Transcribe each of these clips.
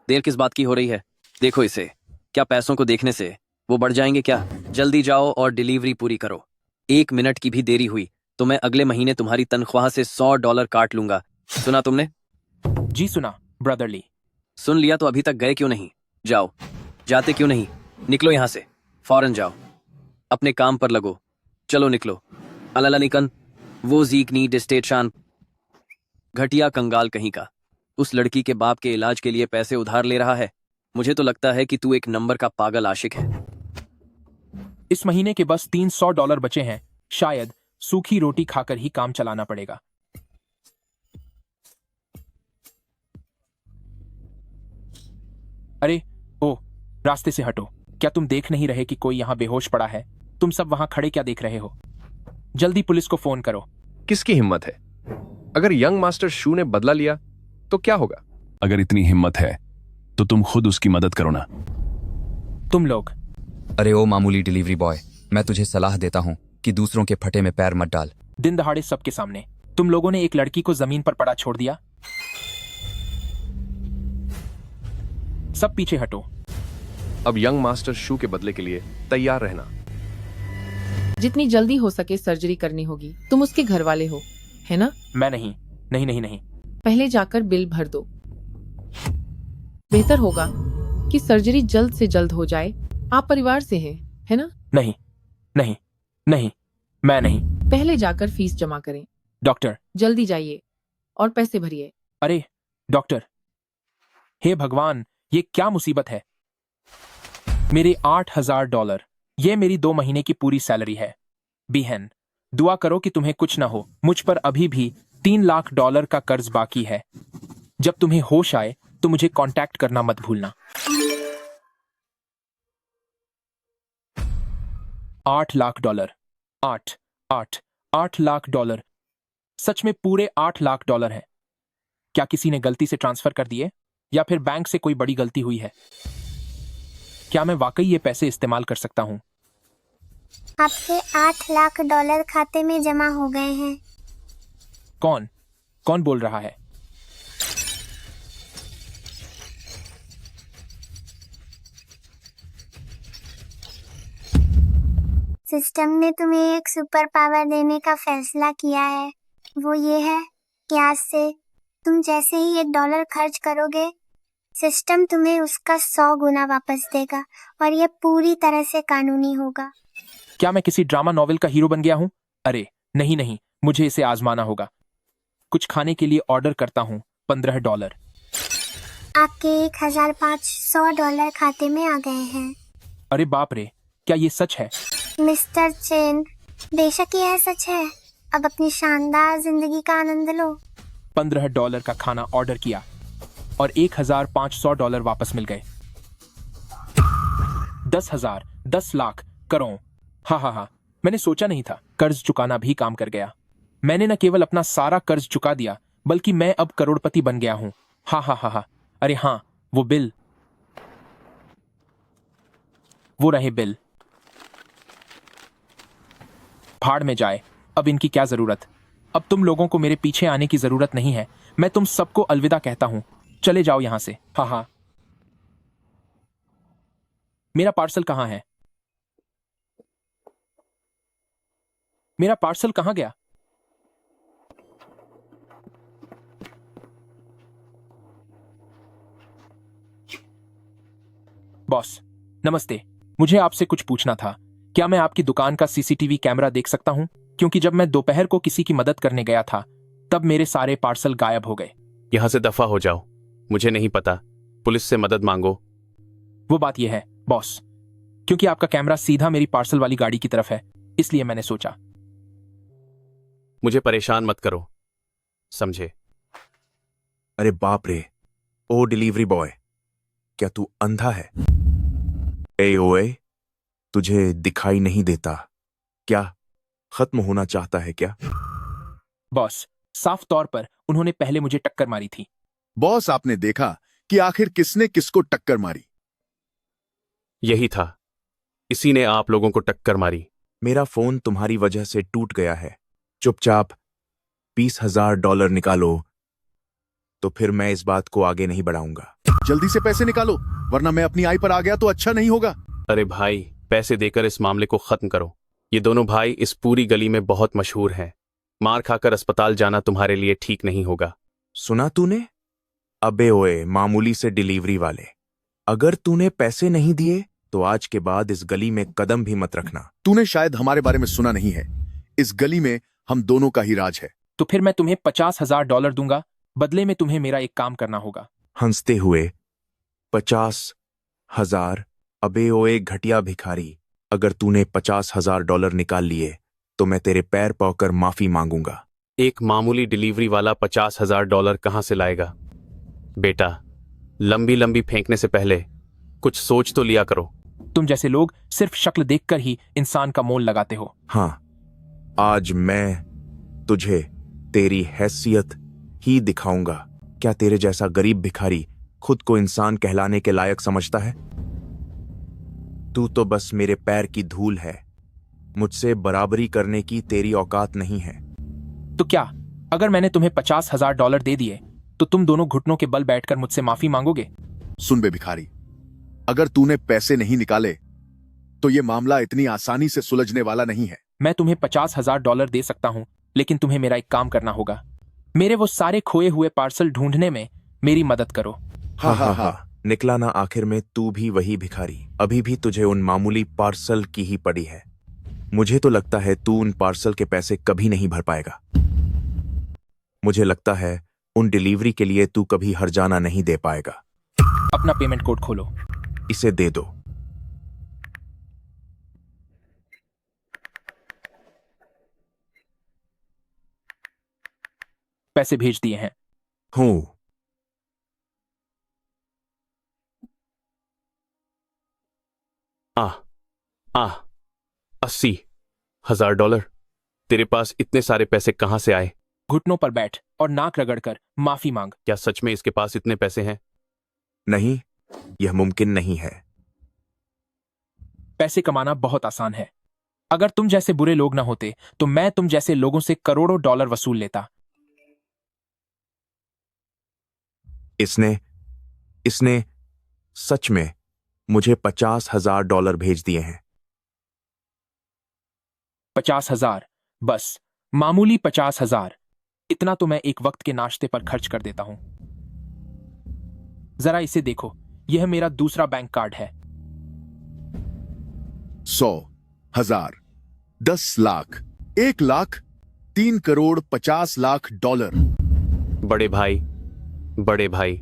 देर किस बात की हो रही है? देखो इसे। क्या पैसों को देखने से वो बढ़ जाएंगे क्या? जल्दी जाओ और डिलीवरी पूरी करो। 1 मिनट की भी देरी हुई तो मैं अगले महीने तुम्हारी तनख्वाह से $100 काट लूंगा। सुना तुमने? जी सुना, ब्रदरली। सुन लिया तो अभी तक गए क्यों नहीं? जाओ। जाते क्यों नहीं? निकलो यहाँ से। फौरन जाओ। अपने काम पर लगो। चलो निकलो। अलाला निकन। वो जीक नी डिस्टेशन। घटिया कंगाल कहीं का। उस लड़की के बाप के इलाज के लिए पैसे उधार ले रहा है। मुझे तो लगता है कि तू एक नंबर का पागल आशिक है। इस महीने के बस $300 बचे हैं। शायद सूखी रोटी खाकर ही काम चलाना पड़ेगा। अरे ओ, रास्ते से हटो। क्या तुम देख नहीं रहे कि कोई यहाँ बेहोश पड़ा है? तुम सब वहां खड़े क्या देख रहे हो? जल्दी पुलिस को फोन करो। किसकी हिम्मत है? अगर यंग मास्टर शू ने बदला लिया तो क्या होगा? अगर इतनी हिम्मत है तो तुम खुद उसकी मदद करो ना। तुम लोग। अरे ओ मामूली डिलीवरी बॉय, मैं तुझे सलाह देता हूँ कि दूसरों के फटे में पैर मत डाल। दिन दहाड़े सबके सामने तुम लोगों ने एक लड़की को जमीन पर पड़ा छोड़ दिया। सब पीछे हटो। अब यंग मास्टर शू के बदले के लिए तैयार रहना। जितनी जल्दी हो सके सर्जरी करनी होगी। तुम उसके घर वाले हो, है ना? मैं नहीं। नहीं नहीं नहीं। पहले जाकर बिल भर दो। बेहतर होगा कि सर्जरी जल्द से जल्द हो जाए। आप परिवार से हैं, है ना? नहीं नहीं नहीं, मैं नहीं। पहले जाकर फीस जमा करें। डॉक्टर। जल्दी जाइए और पैसे भरिए। अरे डॉक्टर, हे भगवान, ये क्या मुसीबत है? मेरे $8,000, ये मेरी 2 महीने की पूरी सैलरी है। बिहन, दुआ करो कि तुम्हें कुछ ना हो। मुझ पर अभी भी $3 लाख का कर्ज बाकी है। जब तुम्हें होश आए तो मुझे कांटेक्ट करना मत भूलना। 8 लाख डॉलर। 8 लाख डॉलर। सच में पूरे $8 लाख है। क्या किसी ने गलती से ट्रांसफर कर दिए या फिर बैंक से कोई बड़ी गलती हुई है? क्या मैं वाकई ये पैसे इस्तेमाल कर सकता हूँ? आपके $8 लाख खाते में जमा हो गए हैं। कौन कौन बोल रहा है? सिस्टम ने तुम्हें एक सुपर पावर देने का फैसला किया है। वो ये है कि आज से तुम जैसे ही $1 खर्च करोगे, सिस्टम तुम्हें उसका 100 गुना वापस देगा और ये पूरी तरह से कानूनी होगा। क्या मैं किसी ड्रामा नॉवेल का हीरो बन गया हूँ? अरे नहीं नहीं, मुझे इसे आजमाना होगा। कुछ खाने के लिए ऑर्डर करता हूँ। $15। आपके $1,500 खाते में आ गए हैं। अरे बाप रे, क्या ये सच है? मिस्टर चेन, बेशक यह सच है। अब अपनी शानदार जिंदगी का आनंद लो। $15 का खाना ऑर्डर किया और $1,500 वापस मिल गए। 10,000, 10 लाख, करोड़। हाँ, मैंने सोचा नहीं था कर्ज चुकाना भी काम कर गया। मैंने न केवल अपना सारा कर्ज चुका दिया, बल्कि मैं अब करोड़पति बन गया हूँ। हाँ। अरे हाँ, वो बिल, वो रहे बिल। भाड़ में जाए, अब इनकी क्या जरूरत। अब तुम लोगों को मेरे पीछे आने की जरूरत नहीं है। मैं तुम सबको अलविदा कहता हूं। चले जाओ यहां से। हाँ। मेरा पार्सल कहां है? मेरा पार्सल कहां गया? बॉस नमस्ते, मुझे आपसे कुछ पूछना था। क्या मैं आपकी दुकान का सीसीटीवी कैमरा देख सकता हूं? क्योंकि जब मैं दोपहर को किसी की मदद करने गया था, तब मेरे सारे पार्सल गायब हो गए। यहां से दफा हो जाओ। मुझे नहीं पता, पुलिस से मदद मांगो। वो बात यह है बॉस, क्योंकि आपका कैमरा सीधा मेरी पार्सल वाली गाड़ी की तरफ है, इसलिए मैंने सोचा। मुझे परेशान मत करो, समझे? अरे बाप रे, ओ डिलीवरी बॉय, क्या तू अंधा है? ए ओए, तुझे दिखाई नहीं देता क्या? खत्म होना चाहता है क्या? बॉस, साफ तौर पर उन्होंने पहले मुझे टक्कर मारी थी। बॉस, आपने देखा कि आखिर किसने किसको टक्कर मारी? यही था, इसी ने आप लोगों को टक्कर मारी। मेरा फोन तुम्हारी वजह से टूट गया है। चुपचाप $20,000 निकालो, तो फिर मैं इस बात को आगे नहीं बढ़ाऊंगा। जल्दी से पैसे निकालो, वरना मैं अपनी आई पर आ गया तो अच्छा नहीं होगा। अरे भाई, पैसे देकर इस मामले को खत्म करो। ये दोनों भाई इस पूरी गली में बहुत मशहूर हैं। मार खाकर अस्पताल जाना तुम्हारे लिए ठीक नहीं होगा। सुना तूने? अबे ओए, मामूली से डिलीवरी वाले, अगर तूने पैसे नहीं दिए तो आज के बाद इस गली में कदम भी मत रखना। तूने शायद हमारे बारे में सुना नहीं है, इस गली में हम दोनों का ही राज है। तो फिर मैं तुम्हें $50,000 दूंगा, बदले में तुम्हें मेरा एक काम करना होगा। हंसते हुए 50,000? अबे ओए घटिया भिखारी, अगर तूने $50,000 निकाल लिए तो मैं तेरे पैर पौकर माफी मांगूंगा। एक मामूली डिलीवरी वाला $50,000 कहां से लाएगा? बेटा, लंबी लंबी फेंकने से पहले कुछ सोच तो लिया करो। तुम जैसे लोग सिर्फ शक्ल देखकर ही इंसान का मोल लगाते हो। हाँ, आज मैं तुझे तेरी हैसियत ही दिखाऊंगा। क्या तेरे जैसा गरीब भिखारी खुद को इंसान कहलाने के लायक समझता है? तू तो बस मेरे पैर की धूल है, मुझसे बराबरी करने की तेरी औकात नहीं है। तो क्या अगर मैंने तुम्हें $50,000 दे दिए तो तुम दोनों घुटनों के बल बैठकर मुझसे माफी मांगोगे? सुन बे भिखारी, अगर तूने पैसे नहीं निकाले तो ये मामला इतनी आसानी से सुलझने वाला नहीं है। मैं तुम्हें $50,000 दे सकता हूं, लेकिन तुम्हें मेरा एक काम करना होगा। मेरे वो सारे खोए हुए पार्सल ढूंढने में मेरी मदद करो। हाँ, निकला ना आखिर में तू भी वही भिखारी। अभी भी तुझे उन मामूली पार्सल की ही पड़ी है। मुझे तो लगता है तू उन पार्सल के पैसे कभी नहीं भर पाएगा। मुझे लगता है उन डिलीवरी के लिए तू कभी हर्जाना नहीं दे पाएगा। अपना पेमेंट कोड खोलो। इसे दे दो। पैसे भेज दिए हैं। हूं। आ 80,000 तेरे पास इतने सारे पैसे कहां से आए? घुटनों पर बैठ और नाक रगड़कर माफी मांग। क्या सच में इसके पास इतने पैसे हैं? नहीं, यह मुमकिन नहीं है। पैसे कमाना बहुत आसान है। अगर तुम जैसे बुरे लोग ना होते तो मैं तुम जैसे लोगों से करोड़ों डॉलर वसूल लेता। इसने सच में मुझे $50,000 भेज दिए हैं। 50,000? बस मामूली 50,000। इतना तो मैं एक वक्त के नाश्ते पर खर्च कर देता हूं। जरा इसे देखो, यह मेरा दूसरा बैंक कार्ड है। 100, 1000, 10 लाख, 1 लाख, 3,50,00,000 डॉलर। बड़े भाई,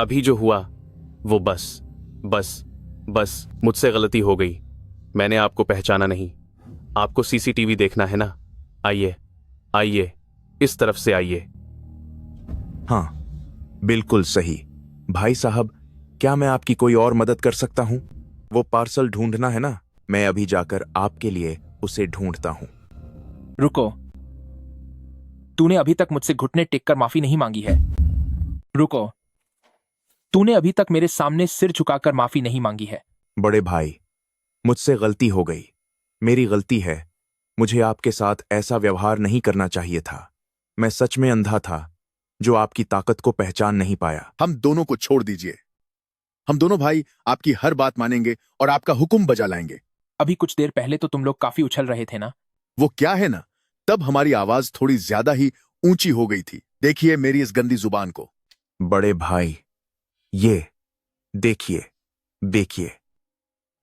अभी जो हुआ वो बस मुझसे गलती हो गई। मैंने आपको पहचाना नहीं। आपको सीसीटीवी देखना है ना? आइए, इस तरफ से आइए। हाँ, बिल्कुल सही। भाई साहब, क्या मैं आपकी कोई और मदद कर सकता हूं? वो पार्सल ढूंढना है ना, मैं अभी जाकर आपके लिए उसे ढूंढता हूं। रुको, तूने अभी तक मुझसे घुटने टेककर माफी नहीं मांगी है। रुको, तूने अभी तक मेरे सामने सिर झुकाकर माफी नहीं मांगी है। बड़े भाई, मुझसे गलती हो गई। मेरी गलती है। मुझे आपके साथ ऐसा व्यवहार नहीं करना चाहिए था। मैं सच में अंधा था जो आपकी ताकत को पहचान नहीं पाया। हम दोनों को छोड़ दीजिए। हम दोनों भाई आपकी हर बात मानेंगे और आपका हुक्म बजा लाएंगे। अभी कुछ देर पहले तो तुम लोग काफी उछल रहे थे ना? वो क्या है ना, तब हमारी आवाज थोड़ी ज्यादा ही ऊंची हो गई थी। देखिए मेरी इस गंदी जुबान को। बड़े भाई, ये देखिए,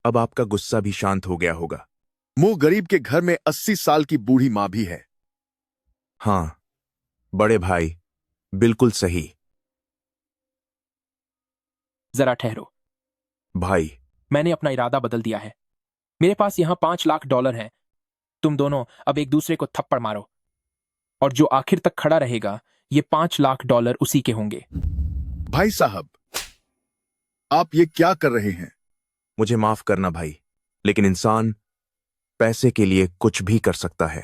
अब आपका गुस्सा भी शांत हो गया होगा। मुंह गरीब के घर में 80 साल की बूढ़ी मां भी है। हाँ बड़े भाई, बिल्कुल सही। जरा ठहरो भाई, मैंने अपना इरादा बदल दिया है। मेरे पास यहां $5 लाख हैं। तुम दोनों अब एक दूसरे को थप्पड़ मारो, और जो आखिर तक खड़ा रहेगा ये $5 लाख उसी के होंगे। भाई साहब, आप ये क्या कर रहे हैं? मुझे माफ करना भाई, लेकिन इंसान पैसे के लिए कुछ भी कर सकता है।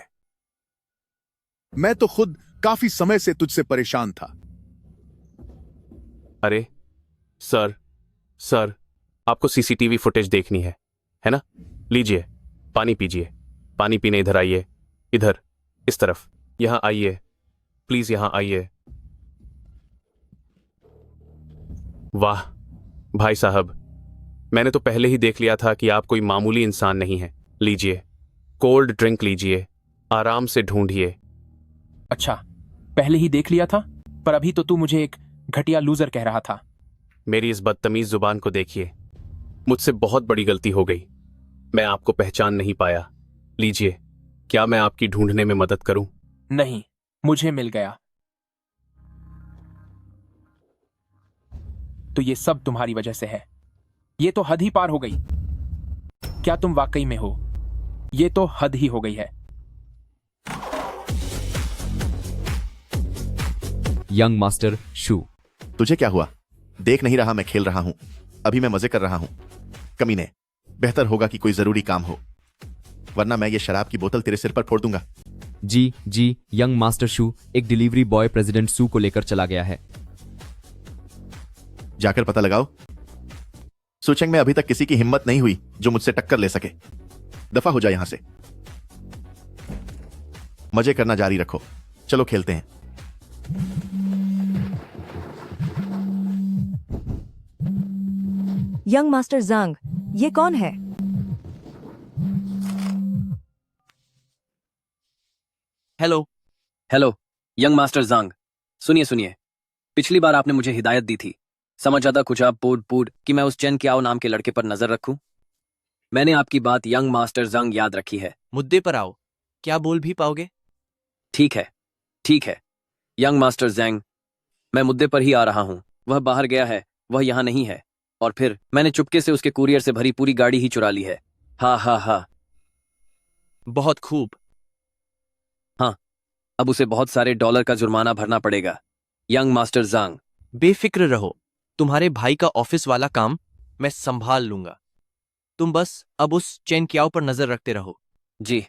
मैं तो खुद काफी समय से तुझसे परेशान था। अरे सर, आपको सीसीटीवी फुटेज देखनी है ना? लीजिए, पानी पीजिए। पानी पीने इधर आइए। इधर, इस तरफ। यहां आइए, प्लीज यहां आइए। वाह, भाई साहब, मैंने तो पहले ही देख लिया था कि आप कोई मामूली इंसान नहीं हैं। लीजिए, कोल्ड ड्रिंक लीजिए, आराम से ढूंढिए। अच्छा, पहले ही देख लिया था, पर अभी तो तू मुझे एक घटिया लूजर कह रहा था। मेरी इस बदतमीज जुबान को देखिए। मुझसे बहुत बड़ी गलती हो गई। मैं आपको पहचान नहीं पाया। लीजिए, क्या मैं आपकी ढूंढने में मदद करूं? नहीं, मुझे मिल गया। तो ये सब तुम्हारी वजह से है। ये तो हद ही पार हो गई। क्या तुम वाकई में हो? ये तो हद ही हो गई है। यंग मास्टर शू। तुझे क्या हुआ? देख नहीं रहा मैं खेल रहा हूं? अभी मैं मजे कर रहा हूं। कमीने, बेहतर होगा कि कोई जरूरी काम हो, वरना मैं ये शराब की बोतल तेरे सिर पर फोड़ दूंगा। जी, यंग मास्टर शू, एक डिलीवरी बॉय प्रेसिडेंट सू को लेकर चला गया है। जाकर पता लगाओ। सुचेंग में अभी तक किसी की हिम्मत नहीं हुई जो मुझसे टक्कर ले सके। दफा हो जाए यहां से। मजे करना जारी रखो। चलो खेलते हैं। यंग मास्टर जांग, ये कौन है? हेलो यंग मास्टर जांग, सुनिए। पिछली बार आपने मुझे हिदायत दी थी, समझ आता कुछ आप पूड कि मैं उस चेन क्याओ नाम के लड़के पर नजर रखूं। मैंने आपकी बात यंग मास्टर जांग याद रखी है। मुद्दे पर आओ, क्या बोल भी पाओगे? ठीक है यंग मास्टर जैंग, मैं मुद्दे पर ही आ रहा हूं। वह बाहर गया है, वह यहां नहीं है, और फिर मैंने चुपके से उसके कुरियर से भरी पूरी गाड़ी ही चुरा ली है। हा। बहुत खूब। हाँ, अब उसे बहुत सारे डॉलर का जुर्माना भरना पड़ेगा। यंग मास्टर जांग, बेफिक्र रहो, तुम्हारे भाई का ऑफिस वाला काम मैं संभाल लूंगा। तुम बस अब उस चेन क्याओ पर नजर रखते रहो। जी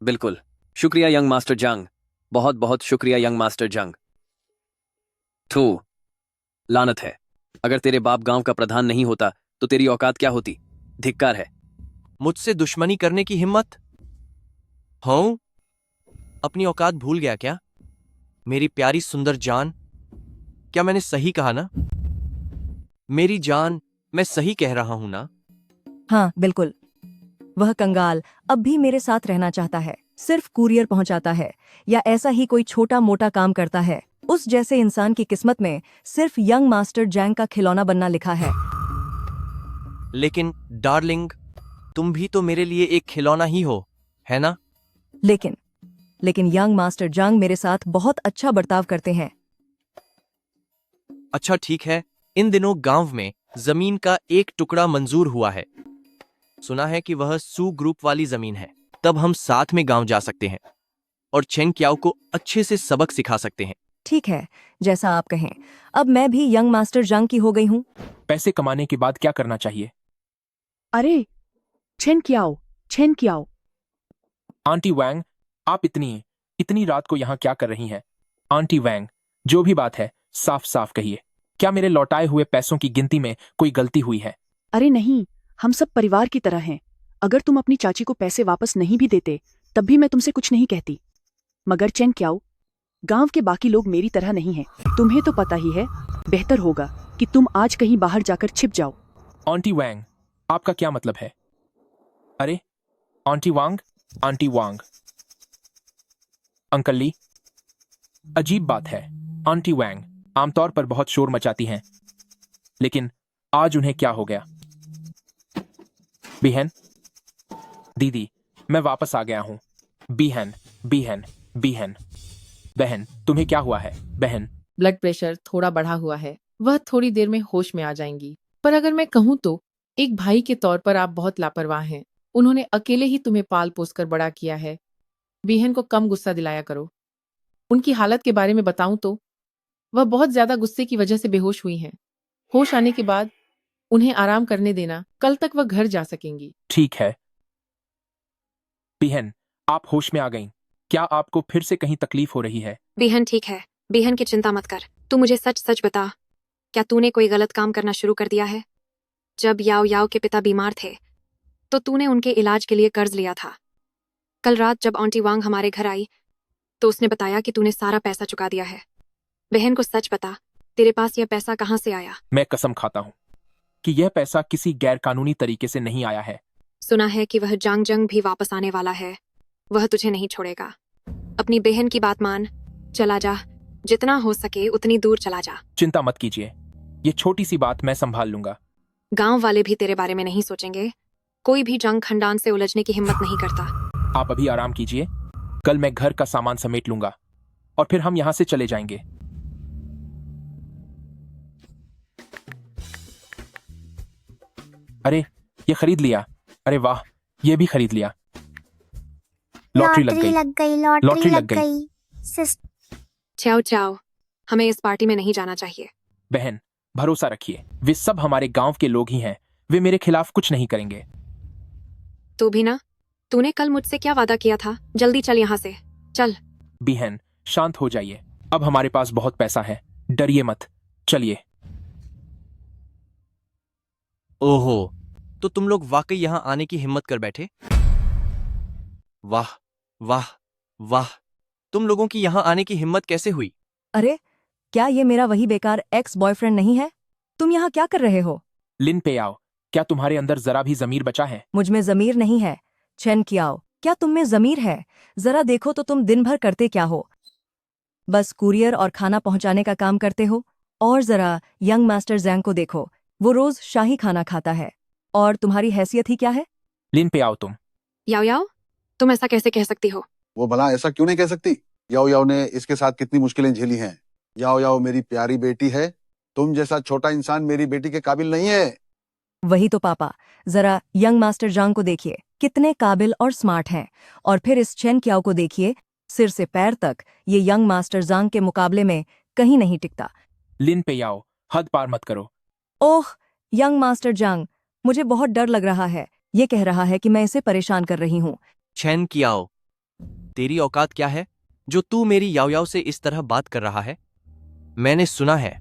बिल्कुल। शुक्रिया यंग मास्टर जंग, बहुत बहुत शुक्रिया यंग मास्टर जंग। थू, लानत है, अगर तेरे बाप गांव का प्रधान नहीं होता तो तेरी औकात क्या होती? धिक्कार है। मुझसे दुश्मनी करने की हिम्मत? हूं, अपनी औकात भूल गया क्या? मेरी प्यारी सुंदर जान, क्या मैंने सही कहा ना? मेरी जान, मैं सही कह रहा हूं ना? हाँ, बिल्कुल। वह कंगाल अब भी मेरे साथ रहना चाहता है, सिर्फ कुरियर पहुंचाता है या ऐसा ही कोई छोटा मोटा काम करता है। उस जैसे इंसान की किस्मत में सिर्फ यंग मास्टर जैंग का खिलौना बनना लिखा है। लेकिन डार्लिंग, तुम भी तो मेरे लिए एक खिलौना ही हो, है ना? लेकिन यंग मास्टर जंग मेरे साथ बहुत अच्छा बर्ताव करते हैं। अच्छा ठीक है, इन दिनों गांव में जमीन का एक टुकड़ा मंजूर हुआ है। सुना है कि वह सू ग्रुप वाली जमीन है। तब हम साथ में गांव जा सकते हैं और चेंग क्याओ को अच्छे से सबक सिखा सकते हैं। ठीक है, जैसा आप कहें। अब मैं भी यंग मास्टर जंग की हो गई हूँ। पैसे कमाने के बाद क्या करना चाहिए? अरे छेन कियाओ। आंटी वैंग, आप इतनी रात को यहाँ क्या कर रही हैं? आंटी वैंग, जो भी बात है साफ साफ कहिए। क्या मेरे लौटाए हुए पैसों की गिनती में कोई गलती हुई है? अरे नहीं, हम सब परिवार की तरह हैं। अगर तुम अपनी चाची को पैसे वापस नहीं भी देते तब भी मैं तुमसे कुछ नहीं कहती। मगर चेन क्याओ, गांव के बाकी लोग मेरी तरह नहीं हैं। तुम्हें तो पता ही है, बेहतर होगा कि तुम आज कहीं बाहर जाकर छिप जाओ। आंटी वैंग, आपका क्या मतलब है? अरे आंटी वांग, अंकल ली, अजीब बात है। आंटी वैंग आमतौर पर बहुत शोर मचाती हैं, लेकिन आज उन्हें क्या हो गया? बिहन, दीदी, मैं वापस आ गया हूं। बिहन, बहन, तुम्हें क्या हुआ है बहन? ब्लड प्रेशर थोड़ा बढ़ा हुआ है, वह थोड़ी देर में होश में आ जाएंगी। पर अगर मैं कहूँ तो एक भाई के तौर पर आप बहुत लापरवाह हैं। उन्होंने अकेले ही तुम्हें पाल पोस कर बड़ा किया है। बिहन को कम गुस्सा दिलाया करो। उनकी हालत के बारे में बताऊं तो वह बहुत ज्यादा गुस्से की वजह से बेहोश हुई हैं। होश आने के बाद उन्हें आराम करने देना, कल तक वह घर जा सकेंगी। ठीक है बिहन, आप होश में आ गईं। क्या आपको फिर से कहीं तकलीफ हो रही है? बिहन ठीक है, बिहन की चिंता मत कर। तू मुझे सच सच बता, क्या तूने कोई गलत काम करना शुरू कर दिया है? जब याओ के पिता बीमार थे तो तूने उनके इलाज के लिए कर्ज लिया था। कल रात जब आंटी वांग हमारे घर आई तो उसने बताया कि तूने सारा पैसा चुका दिया है। बहन को सच बता, तेरे पास यह पैसा कहाँ से आया? मैं कसम खाता हूँ, कि यह पैसा किसी गैरकानूनी तरीके से नहीं आया है। सुना है कि वह जांग जंग भी वापस आने वाला है। वह तुझे नहीं छोड़ेगा। अपनी बहन की बात मान। चला जा, जितना हो सके उतनी दूर चला जा। चिंता मत कीजिए, ये छोटी सी बात मैं संभाल लूंगा। गांव वाले भी तेरे बारे में नहीं सोचेंगे। कोई भी जंग खंडान से उलझने की हिम्मत नहीं करता। आप अभी आराम कीजिए, कल मैं घर का सामान समेट लूंगा और फिर हम यहां से चले जाएंगे। अरे ये खरीद लिया। अरे वाह, ये भी खरीद लिया। लॉटरी लग गई। लॉटरी लग गई। चाओ चाओ, हमें इस पार्टी में नहीं जाना चाहिए। बहन, भरोसा रखिए, वे सब हमारे गांव के लोग ही हैं। वे मेरे खिलाफ कुछ नहीं करेंगे। तू भी ना, तूने कल मुझसे क्या वादा किया था? जल्दी चल यहाँ से, चल। बहन, शांत हो जाइए, अब हमारे पास बहुत पैसा है, डरिए मत, चलिए। ओहो, तो तुम लोग वाकई यहां आने की हिम्मत कर बैठे? वाह वाह वाह, तुम लोगों की यहां आने की हिम्मत कैसे हुई? अरे, क्या ये मेरा वही बेकार एक्स बॉयफ्रेंड नहीं है? तुम यहाँ क्या कर रहे हो? लिन पे आओ, क्या तुम्हारे अंदर जरा भी जमीर बचा है? मुझ में जमीर नहीं है। चैन कियाओ, क्या तुम में जमीर है? जरा देखो तो तुम दिन भर करते क्या हो? बस कुरियर और खाना पहुंचाने का काम करते हो। और जरा यंग मास्टर जैंग को देखो, वो रोज शाही खाना खाता है। और तुम्हारी हैसियत ही क्या है? लिन पे आओ तुम। याओ याओ, तुम ऐसा कैसे कह सकती हो? वो भला ऐसा क्यों नहीं कह सकती? याओ याओ ने इसके साथ कितनी मुश्किलें झेली हैं। याओ याओ मेरी प्यारी बेटी है। तुम जैसा छोटा इंसान मेरी बेटी के काबिल नहीं है। वही तो पापा, जरा यंग मास्टर जांग को देखिए, कितने काबिल और स्मार्ट हैं। और फिर इस चेन कियाओ को देखिए, सिर से पैर तक ये यंग मास्टर जांग के मुकाबले में कहीं नहीं टिकता। लिन पे आओ, हद पार मत करो। ओह, यंग मास्टर जांग, मुझे बहुत डर लग रहा है। ये कह रहा है कि मैं इसे परेशान कर रही हूँ। चैन कियाओ, तेरी औकात क्या है जो तू मेरी याओ याओ से इस तरह बात कर रहा है? मैंने सुना है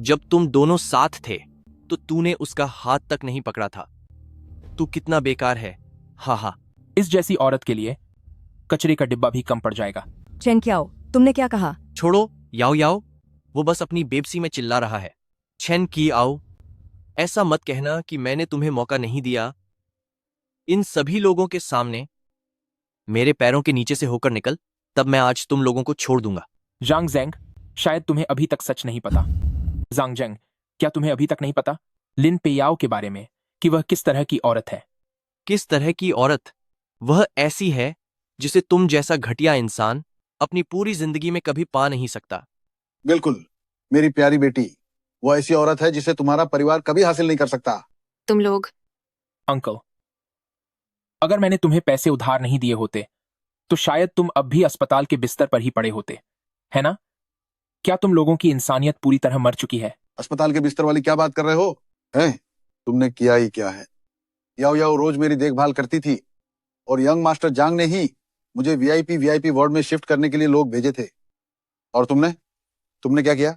जब तुम दोनों साथ थे तो तूने उसका हाथ तक नहीं पकड़ा था। तू कितना बेकार है। हा हा, इस जैसी औरत के लिए कचरे का डिब्बा भी कम पड़ जाएगा। चैन कियाओ, तुमने क्या कहा? छोड़ो याओ याओ, वो बस अपनी बेबसी में चिल्ला रहा है। चैन कियाओ, ऐसा मत कहना कि मैंने तुम्हें मौका नहीं दिया। इन सभी लोगों के सामने मेरे पैरों के नीचे से होकर निकल, तब मैं आज तुम लोगों को छोड़ दूंगा। जांग जैंग, शायद तुम्हें अभी तक सच नहीं पता। जांग जैंग, क्या तुम्हें अभी तक नहीं पता लिन पेयाओ के बारे में कि वह किस तरह की औरत है? किस तरह की औरत? वह ऐसी है जिसे तुम जैसा घटिया इंसान अपनी पूरी जिंदगी में कभी पा नहीं सकता। बिल्कुल, मेरी प्यारी बेटी, वो ऐसी औरत है जिसे तुम्हारा परिवार कभी हासिल नहीं कर सकता। तुम लोग। अंकल, अगर मैंने तुम्हें पैसे उधार नहीं दिए होते तो शायद तुम अब भी अस्पताल के बिस्तर पर ही पड़े होते, है ना? क्या तुम लोगों की इंसानियत पूरी तरह मर चुकी है? अस्पताल के बिस्तर वाली क्या बात कर रहे हो? हैं? तुमने किया ही क्या है? याओ याओ रोज मेरी देखभाल करती थी और यंग मास्टर जांग ने ही मुझे वीआईपी वार्ड में शिफ्ट करने के लिए लोग भेजे थे। और तुमने क्या किया?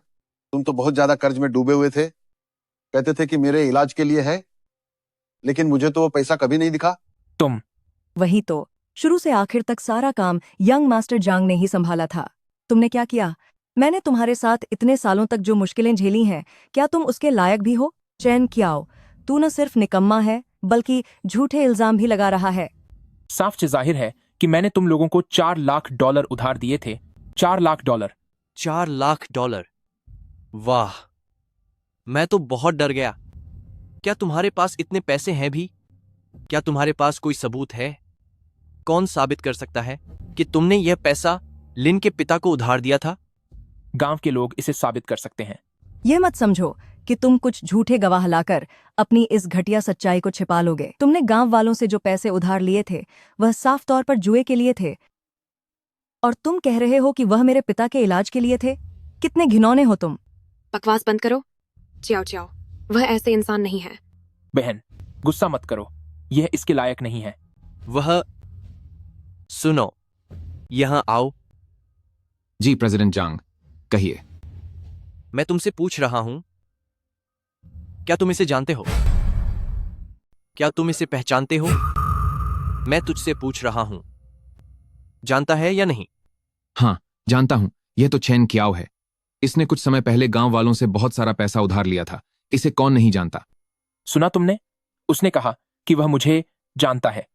तुम तो बहुत ज्यादा कर्ज में डूबे हुए थे। कहते थे कि मेरे इलाज के लिए है, लेकिन मुझे तो वो पैसा कभी नहीं दिखा। वही तो, शुरू से आखिर तक सारा काम यंग मास्टर जांग ने ही संभाला था। तुमने क्या किया? मैंने तुम्हारे साथ इतने सालों तक जो मुश्किलें झेली हैं, क्या तुम उसके लायक भी हो? चैन कियाओ, तू न सिर्फ निकम्मा है बल्कि झूठे इल्जाम भी लगा रहा है। साफ से जाहिर है कि मैंने तुम लोगों को $4 लाख उधार दिए थे। $4 लाख। $4 लाख? वाह, मैं तो बहुत डर गया। क्या तुम्हारे पास इतने पैसे हैं भी? क्या तुम्हारे पास कोई सबूत है? कौन साबित कर सकता है कि तुमने यह पैसा लिन के पिता को उधार दिया था? गांव के लोग इसे साबित कर सकते हैं। यह मत समझो कि तुम कुछ झूठे गवाह लाकर अपनी इस घटिया सच्चाई को छिपा लोगे। तुमने गांव वालों से जो पैसे उधार लिए थे वह साफ तौर पर जुए के लिए थे, और तुम कह रहे हो कि वह मेरे पिता के इलाज के लिए थे। कितने घिनौने हो तुम। बकवास बंद करो। चियाओ चियाओ, वह ऐसे इंसान नहीं है। बहन, गुस्सा मत करो, यह इसके लायक नहीं है। वह सुनो, यहां आओ। जी प्रेसिडेंट जांग, कहिए। मैं तुमसे पूछ रहा हूं, क्या तुम इसे जानते हो? क्या तुम इसे पहचानते हो? मैं तुझसे पूछ रहा हूं, जानता है या नहीं? हाँ, जानता हूं, यह तो चैन कियाओ है। इसने कुछ समय पहले गांव वालों से बहुत सारा पैसा उधार लिया था। इसे कौन नहीं जानता? सुना तुमने? उसने कहा कि वह मुझे जानता है।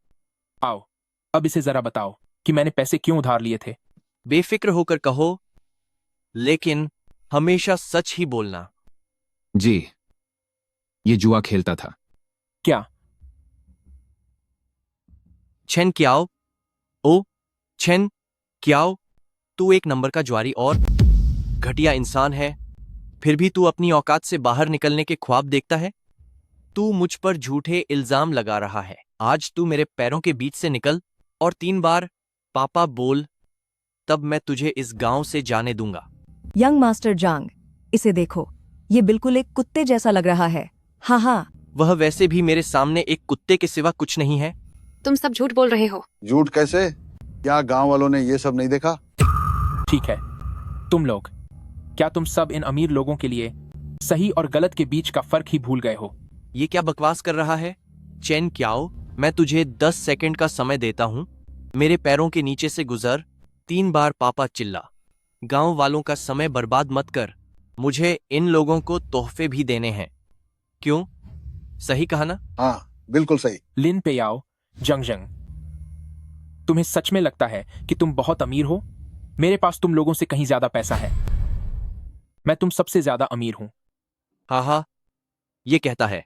आओ, अब इसे जरा बताओ कि मैंने पैसे क्यों उधार लिए थे। बेफिक्र होकर कहो, लेकिन हमेशा सच ही बोलना। जी, ये जुआ खेलता था। क्या? छेन क्याओ, ओ छेन क्याओ, तू एक नंबर का जुआरी और घटिया इंसान है। फिर भी तू अपनी औकात से बाहर निकलने के ख्वाब देखता है। तू मुझ पर झूठे इल्जाम लगा रहा है। आज तू मेरे पैरों के बीच से निकल और 3 बार पापा बोल, तब मैं तुझे इस गांव से जाने दूंगा। यंग मास्टर जांग, इसे देखो, ये बिल्कुल एक कुत्ते जैसा लग रहा है। हाँ हाँ, वह वैसे भी मेरे सामने एक कुत्ते के सिवा कुछ नहीं है। तुम सब झूठ बोल रहे हो। झूठ कैसे? क्या गांव वालों ने ये सब नहीं देखा? ठीक है, तुम लोग, क्या तुम सब इन अमीर लोगों के लिए सही और गलत के बीच का फर्क ही भूल गए हो? ये क्या बकवास कर रहा है? चेन क्याओ, मैं तुझे 10 सेकंड का समय देता हूं। मेरे पैरों के नीचे से गुजर। 3 बार पापा चिल्ला। गांव वालों का समय बर्बाद मत कर। मुझे इन लोगों को तोहफे भी देने हैं। क्यों? सही कहा ना? हाँ, बिल्कुल सही। लिन पेयाओ जंगजंग, तुम्हें सच में लगता है कि तुम बहुत अमीर हो? मेरे पास तुम लोगों से कहीं ज्यादा पैसा है। मैं तुम सबसे ज्यादा अमीर हूं। हाँ, ये कहता है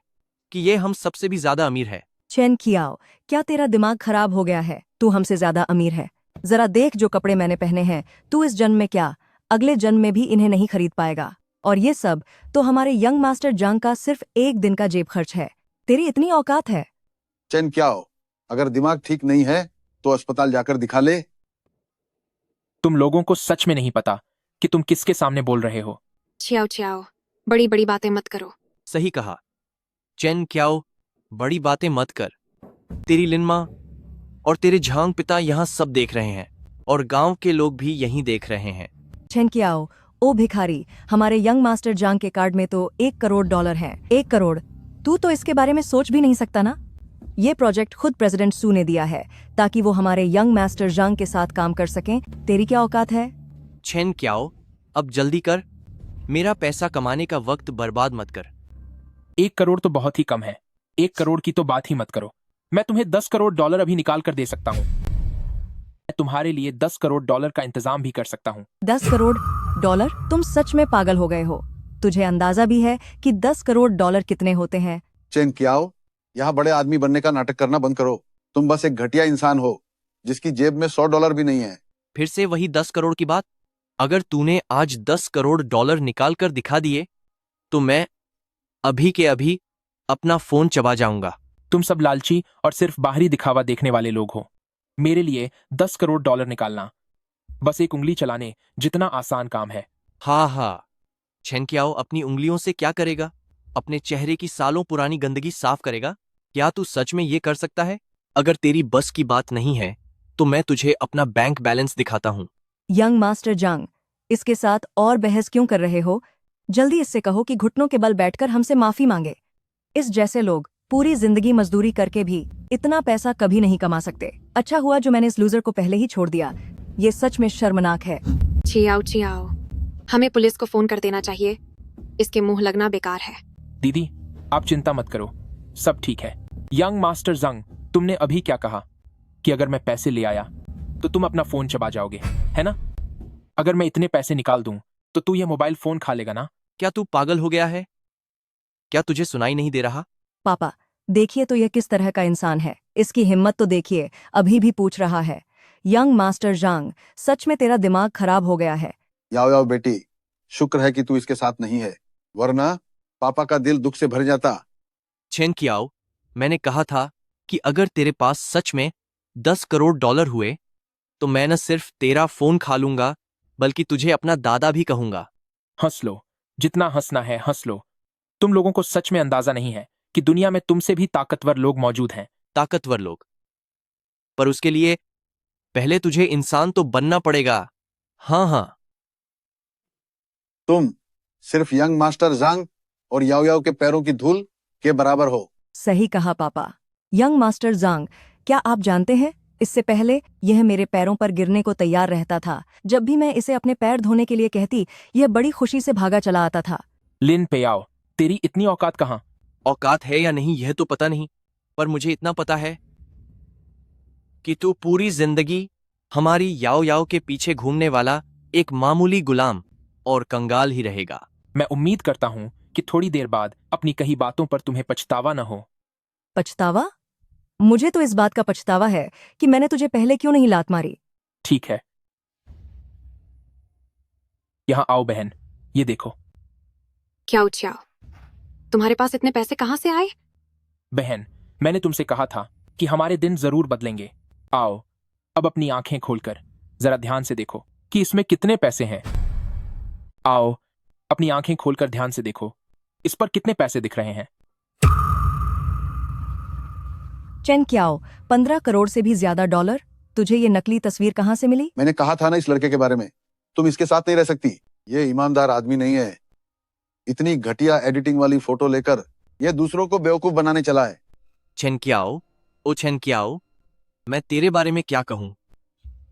कि ये हम सबसे भी ज्यादा अमीर है। चेन कियाओ, क्या तेरा दिमाग खराब हो गया है? तू हमसे ज्यादा अमीर है। जरा देख जो कपड़े मैंने पहने हैं। तू इस जन्म में क्या, अगले जन्म में भी इन्हें नहीं खरीद पाएगा। और ये सब तो हमारे यंग मास्टर जांग का सिर्फ 1 दिन का जेब खर्च है। तेरी इतनी औकात है? चैन क्या हो, अगर दिमाग ठीक नहीं है तो अस्पताल जाकर दिखा ले। तुम लोगों को सच में नहीं पता कि तुम किसके सामने बोल रहे हो। छियाओ छियाओ, बड़ी बड़ी बातें मत करो। सही कहा चेन क्याओ, बड़ी बातें मत कर। तेरी लिनमा और तेरे झांग पिता यहाँ सब देख रहे हैं और गांव के लोग भी यहीं देख रहे हैं। चेन कियाओ, ओ भिखारी, हमारे यंग मास्टर जांग के कार्ड में तो $1 करोड़ हैं। 1 करोड़? तू तो इसके बारे में सोच भी नहीं सकता ना। ये प्रोजेक्ट खुद प्रेसिडेंट सू ने दिया है ताकि वो हमारे यंग मास्टर जांग के साथ काम कर सकें। तेरी क्या औकात है? चेन क्याओ, अब जल्दी कर। मेरा पैसा कमाने का वक्त बर्बाद मत कर। 1 करोड़ तो बहुत ही कम है। 1 करोड़ की तो बात ही मत करो। मैं तुम्हें $10 करोड़ अभी निकाल कर दे सकता हूँ। मैं तुम्हारे लिए $10 करोड़ का इंतजाम भी कर सकता हूँ। $10 करोड़? तुम सच में पागल हो गए हो। तुझे अंदाजा भी है कि $10 करोड़ कितने होते हैं? चेन क्या हो, यहाँ बड़े आदमी बनने का नाटक करना बंद करो। तुम बस एक घटिया इंसान हो जिसकी जेब में $100 भी नहीं है। फिर से वही 10 करोड़ की बात। अगर तूने आज $10 करोड़ निकाल कर दिखा दिए तो मैं अभी के अभी अपना फोन चबा जाऊंगा। तुम सब लालची और सिर्फ बाहरी दिखावा देखने वाले लोग हो। मेरे लिए $10 करोड़ निकालना बस एक उंगली चलाने जितना आसान काम है। हाँ, छेन क्याओ अपनी उंगलियों से क्या करेगा? अपने चेहरे की सालों पुरानी गंदगी साफ करेगा। क्या तू सच में ये कर सकता है? अगर तेरी बस की बात नहीं है तो मैं तुझे अपना बैंक बैलेंस दिखाता हूँ। यंग मास्टर जांग, इसके साथ और बहस क्यों कर रहे हो? जल्दी इससे कहो कि घुटनों के बल बैठकर हमसे माफी मांगे। इस जैसे लोग पूरी जिंदगी मजदूरी करके भी इतना पैसा कभी नहीं कमा सकते। अच्छा हुआ जो मैंने इस लूजर को पहले ही छोड़ दिया। ये सच में शर्मनाक है। छियाओ, हमें पुलिस को फोन कर देना चाहिए। इसके मुंह लगना बेकार है। दीदी, आप चिंता मत करो, सब ठीक है। यंग मास्टर जंग, तुमने अभी क्या कहा कि अगर मैं पैसे ले आया तो तुम अपना फोन चबा जाओगे, है ना? अगर मैं इतने पैसे निकाल दूं तो तू ये मोबाइल फोन खा लेगा ना? क्या तू पागल हो गया है? क्या तुझे सुनाई नहीं दे रहा? पापा, देखिए तो यह किस तरह का इंसान है। इसकी हिम्मत तो देखिए, अभी भी पूछ रहा है। यंग मास्टर जांग, सच में तेरा दिमाग खराब हो गया है। याओ बेटी, शुक्र है कि तू इसके साथ नहीं है, वरना पापा का दिल दुख से भर जाता। चेन क्याओ, मैंने कहा था कि अगर तेरे पास सच में $10 करोड़ हुए तो मैं न सिर्फ तेरा फोन खा लूंगा बल्कि तुझे अपना दादा भी कहूंगा। हंस लो, जितना हंसना है हंस लो। तुम लोगों को सच में अंदाजा नहीं है कि दुनिया में तुमसे भी ताकतवर लोग मौजूद हैं। ताकतवर लोग? पर उसके लिए पहले तुझे इंसान तो बनना पड़ेगा। हाँ, तुम सिर्फ यंग मास्टर जांग और याओ के पैरों की धूल के बराबर हो। सही कहा पापा। यंग मास्टर जांग, क्या आप जानते हैं, इससे पहले यह मेरे पैरों पर गिरने को तैयार रहता था। जब भी मैं इसे अपने पैर धोने के लिए कहती, यह बड़ी खुशी से भागा चला आता था। लिन पेयाओ, तेरी इतनी औकात कहाँ? औकात है या नहीं यह तो पता नहीं, पर मुझे इतना पता है कि तू पूरी जिंदगी हमारी याओ याओ के पीछे घूमने वाला एक मामूली गुलाम और कंगाल ही रहेगा। मैं उम्मीद करता हूं कि थोड़ी देर बाद अपनी कही बातों पर तुम्हें पछतावा न हो। पछतावा? मुझे तो इस बात का पछतावा है कि मैंने तुझे पहले क्यों नहीं लात मारी। ठीक है, यहां आओ बहन, ये देखो। क्या उछाओ, तुम्हारे पास इतने पैसे कहाँ से आए? बहन, मैंने तुमसे कहा था कि हमारे दिन जरूर बदलेंगे। आओ, अब अपनी आंखें खोलकर जरा ध्यान से देखो कि इसमें कितने पैसे हैं। आओ, अपनी आंखें खोलकर ध्यान से देखो, इस पर कितने पैसे दिख रहे हैं। चेन क्याओ, 15 करोड़ से भी ज्यादा डॉलर। तुझे ये नकली तस्वीर कहाँ से मिली? मैंने कहा था ना इस लड़के के बारे में, तुम इसके साथ नहीं रह सकती। ये ईमानदार आदमी नहीं है। इतनी घटिया एडिटिंग वाली फोटो लेकर ये दूसरों को बेवकूफ बनाने चला है। छेनकियाओ, ओ छेनकियाओ, मैं तेरे बारे में क्या कहूं?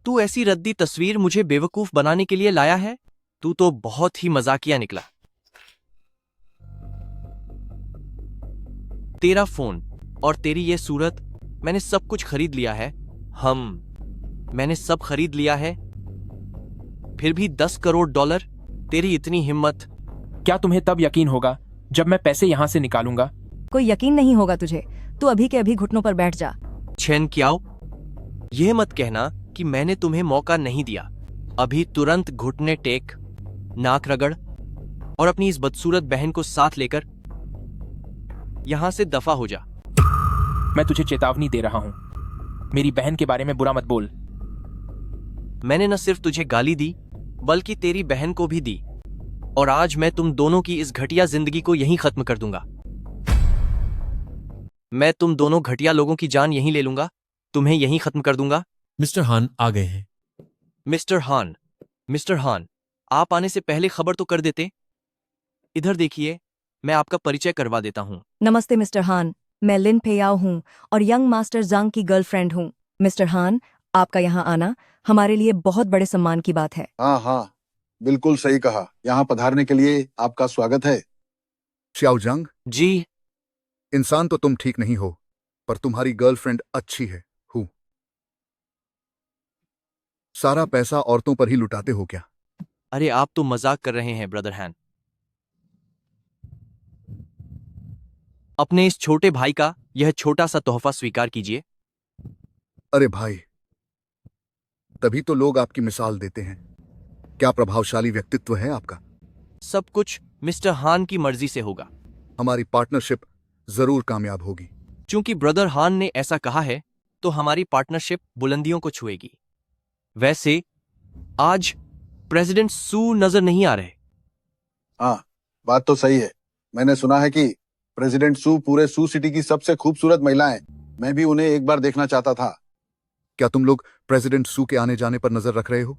तू ऐसी रद्दी तस्वीर मुझे बेवकूफ बनाने के लिए लाया है? तू तो बहुत ही मजाकिया निकला। तेरा फोन और तेरी ये सूरत, मैंने सब कुछ खरीद लिया है। मैंने सब खरीद लिया है, फिर भी 10 करोड़ डॉलर? तेरी इतनी हिम्मत! क्या तुम्हें तब यकीन होगा जब मैं पैसे यहां से निकालूंगा? कोई यकीन नहीं होगा तुझे। तू अभी के अभी घुटनों पर बैठ जा। छेनकियाओ, यह मत कहना कि मैंने तुम्हें मौका नहीं दिया। अभी तुरंत घुटने टेक, नाक रगड़ और अपनी इस बदसूरत बहन को साथ लेकर यहां से दफा हो जा। मैं तुझे चेतावनी दे रहा हूं, मेरी बहन के बारे में बुरा मत बोल। मैंने न सिर्फ तुझे गाली दी, बल्कि तेरी बहन को भी दी, और आज मैं तुम दोनों की इस घटिया जिंदगी को यहीं खत्म कर दूंगा। मैं तुम दोनों घटिया लोगों की जान यहीं ले लूंगा, तुम्हें यहीं खत्म कर दूंगा। मिस्टर हान आ गए हैं। मिस्टर हान, आप आने से पहले खबर तो कर देते। इधर देखिए, मैं आपका परिचय करवा देता हूं। नमस्ते मिस्टर हान, मैं लिन पेयाओ हूँ और यंग मास्टर जांग की गर्लफ्रेंड हूँ। मिस्टर हान, आपका यहाँ आना हमारे लिए बहुत बड़े सम्मान की बात है। हाँ हाँ, बिल्कुल सही कहा। यहाँ पधारने के लिए आपका स्वागत है। श्याओ जंग जी। इंसान तो तुम ठीक नहीं हो, पर तुम्हारी गर्लफ्रेंड अच्छी है। हूँ सारा पैसा औरतों पर ही लुटाते हो क्या? अरे आप तो मजाक कर रहे हैं ब्रदर हैन। अपने इस छोटे भाई का यह छोटा सा तोहफा स्वीकार कीजिए। अरे भाई, तभी तो लोग आपकी मिसाल देते हैं। क्या प्रभावशाली व्यक्तित्व है आपका। सब कुछ मिस्टर हान की मर्जी से होगा। हमारी पार्टनरशिप जरूर कामयाब होगी। चूंकि ब्रदर हान ने ऐसा कहा है, तो हमारी पार्टनरशिप बुलंदियों को छुएगी। वैसे आज प्रेसिडेंट सू नजर नहीं आ रहे। हाँ, बात तो सही है। मैंने सुना है कि प्रेसिडेंट सू पूरे सू सिटी की सबसे खूबसूरत महिला है। मैं भी उन्हें एक बार देखना चाहता था। क्या तुम लोग प्रेसिडेंट सू के आने जाने पर नजर रख रहे हो?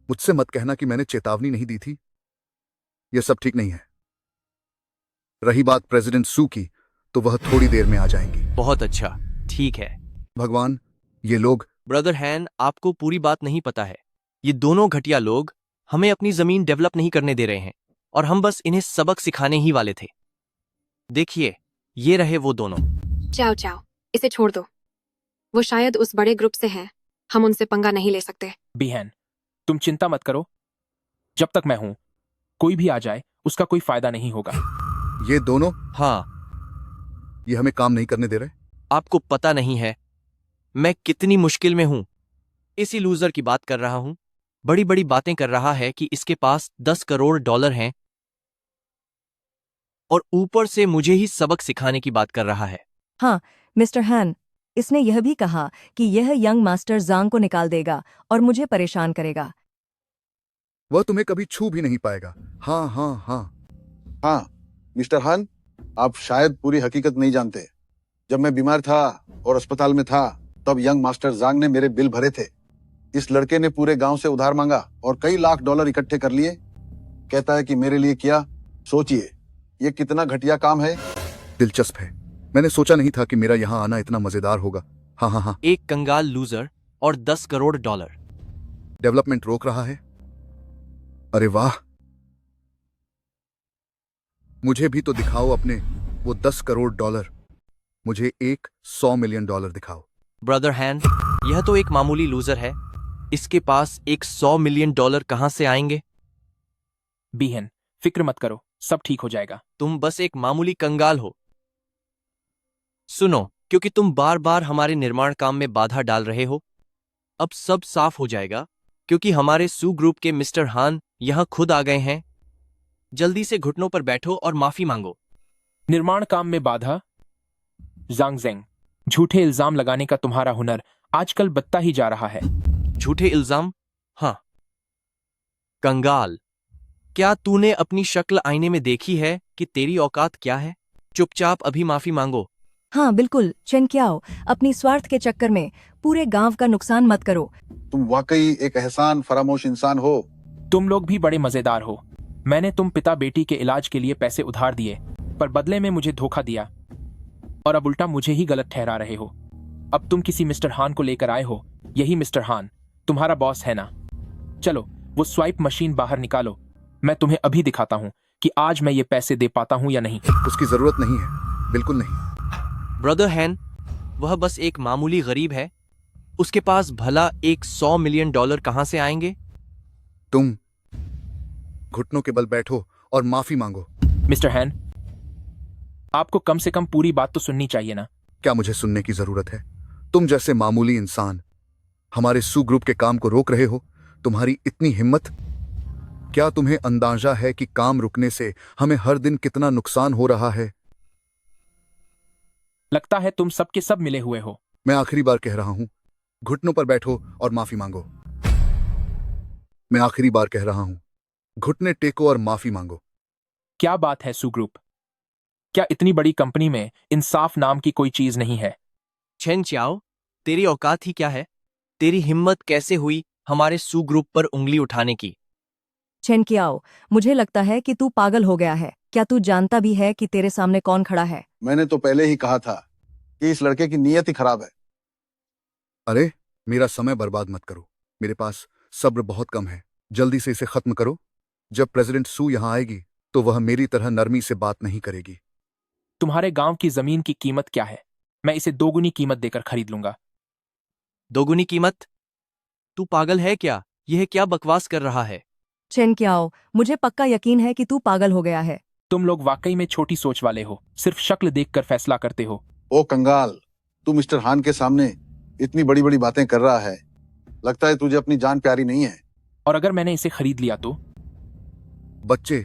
मुझसे मत कहना कि मैंने चेतावनी नहीं दी थी। यह सब ठीक नहीं है। रही बात प्रेसिडेंट सू की, तो वह थोड़ी देर में आ जाएंगी। बहुत अच्छा, ठीक है। भगवान, ये लोग। ब्रदर हैन, आपको पूरी बात नहीं पता है। ये दोनों घटिया लोग हमें अपनी जमीन डेवलप नहीं करने दे रहे हैं, और हम बस इन्हें सबक सिखाने ही वाले थे। देखिए, ये रहे वो दोनों। जाओ, इसे छोड़ दो। वो शायद उस बड़े ग्रुप से हैं, हम उनसे पंगा नहीं ले सकते। बिहन, तुम चिंता मत करो। जब तक मैं हूं, कोई भी आ जाए उसका कोई फायदा नहीं होगा। ये दोनों? हाँ। ये हमें काम नहीं करने दे रहे। आपको पता नहीं है मैं कितनी मुश्किल में हूं। इसी लूजर की बात कर रहा हूं। बड़ी बड़ी बातें कर रहा है कि इसके पास 10 करोड़ डॉलर हैं, और ऊपर से मुझे ही सबक सिखाने की बात कर रहा है। हाँ मिस्टर हैन, इसने यह भी कहा कि यह यंग मास्टर जांग को निकाल देगा और मुझे परेशान करेगा। वह तुम्हें कभी छू भी नहीं पाएगा। हाँ हाँ हाँ हाँ मिस्टर हान, आप शायद पूरी हकीकत नहीं जानते। जब मैं बीमार था और अस्पताल में था, तब यंग मास्टर जांग ने मेरे बिल भरे थे। इस लड़के ने पूरे गांव से उधार मांगा और कई लाख डॉलर इकट्ठे कर लिए। कहता है कि मेरे लिए किया। सोचिए, ये कितना घटिया काम है। दिलचस्प है। मैंने सोचा नहीं था कि मेरा यहाँ आना इतना मजेदार होगा। हाँ हाँ हाँ। एक कंगाल लूजर और 10 करोड़ डॉलर। डेवलपमेंट रोक रहा है। अरे वाह, मुझे भी तो दिखाओ अपने वो 10 करोड़ डॉलर। मुझे एक 100 मिलियन डॉलर दिखाओ। ब्रदर हैन, यह तो एक मामूली लूजर है। इसके पास एक 100 मिलियन डॉलर कहां से आएंगे? बीहन, फिक्र मत करो, सब ठीक हो जाएगा। तुम बस एक मामूली कंगाल हो। सुनो, क्योंकि तुम बार बार हमारे निर्माण काम में बाधा डाल रहे हो, अब सब साफ हो जाएगा। क्योंकि हमारे सू ग्रुप के मिस्टर हान यहां खुद आ गए हैं। जल्दी से घुटनों पर बैठो और माफी मांगो। निर्माण काम में बाधा? जांगजेंग, झूठे इल्जाम लगाने का तुम्हारा हुनर आजकल बढ़ता ही जा रहा है। झूठे इल्जाम? हाँ। कंगाल, क्या तूने अपनी शक्ल आईने में देखी है कि तेरी औकात क्या है? चुपचाप अभी माफी मांगो। हाँ बिल्कुल, चेन क्याओ, अपनी स्वार्थ के चक्कर में पूरे गांव का नुकसान मत करो। तुम वाकई एक एहसान फरामोश इंसान हो। तुम लोग भी बड़े मजेदार हो। मैंने तुम पिता बेटी के इलाज के लिए पैसे उधार दिए, पर बदले में मुझे धोखा दिया, और अब उल्टा मुझे ही गलत ठहरा रहे हो। अब तुम किसी मिस्टर हान को लेकर आए हो। यही मिस्टर हान तुम्हारा बॉस है ना? चलो वो स्वाइप मशीन बाहर निकालो। मैं तुम्हें अभी दिखाता हूँ कि आज मैं ये पैसे दे पाता हूँ या नहीं। उसकी जरूरत नहीं है, बिल्कुल नहीं। ब्रदर हैन, वह बस एक मामूली गरीब है। उसके पास भला एक 100 मिलियन डॉलर कहां से आएंगे? तुम घुटनों के बल बैठो और माफी मांगो। मिस्टर हैन, आपको कम से कम पूरी बात तो सुननी चाहिए ना। क्या मुझे सुनने की जरूरत है? तुम जैसे मामूली इंसान हमारे सू ग्रुप के काम को रोक रहे हो। तुम्हारी इतनी हिम्मत! क्या तुम्हें अंदाजा है कि काम रुकने से हमें हर दिन कितना नुकसान हो रहा है? लगता है तुम सबके सब मिले हुए हो। मैं आखिरी बार कह रहा हूं, घुटनों पर बैठो और माफी मांगो। मैं आखिरी बार कह रहा हूं, घुटने टेको और माफी मांगो। क्या बात है सू ग्रुप? क्या इतनी बड़ी कंपनी में इंसाफ नाम की कोई चीज नहीं है? चेन चाओ, तेरी औकात ही क्या है? तेरी हिम्मत कैसे हुई हमारे सू ग्रुप पर उंगली उठाने की? चेन क्याओ, मुझे लगता है कि तू पागल हो गया है। क्या तू जानता भी है कि तेरे सामने कौन खड़ा है? मैंने तो पहले ही कहा था कि इस लड़के की नीयत ही खराब है। अरे मेरा समय बर्बाद मत करो। मेरे पास सब्र बहुत कम है। जल्दी से इसे खत्म करो। जब प्रेसिडेंट सू यहां आएगी तो वह मेरी तरह नरमी से बात नहीं करेगी। तुम्हारे गांव की जमीन की कीमत क्या है? मैं इसे दोगुनी कीमत देकर खरीद लूंगा। दोगुनी कीमत? तू पागल है क्या? यह क्या बकवास कर रहा है? चेन क्याओ, मुझे पक्का यकीन है कि तू पागल हो गया है। तुम लोग वाकई में छोटी सोच वाले हो, सिर्फ शक्ल देखकर फैसला करते हो। ओ कंगाल, तू मिस्टर हान के सामने इतनी बड़ी बड़ी बातें कर रहा है। लगता है तुझे अपनी जान प्यारी नहीं है। और अगर मैंने इसे खरीद लिया तो? बच्चे,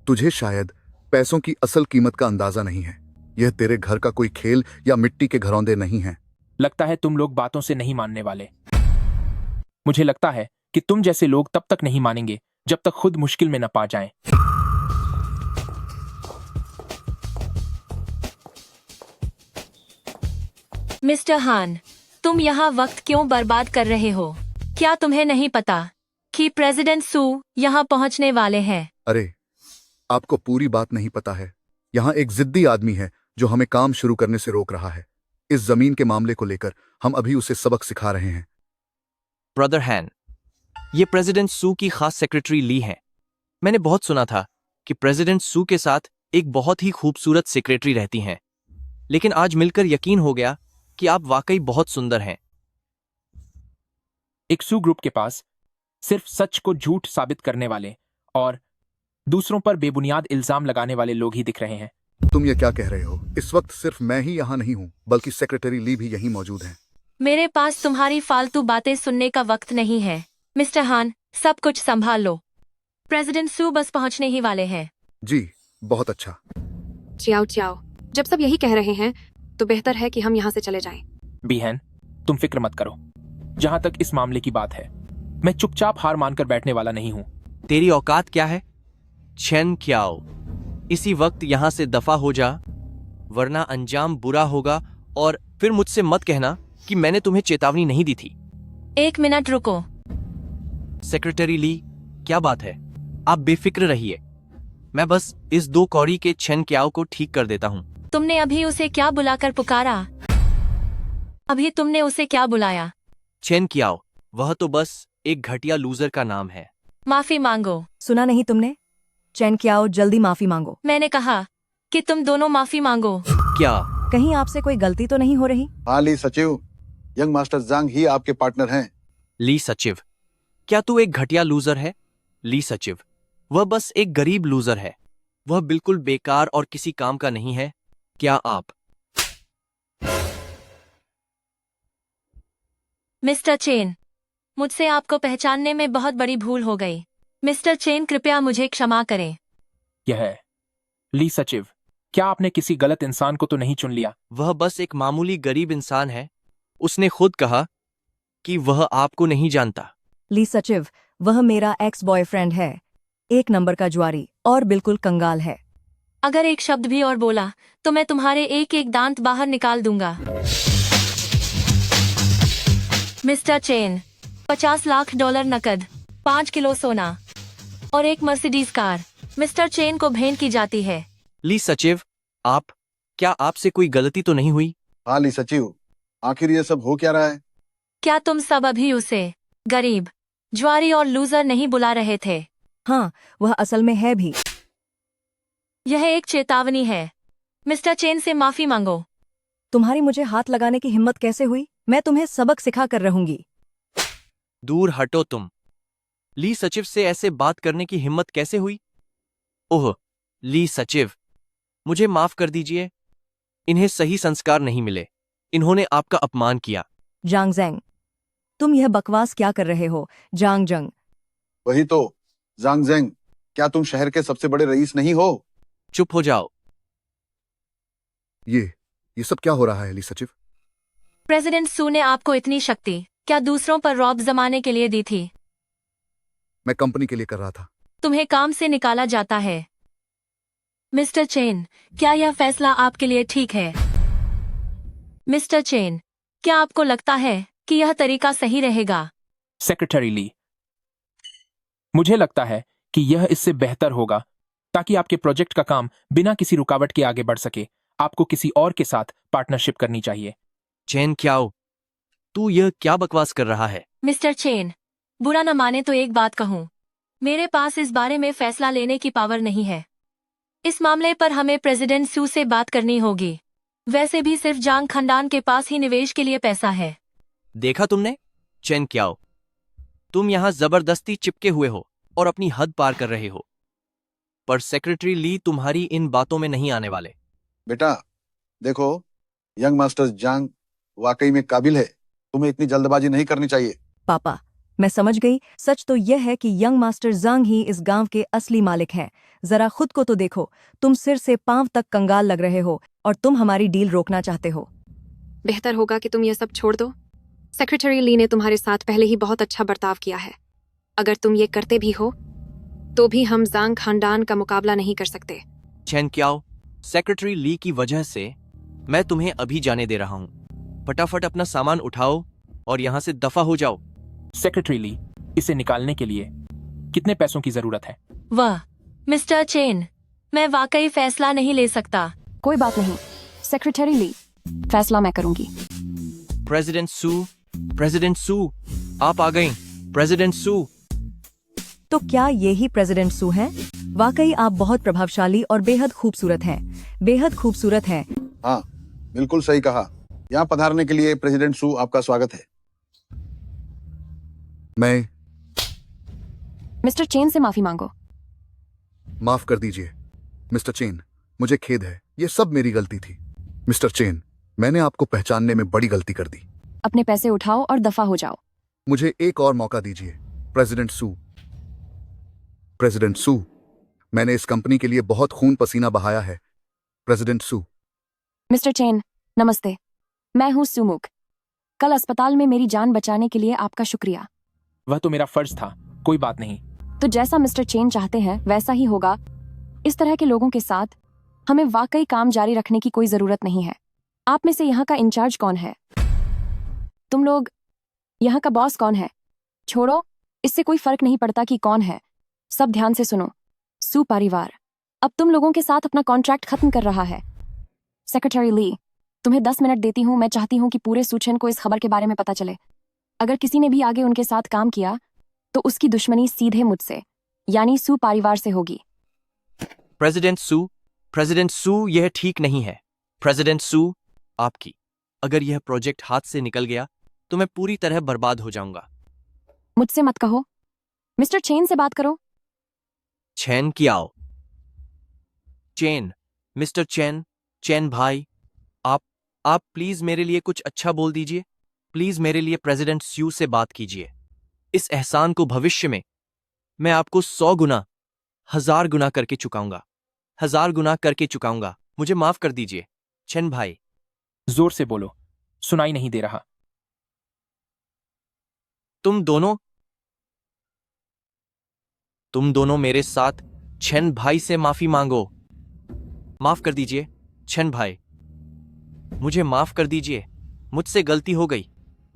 तुझे शायद पैसों की असल कीमत का अंदाजा नहीं है। यह तेरे घर का कोई खेल या मिट्टी के घरौंदे नहीं है। लगता है तुम लोग बातों से नहीं मानने वाले। मुझे लगता है कि तुम जैसे लोग तब तक नहीं मानेंगे जब तक खुद मुश्किल में न पा जाएं। मिस्टर हान, तुम यहाँ वक्त क्यों बर्बाद कर रहे हो? क्या तुम्हें नहीं पता कि प्रेसिडेंट सू यहाँ पहुँचने वाले हैं? अरे, आपको पूरी बात नहीं पता है। यहाँ एक जिद्दी आदमी है जो हमें काम शुरू करने से रोक रहा है। इस जमीन के मामले को लेकर हम अभी उसे सबक सिखा रहे हैं। ब्रदर हैन, ये प्रेसिडेंट सू की खास सेक्रेटरी ली हैं। मैंने बहुत सुना था कि प्रेसिडेंट सू के साथ एक बहुत ही खूबसूरत सेक्रेटरी रहती हैं, लेकिन आज मिलकर यकीन हो गया कि आप वाकई बहुत सुंदर हैं। एक सू ग्रुप के पास सिर्फ सच को झूठ साबित करने वाले और दूसरों पर बेबुनियाद इल्जाम लगाने वाले लोग ही दिख रहे हैं। तुम ये क्या कह रहे हो? इस वक्त सिर्फ मैं ही यहाँ नहीं हूँ, बल्कि सेक्रेटरी ली भी यहीं मौजूद है। मेरे पास तुम्हारी फालतू बातें सुनने का वक्त नहीं है। मिस्टर हान, सब कुछ संभाल लो। प्रेसिडेंट सू बस पहुंचने ही वाले हैं। जी, बहुत अच्छा। चियाओ चियाओ, जब सब यही कह रहे हैं तो बेहतर है कि हम यहाँ से चले जाएं। बीहन, तुम फिक्र मत करो। जहां तक इस मामले की बात है, मैं चुपचाप हार मानकर बैठने वाला नहीं हूं। तेरी औकात क्या है? चेन क्याओ, इसी वक्त यहाँ से दफा हो जा, वरना अंजाम बुरा होगा। और फिर मुझसे मत कहना कि मैंने तुम्हें चेतावनी नहीं दी थी। 1 मिनट रुको। सेक्रेटरी ली, क्या बात है? आप बेफिक्र रहिए। मैं बस इस 2 कौड़ी के चेन क्याओ को ठीक कर देता हूँ। तुमने अभी उसे क्या बुलाकर पुकारा? अभी तुमने उसे क्या बुलाया? चेन क्याओ, वह तो बस एक घटिया लूजर का नाम है। माफी मांगो। सुना नहीं तुमने? चैन क्याओ, जल्दी माफी मांगो। मैंने कहा कि तुम दोनों माफी मांगो। क्या? कहीं आपसे कोई गलती तो नहीं हो रही? हाँ ली सचिव, यंग मास्टर जांग ही आपके पार्टनर हैं। ली सचिव, क्या तू एक घटिया लूजर है? ली सचिव, वह बस एक गरीब लूजर है। वह बिल्कुल बेकार और किसी काम का नहीं है। क्या आप? मिस्टर चेन, मुझसे आपको पहचानने में बहुत बड़ी भूल हो गई। मिस्टर चेन, कृपया मुझे क्षमा करें। यह है ली सचिव, क्या आपने किसी गलत इंसान को तो नहीं चुन लिया? वह बस एक मामूली गरीब इंसान है। उसने खुद कहा कि वह आपको नहीं जानता। ली सचिव, वह मेरा एक्स बॉयफ्रेंड है, 1 नंबर का जुआरी और बिल्कुल कंगाल है। अगर एक शब्द भी और बोला तो मैं तुम्हारे एक एक दांत बाहर निकाल दूंगा। मिस्टर चेन, $50 लाख नकद, 5 किलो सोना और एक मर्सिडीज कार मिस्टर चेन को भेंट की जाती है। ली सचिव, क्या आपसे कोई गलती तो नहीं हुई? हाँ ली सचिव, आखिर ये सब हो क्या रहा है? क्या तुम सब अभी उसे गरीब, जुआरी और लूजर नहीं बुला रहे थे? हाँ, वह असल में है भी। यह एक चेतावनी है। मिस्टर चेन से माफी मांगो। तुम्हारी मुझे हाथ लगाने की हिम्मत कैसे हुई? मैं तुम्हें सबक सिखा कर रहूंगी। दूर हटो तुम। ली सचिव से ऐसे बात करने की हिम्मत कैसे हुई? ओह, ली सचिव, मुझे माफ कर दीजिए। इन्हें सही संस्कार नहीं मिले। इन्होंने आपका अपमान किया। जांग ज़ेंग, तुम यह बकवास क्या कर रहे हो? जांग जंग। वही तो, जांग ज़ेंग, क्या तुम शहर के सबसे बड़े रईस नहीं हो? चुप हो जाओ। ये सब क्या हो रहा है ली सचिव? प्रेसिडेंट सू ने आपको इतनी शक्ति क्या दूसरों पर रौब जमाने के लिए दी थी? मैं कंपनी के लिए कर रहा था। तुम्हें काम से निकाला जाता है। मिस्टर चेन, क्या यह फैसला आपके लिए ठीक है? मिस्टर चेन, क्या आपको लगता है कि यह तरीका सही रहेगा? सेक्रेटरी ली, मुझे लगता है कि यह इससे बेहतर होगा ताकि आपके प्रोजेक्ट का काम बिना किसी रुकावट के आगे बढ़ सके। आपको किसी और के साथ पार्टनरशिप करनी चाहिए। चेन क्याओ, तू यह क्या बकवास कर रहा है? मिस्टर चेन, बुरा न माने तो एक बात कहूं, मेरे पास इस बारे में फैसला लेने की पावर नहीं है। इस मामले पर हमें प्रेसिडेंट सू से बात करनी होगी। वैसे भी सिर्फ जांग खानदान के पास ही निवेश के लिए पैसा है। देखा तुमने? चेन क्याओ, तुम यहां जबरदस्ती चिपके हुए हो और अपनी हद पार कर रहे हो। पर सेक्रेटरी ली तुम्हारी इन बातों में नहीं आने वाले। बेटा, देखो, यंग मास्टर जांग वाकई में काबिल है। तुम्हें इतनी जल्दबाजी नहीं करनी चाहिए। पापा, मैं समझ गई। सच तो यह है कि यंग मास्टर जांग ही इस गांव के असली मालिक हैं। जरा खुद को तो देखो, तुम सिर से पांव तक कंगाल लग रहे हो और तुम हमारी डील रोकना चाहते हो। बेहतर होगा कि तुम ये सब छोड़ दो। सेक्रेटरी ली ने तुम्हारे साथ पहले ही बहुत अच्छा बर्ताव किया है। अगर तुम ये करते भी हो तो भी हम जांग खानदान का मुकाबला नहीं कर सकते। चेन क्याओ, सेक्रेटरी ली की वजह से मैं तुम्हें अभी जाने दे रहा हूं। फटाफट अपना सामान उठाओ और यहां से दफा हो जाओ। सेक्रेटरी ली, इसे निकालने के लिए कितने पैसों की जरूरत है? वाह मिस्टर चेन, मैं वाकई फैसला नहीं ले सकता। कोई बात नहीं सेक्रेटरी ली, फैसला मैं करूंगी। प्रेसिडेंट सू, आप आ गईं। प्रेसिडेंट सू। तो क्या यही प्रेसिडेंट सू हैं? वाकई आप बहुत प्रभावशाली और बेहद खूबसूरत हैं। बेहद खूबसूरत हैं। हाँ, बिल्कुल सही कहा। यहाँ पधारने के लिए प्रेसिडेंट सू आपका स्वागत है। मैं मिस्टर चेन से माफी मांगो। माफ कर दीजिए मिस्टर चेन, मुझे खेद है। ये सब मेरी गलती थी। मिस्टर चेन, मैंने आपको पहचानने में बड़ी गलती कर दी। अपने पैसे उठाओ और दफा हो जाओ। मुझे एक और मौका दीजिए प्रेसिडेंट सू। प्रेसिडेंट सू, मैंने इस कंपनी के लिए बहुत खून पसीना बहाया है। प्रेसिडेंट सू। मिस्टर चेन, नमस्ते। मैं हूँ सुमुख। कल अस्पताल में मेरी जान बचाने के लिए आपका शुक्रिया। वह तो मेरा फर्ज था, कोई बात नहीं। तो जैसा मिस्टर चेन चाहते हैं वैसा ही होगा। इस तरह के लोगों के साथ हमें वाकई काम जारी रखने की कोई जरूरत नहीं है। आप में से यहाँ का इंचार्ज कौन है? तुम लोग यहाँ का बॉस कौन है? छोड़ो, इससे कोई फर्क नहीं पड़ता कि कौन है। सब ध्यान से सुनो। सू परिवार अब तुम लोगों के साथ अपना कॉन्ट्रैक्ट खत्म कर रहा है। सेक्रेटरी ली, तुम्हें 10 मिनट देती हूँ। मैं चाहती हूँ कि पूरे सूचन को इस खबर के बारे में पता चले। अगर किसी ने भी आगे उनके साथ काम किया तो उसकी दुश्मनी सीधे मुझसे यानी सू परिवार से होगी। प्रेसिडेंट सू, यह ठीक नहीं है। प्रेसिडेंट सू, आपकी अगर यह प्रोजेक्ट हाथ से निकल गया तो मैं पूरी तरह बर्बाद हो जाऊंगा। मुझसे मत कहो, मिस्टर चेन से बात करो। चैन कियाओ। चेन, मिस्टर चैन, चैन भाई, आप प्लीज मेरे लिए कुछ अच्छा बोल दीजिए। प्लीज मेरे लिए प्रेसिडेंट स्यू से बात कीजिए। इस एहसान को भविष्य में मैं आपको 100 गुना, 1000 गुना करके चुकाऊंगा। 1000 गुना करके चुकाऊंगा। मुझे माफ कर दीजिए चैन भाई। जोर से बोलो, सुनाई नहीं दे रहा। तुम दोनों मेरे साथ चैन भाई से माफी मांगो। माफ कर दीजिए चैन भाई, मुझे माफ कर दीजिए, मुझसे गलती हो गई।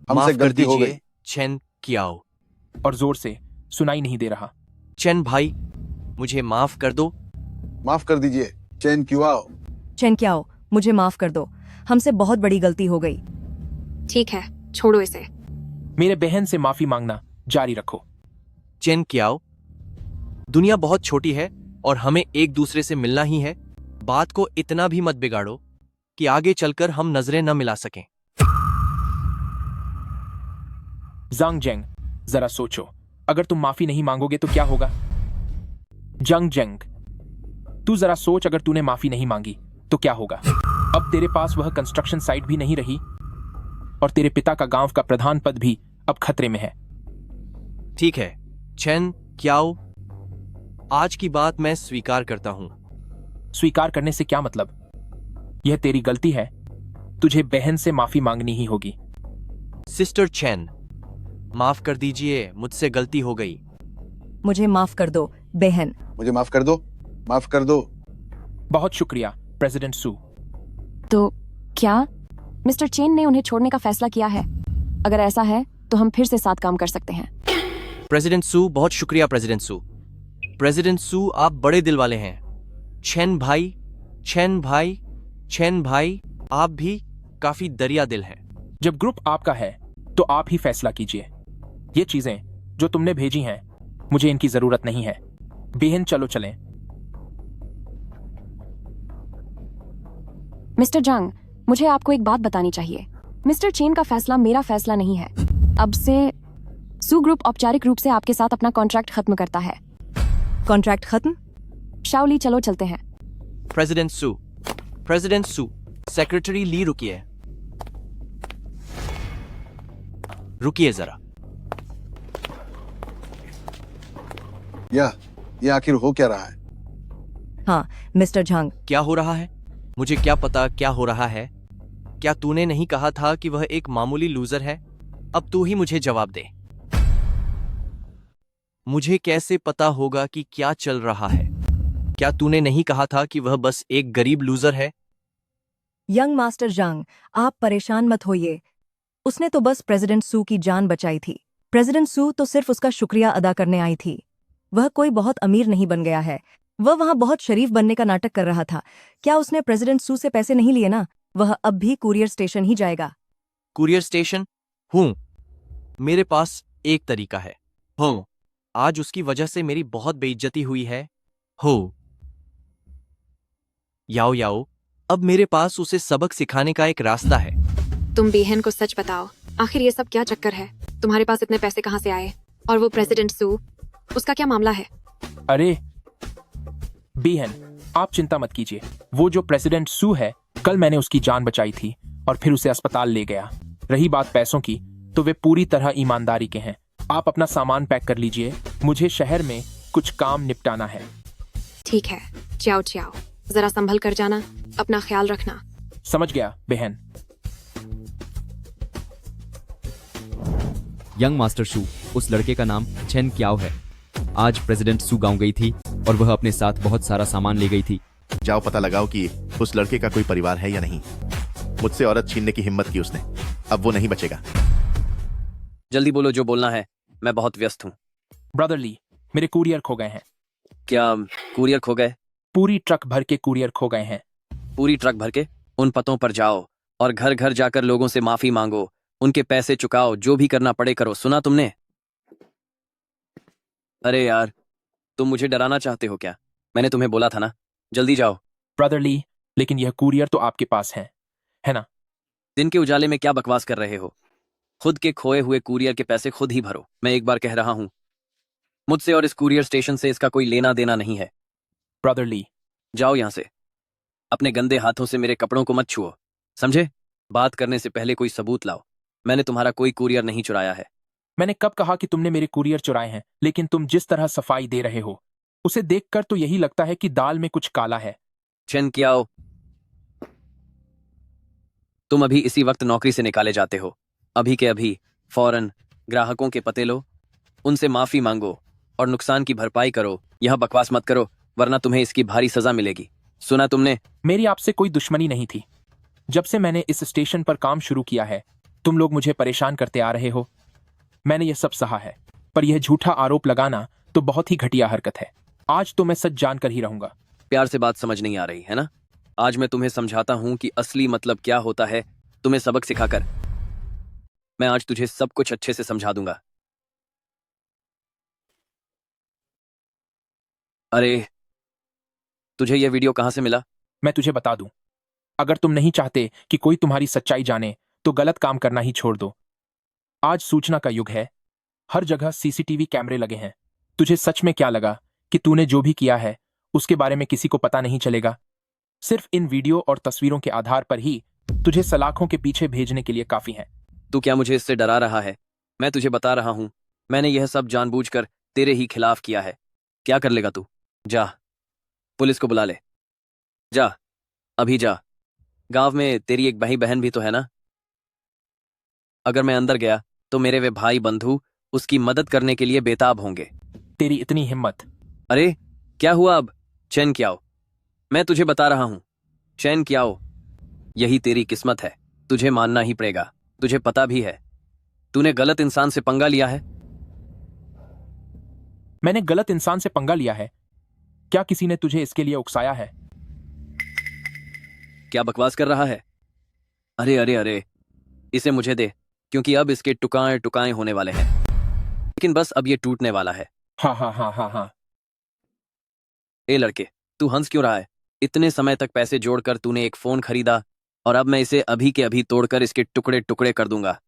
हमसे गलती हो गई। चैन कियाओ। और जोर से, सुनाई नहीं दे रहा। चैन भाई, मुझे माफ कर दो। माफ कर दीजिए चैन क्यूआओ। चैन क्याओ, मुझे माफ कर दो, हमसे बहुत बड़ी गलती हो गई। ठीक है, छोड़ो इसे। मेरे बहन से माफी मांगना जारी रखो। चैन कियाओ, दुनिया बहुत छोटी है और हमें एक दूसरे से मिलना ही है। बात को इतना भी मत बिगाड़ो कि आगे चलकर हम नजरें न मिला सकें। जांग जेंग, जरा सोचो, अगर तुम माफी नहीं मांगोगे तो क्या होगा? जंग जेंग, तू जरा सोच, अगर तूने माफी नहीं मांगी तो क्या होगा? अब तेरे पास वह कंस्ट्रक्शन साइट भी नहीं रही और तेरे पिता का गांव का प्रधान पद भी अब खतरे में है। ठीक है चैन कियाओ, आज की बात मैं स्वीकार करता हूं। स्वीकार करने से क्या मतलब? यह तेरी गलती है, तुझे बहन से माफी मांगनी ही होगी। सिस्टर चैन, माफ कर दीजिए, मुझसे गलती हो गई। मुझे माफ कर दो बहन। मुझे माफ कर दो, माफ कर दो। बहुत शुक्रिया प्रेसिडेंट सू। तो क्या मिस्टर चेन ने उन्हें छोड़ने का फैसला किया है? अगर ऐसा है तो हम फिर से साथ काम कर सकते हैं। प्रेसिडेंट सू, बहुत शुक्रिया प्रेसिडेंट सू। प्रेसिडेंट सू, आप बड़े दिल वाले हैं। चैन भाई, चैन भाई, चैन भाई, आप भी काफी दरिया दिल हैं। जब ग्रुप आपका है तो आप ही फैसला कीजिए। ये चीजें जो तुमने भेजी हैं, मुझे इनकी जरूरत नहीं है। बेहन, चलो चलें। मिस्टर जंग, मुझे आपको एक बात बतानी चाहिए। मिस्टर चेन का फैसला मेरा फैसला नहीं है। अब से सू ग्रुप औपचारिक रूप से आपके साथ अपना कॉन्ट्रैक्ट खत्म करता है। कॉन्ट्रैक्ट खत्म? शाओली, चलो चलते हैं। प्रेसिडेंट सू, सेक्रेटरी ली, रुकिए जरा। ये आखिर हो क्या रहा है? हाँ मिस्टर झांग, क्या हो रहा है? मुझे क्या पता क्या हो रहा है? क्या तूने नहीं कहा था कि वह एक मामूली लूजर है? अब तू ही मुझे जवाब दे। मुझे कैसे पता होगा कि क्या चल रहा है? क्या तूने नहीं कहा था कि वह बस एक गरीब लूजर है? यंग मास्टर जांग, आप परेशान मत होइए। उसने तो बस प्रेसिडेंट सू की जान बचाई थी। प्रेसिडेंट सू तो सिर्फ उसका शुक्रिया अदा करने आई थी। वह कोई बहुत अमीर नहीं बन गया है। वह वहां बहुत शरीफ बनने का नाटक कर रहा था। क्या उसने प्रेसिडेंट सू से पैसे नहीं लिए ना? वह अब भी कुरियर स्टेशन ही जाएगा। Courier station? हूं, मेरे पास एक तरीका है। हो, आज उसकी वजह से मेरी बहुत बेइज्जती हुई है। हो याओ, अब मेरे पास उसे सबक सिखाने का एक रास्ता है। तुम बेहन को सच बताओ, आखिर ये सब क्या चक्कर है? तुम्हारे पास इतने पैसे कहाँ से आए? और वो प्रेसिडेंट सू, उसका क्या मामला है? अरे बेहन, आप चिंता मत कीजिए। वो जो प्रेसिडेंट सू है, कल मैंने उसकी जान बचाई थी और फिर उसे अस्पताल ले गया। रही बात पैसों की, तो वे पूरी तरह ईमानदारी के हैं। आप अपना सामान पैक कर लीजिए, मुझे शहर में कुछ काम निपटाना है। ठीक है, जाओ, जरा संभल कर जाना, अपना ख्याल रखना। समझ गया बहन। यंग मास्टर शू, उस लड़के का नाम चेन क्याओ है। आज प्रेसिडेंट सू गांव गई थी और वह अपने साथ बहुत सारा सामान ले गई थी। जाओ पता लगाओ कि उस लड़के का कोई परिवार है या नहीं। मुझसे औरत छीनने की हिम्मत की उसने, अब वो नहीं बचेगा। जल्दी बोलो जो बोलना है, मैं बहुत व्यस्त हूँ। ब्रदर ली, मेरे कुरियर खो गए हैं। क्या कुरियर खो गए? पूरी ट्रक भर के कुरियर खो गए हैं। पूरी ट्रक भर के? उन पतों पर जाओ और घर घर जाकर लोगों से माफी मांगो, उनके पैसे चुकाओ, जो भी करना पड़े करो। सुना तुमने? अरे यार, तुम मुझे डराना चाहते हो क्या? मैंने तुम्हें बोला था ना, जल्दी जाओ। ब्रदरली, लेकिन यह कुरियर तो आपके पास है ना? दिन के उजाले में क्या बकवास कर रहे हो? खुद के खोए हुए कुरियर के पैसे खुद ही भरो। मैं एक बार कह रहा हूं, मुझसे और इस कुरियर स्टेशन से इसका कोई लेना देना नहीं है। ब्रदरली, जाओ यहां से। अपने गंदे हाथों से मेरे कपड़ों को मत छुओ, समझे? बात करने से पहले कोई सबूत लाओ। मैंने तुम्हारा कोई कुरियर नहीं चुराया है। मैंने कब कहा कि तुमने मेरे कुरियर चुराए हैं? लेकिन तुम जिस तरह सफाई दे रहे हो, उसे देखकर तो यही लगता है कि दाल में कुछ काला है। चेन कियाओ, तुम अभी इसी वक्त नौकरी से निकाले जाते हो। अभी के अभी फौरन ग्राहकों के पते लो, उनसे माफी मांगो और नुकसान की भरपाई करो। यह बकवास मत करो, वरना तुम्हें इसकी भारी सजा मिलेगी। सुना तुमने? मेरी आपसे कोई दुश्मनी नहीं थी। जब से मैंने इस स्टेशन पर काम शुरू किया है, तुम लोग मुझे परेशान करते आ रहे हो। मैंने यह सब सहा है, पर यह झूठा आरोप लगाना तो बहुत ही घटिया हरकत है। आज तो मैं सच जानकर ही रहूंगा। प्यार से बात समझ नहीं आ रही है ना? आज मैं तुम्हें समझाता हूं कि असली मतलब क्या होता है, तुम्हें सबक सिखाकर। मैं आज तुझे सब कुछ अच्छे से समझा दूंगा। अरे, तुझे यह वीडियो कहां से मिला? मैं तुझे बता दूं, अगर तुम नहीं चाहते कि कोई तुम्हारी सच्चाई जाने, तो गलत काम करना ही छोड़ दो। आज सूचना का युग है, हर जगह सीसीटीवी कैमरे लगे हैं। तुझे सच में क्या लगा कि तूने जो भी किया है उसके बारे में किसी को पता नहीं चलेगा? सिर्फ इन वीडियो और तस्वीरों के आधार पर ही तुझे सलाखों के पीछे भेजने के लिए काफी है। तू क्या मुझे इससे डरा रहा है? मैं तुझे बता रहा हूं, मैंने यह सब जानबूझकर तेरे ही खिलाफ किया है। क्या कर लेगा तू? जा, पुलिस को बुला ले। जा, अभी जा। गांव में तेरी एक भाई बहन भी तो है ना? अगर मैं अंदर गया तो मेरे वे भाई बंधु उसकी मदद करने के लिए बेताब होंगे। तेरी इतनी हिम्मत? अरे, क्या हुआ अब? चैन कियाओ, मैं तुझे बता रहा हूं, चैन कियाओ, यही तेरी किस्मत है। तुझे मानना ही पड़ेगा। तुझे पता भी है तूने गलत इंसान से पंगा लिया है। मैंने गलत इंसान से पंगा लिया है? क्या किसी ने तुझे इसके लिए उकसाया है? क्या बकवास कर रहा है? अरे अरे अरे, इसे मुझे दे, क्योंकि अब इसके टुकाए टुकाए होने वाले हैं। लेकिन बस अब ये टूटने वाला है। हाँ हाँ हाँ हाँ हाँ। ए लड़के, तू हंस क्यों रहा है? इतने समय तक पैसे जोड़कर तूने एक फोन खरीदा और अब मैं इसे अभी के अभी तोड़कर इसके टुकड़े टुकड़े कर दूंगा।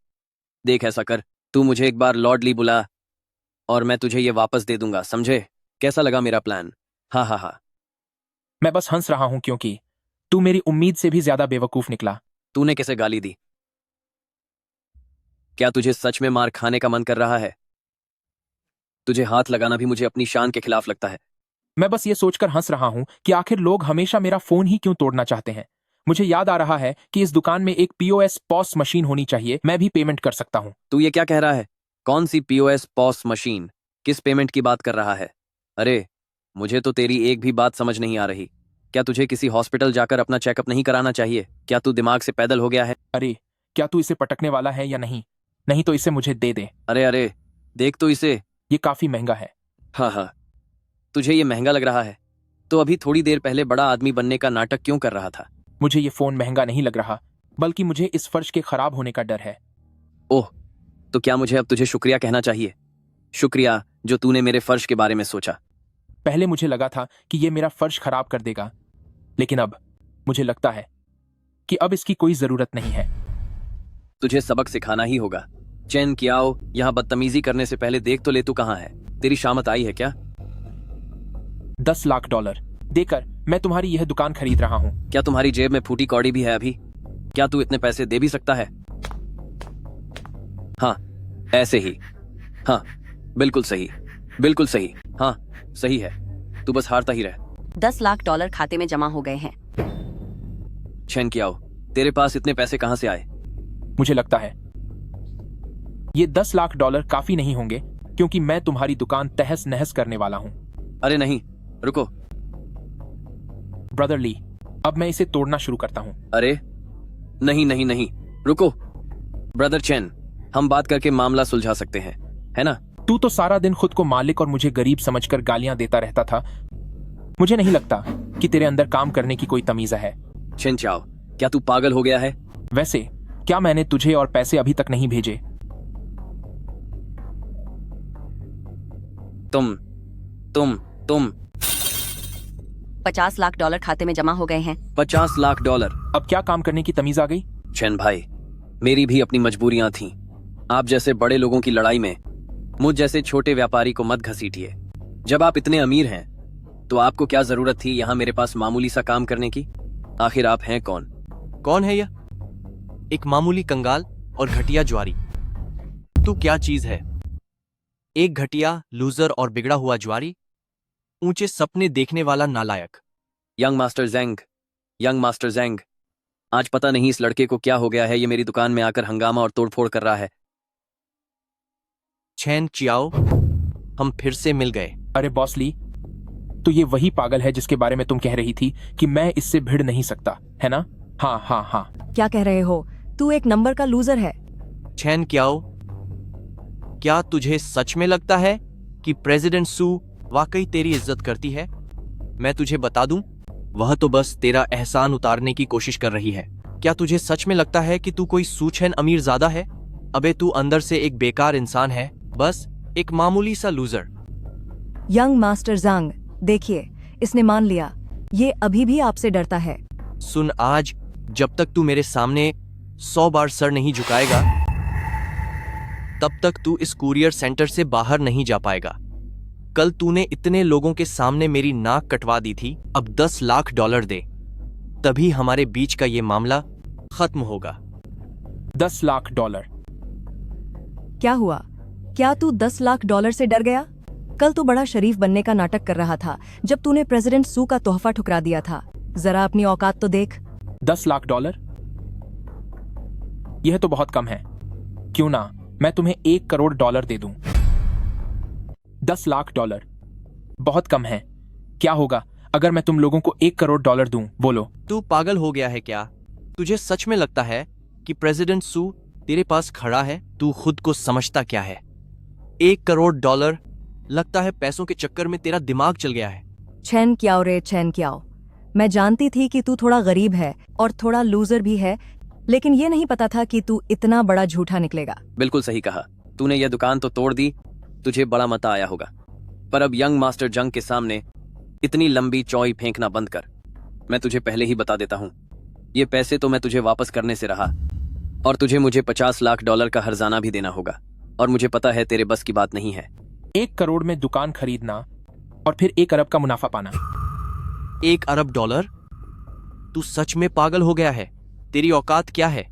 देख, ऐसा कर, तू मुझे एक बार लॉर्डली बुला और मैं तुझे ये वापस दे दूंगा, समझे? कैसा लगा मेरा प्लान? हाँ हाँ हाँ। मैं बस हंस रहा हूं क्योंकि तू मेरी उम्मीद से भी ज्यादा बेवकूफ निकला। तूने कैसे गाली दी? क्या तुझे सच में मार खाने का मन कर रहा है? तुझे हाथ लगाना भी मुझे अपनी शान के खिलाफ लगता है। मैं बस ये सोचकर हंस रहा हूं कि आखिर लोग हमेशा मेरा फोन ही क्यों तोड़ना चाहते हैं। मुझे याद आ रहा है कि इस दुकान में एक POS पॉस मशीन होनी चाहिए, मैं भी पेमेंट कर सकता हूं। तू ये क्या कह रहा है? कौन सी POS पॉस मशीन? किस पेमेंट की बात कर रहा है? अरे, मुझे तो तेरी एक भी बात समझ नहीं आ रही। क्या तुझे किसी हॉस्पिटल जाकर अपना चेकअप नहीं कराना चाहिए? क्या तू दिमाग से पैदल हो गया है? अरे, क्या तू इसे पटकने वाला है या नहीं? नहीं तो इसे मुझे दे दे। अरे अरे, देख तो इसे, ये काफी महंगा है। हाँ हाँ, तुझे ये महंगा लग रहा है तो अभी थोड़ी देर पहले बड़ा आदमी बनने का नाटक क्यों कर रहा था? मुझे ये फोन महंगा नहीं लग रहा, बल्कि मुझे इस फर्श के खराब होने का डर है। ओह, तो क्या मुझे अब तुझे शुक्रिया कहना चाहिए? शुक्रिया जो तूने मेरे फर्श के बारे में सोचा। पहले मुझे लगा था कि ये मेरा फर्श खराब कर देगा, लेकिन अब मुझे लगता है कि अब इसकी कोई जरूरत नहीं है। तुझे सबक सिखाना ही होगा। चैन कियाओ, यहां बदतमीजी करने से पहले देख तो ले तू कहां है। तेरी शामत आई है क्या? $10 लाख देकर मैं तुम्हारी यह दुकान खरीद रहा हूं। क्या तुम्हारी जेब में फूटी कौड़ी भी है अभी? क्या तू इतने पैसे दे भी सकता है? हाँ, ऐसे ही। हाँ, बिल्कुल सही, बिल्कुल सही। हाँ, सही है। तू बस हारता ही रह। $10 लाख खाते में जमा हो गए हैं। चैन कियाओ, तेरे पास इतने पैसे कहां से आए? मुझे लगता है ये $10 लाख काफी नहीं होंगे, क्योंकि मैं तुम्हारी दुकान तहस नहस करने वाला हूं। अरे नहीं, रुको। ब्रदर ली, अब मैं इसे तोड़ना शुरू करता हूं। अरे नहीं नहीं नहीं, रुको। ब्रदर चैन, हम बात करके मामला सुलझा सकते हैं, है ना? तू तो सारा दिन खुद को मालिक और मुझे गरीब समझकर गालियां देता रहता था। मुझे नहीं लगता कि तेरे अंदर काम करने की कोई तमीज़ है। चैन चाओ, क्या तू पागल हो गया है? वैसे क्या मैंने तुझे और पैसे अभी तक नहीं भेजे? तुम 50 लाख डॉलर खाते में जमा हो गए हैं। 50 लाख डॉलर। अब क्या काम करने की तमीज आ गई? चैन भाई, मेरी भी अपनी मजबूरियां थीं। आप जैसे बड़े लोगों की लड़ाई में मुझ जैसे छोटे व्यापारी को मत घसीटिए। जब आप इतने अमीर हैं तो आपको क्या जरूरत थी यहाँ मेरे पास मामूली सा काम करने की? आखिर आप हैं कौन? कौन है यह? एक मामूली कंगाल और घटिया ज्वारी। तू क्या चीज है? एक घटिया, लूजर और बिगड़ा हुआ ज्वारी, ऊंचे सपने देखने वाला नालायक। यंग मास्टर जेंग, आज पता नहीं इस लड़के को क्या हो गया है, ये मेरी दुकान में आकर हंगामा और तोड़फोड़ कर रहा है। चैन चियाओ, हम फिर से मिल गए। अरे बॉस ली, तो ये वही पागल है जिसके बारे में तुम कह रही थी कि मैं इससे भिड़ नहीं सकता, है ना? हाँ हाँ हाँ। क्या कह रहे हो? तू एक नंबर का लूजर है। चैन क्याओ, क्या तुझे सच में लगता है कि प्रेसिडेंट सू वाकई तेरी इज्जत करती है? मैं तुझे बता दूं, वह तो बस तेरा एहसान उतारने की कोशिश कर रही है। क्या तुझे सच में लगता है कि तू कोई सूछन अमीर ज्यादा है? अबे तू अंदर से एक बेकार इंसान है, बस एक मामूली सा लूजर। यंग मास्टर जांग, देखिए, इसने मान लिया। ये अभी भी आपसे डरता है। सुन, आज जब तक तू मेरे सामने 100 बार सर नहीं झुकाएगा, तब तक तू इस कुरियर सेंटर से बाहर नहीं जा पाएगा। कल तूने इतने लोगों के सामने मेरी नाक कटवा दी थी, अब 10 लाख डॉलर दे, तभी हमारे बीच का ये मामला खत्म होगा। 10 लाख डॉलर? क्या हुआ? क्या तू 10 लाख डॉलर से डर गया? कल तू बड़ा शरीफ बनने का नाटक कर रहा था जब तूने प्रेसिडेंट सू का तोहफा ठुकरा दिया था। जरा अपनी औकात तो देख। 10 लाख डॉलर? यह तो बहुत कम है। क्यों ना मैं तुम्हें 1 करोड़ डॉलर दे दूं? 10 लाख डॉलर बहुत कम है। क्या होगा अगर मैं तुम लोगों को 1 करोड़ डॉलर दूं? बोलो। तू पागल हो गया है क्या? तुझे सच में लगता है कि प्रेसिडेंट सू तेरे पास खड़ा है? तू खुद को समझता क्या है? 1 करोड़ डॉलर? लगता है पैसों के चक्कर में तेरा दिमाग चल गया है। चैन क्याओ रे, चैन क्याओ, मैं जानती थी कि तू थोड़ा गरीब है और थोड़ा लूजर भी है, लेकिन ये नहीं पता था कि तू इतना बड़ा झूठा निकलेगा। बिल्कुल सही कहा तूने, यह दुकान तो तोड़ दी, तुझे बड़ा मता आया होगा। पर अब यंग मास्टर जंग के सामने इतनी लंबी चौई फेंकना बंद कर। मैं तुझे पहले ही बता देता हूँ, ये पैसे तो मैं तुझे वापस करने से रहा, और तुझे मुझे 50 लाख डॉलर का हर्जाना भी देना होगा, और मुझे पता है तेरे बस की बात नहीं है। 1 करोड़ में दुकान खरीदना और फिर 1 अरब का मुनाफा पाना। 1 अरब डॉलर? तू सच में पागल हो गया है? तेरी औकात क्या है?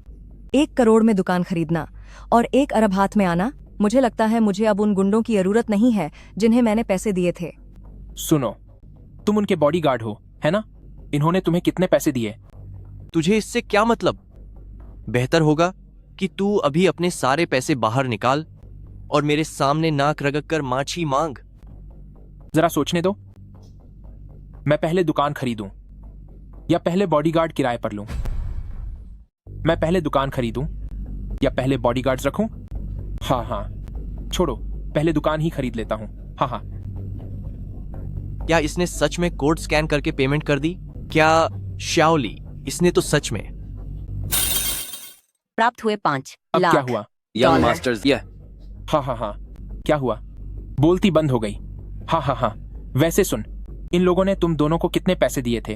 1 करोड़ में दुकान खरीदना और 1 अरब हाथ में आना? मुझे लगता है मुझे अब उन गुंडों की जरूरत नहीं है जिन्हें मैंने पैसे दिए थे। सुनो, तुम उनके बॉडीगार्ड हो, है ना? इन्होंने तुम्हें कितने पैसे दिए? तुझे इससे क्या मतलब? बेहतर होगा कि तू अभी अपने सारे पैसे बाहर निकाल और मेरे सामने नाक रगड़ कर माछी मांग। जरा सोचने दो, मैं पहले दुकान खरीदूं या पहले बॉडीगार्ड किराए पर लूं? मैं पहले दुकान खरीदूं या पहले बॉडीगार्ड्स रखूं? हाँ हाँ, छोड़ो, पहले दुकान ही खरीद लेता हूं। हाँ हाँ। क्या इसने सच में कोड स्कैन करके पेमेंट कर दी? क्या शाओली, इसने तो सच में। प्राप्त हुए 5 अब लाख क्या हुआ? यंग मास्टर्स, यह हाँ हाँ हाँ, क्या हुआ? बोलती बंद हो गई। हाँ हाँ हाँ, वैसे सुन, इन लोगों ने तुम दोनों को कितने पैसे दिए थे?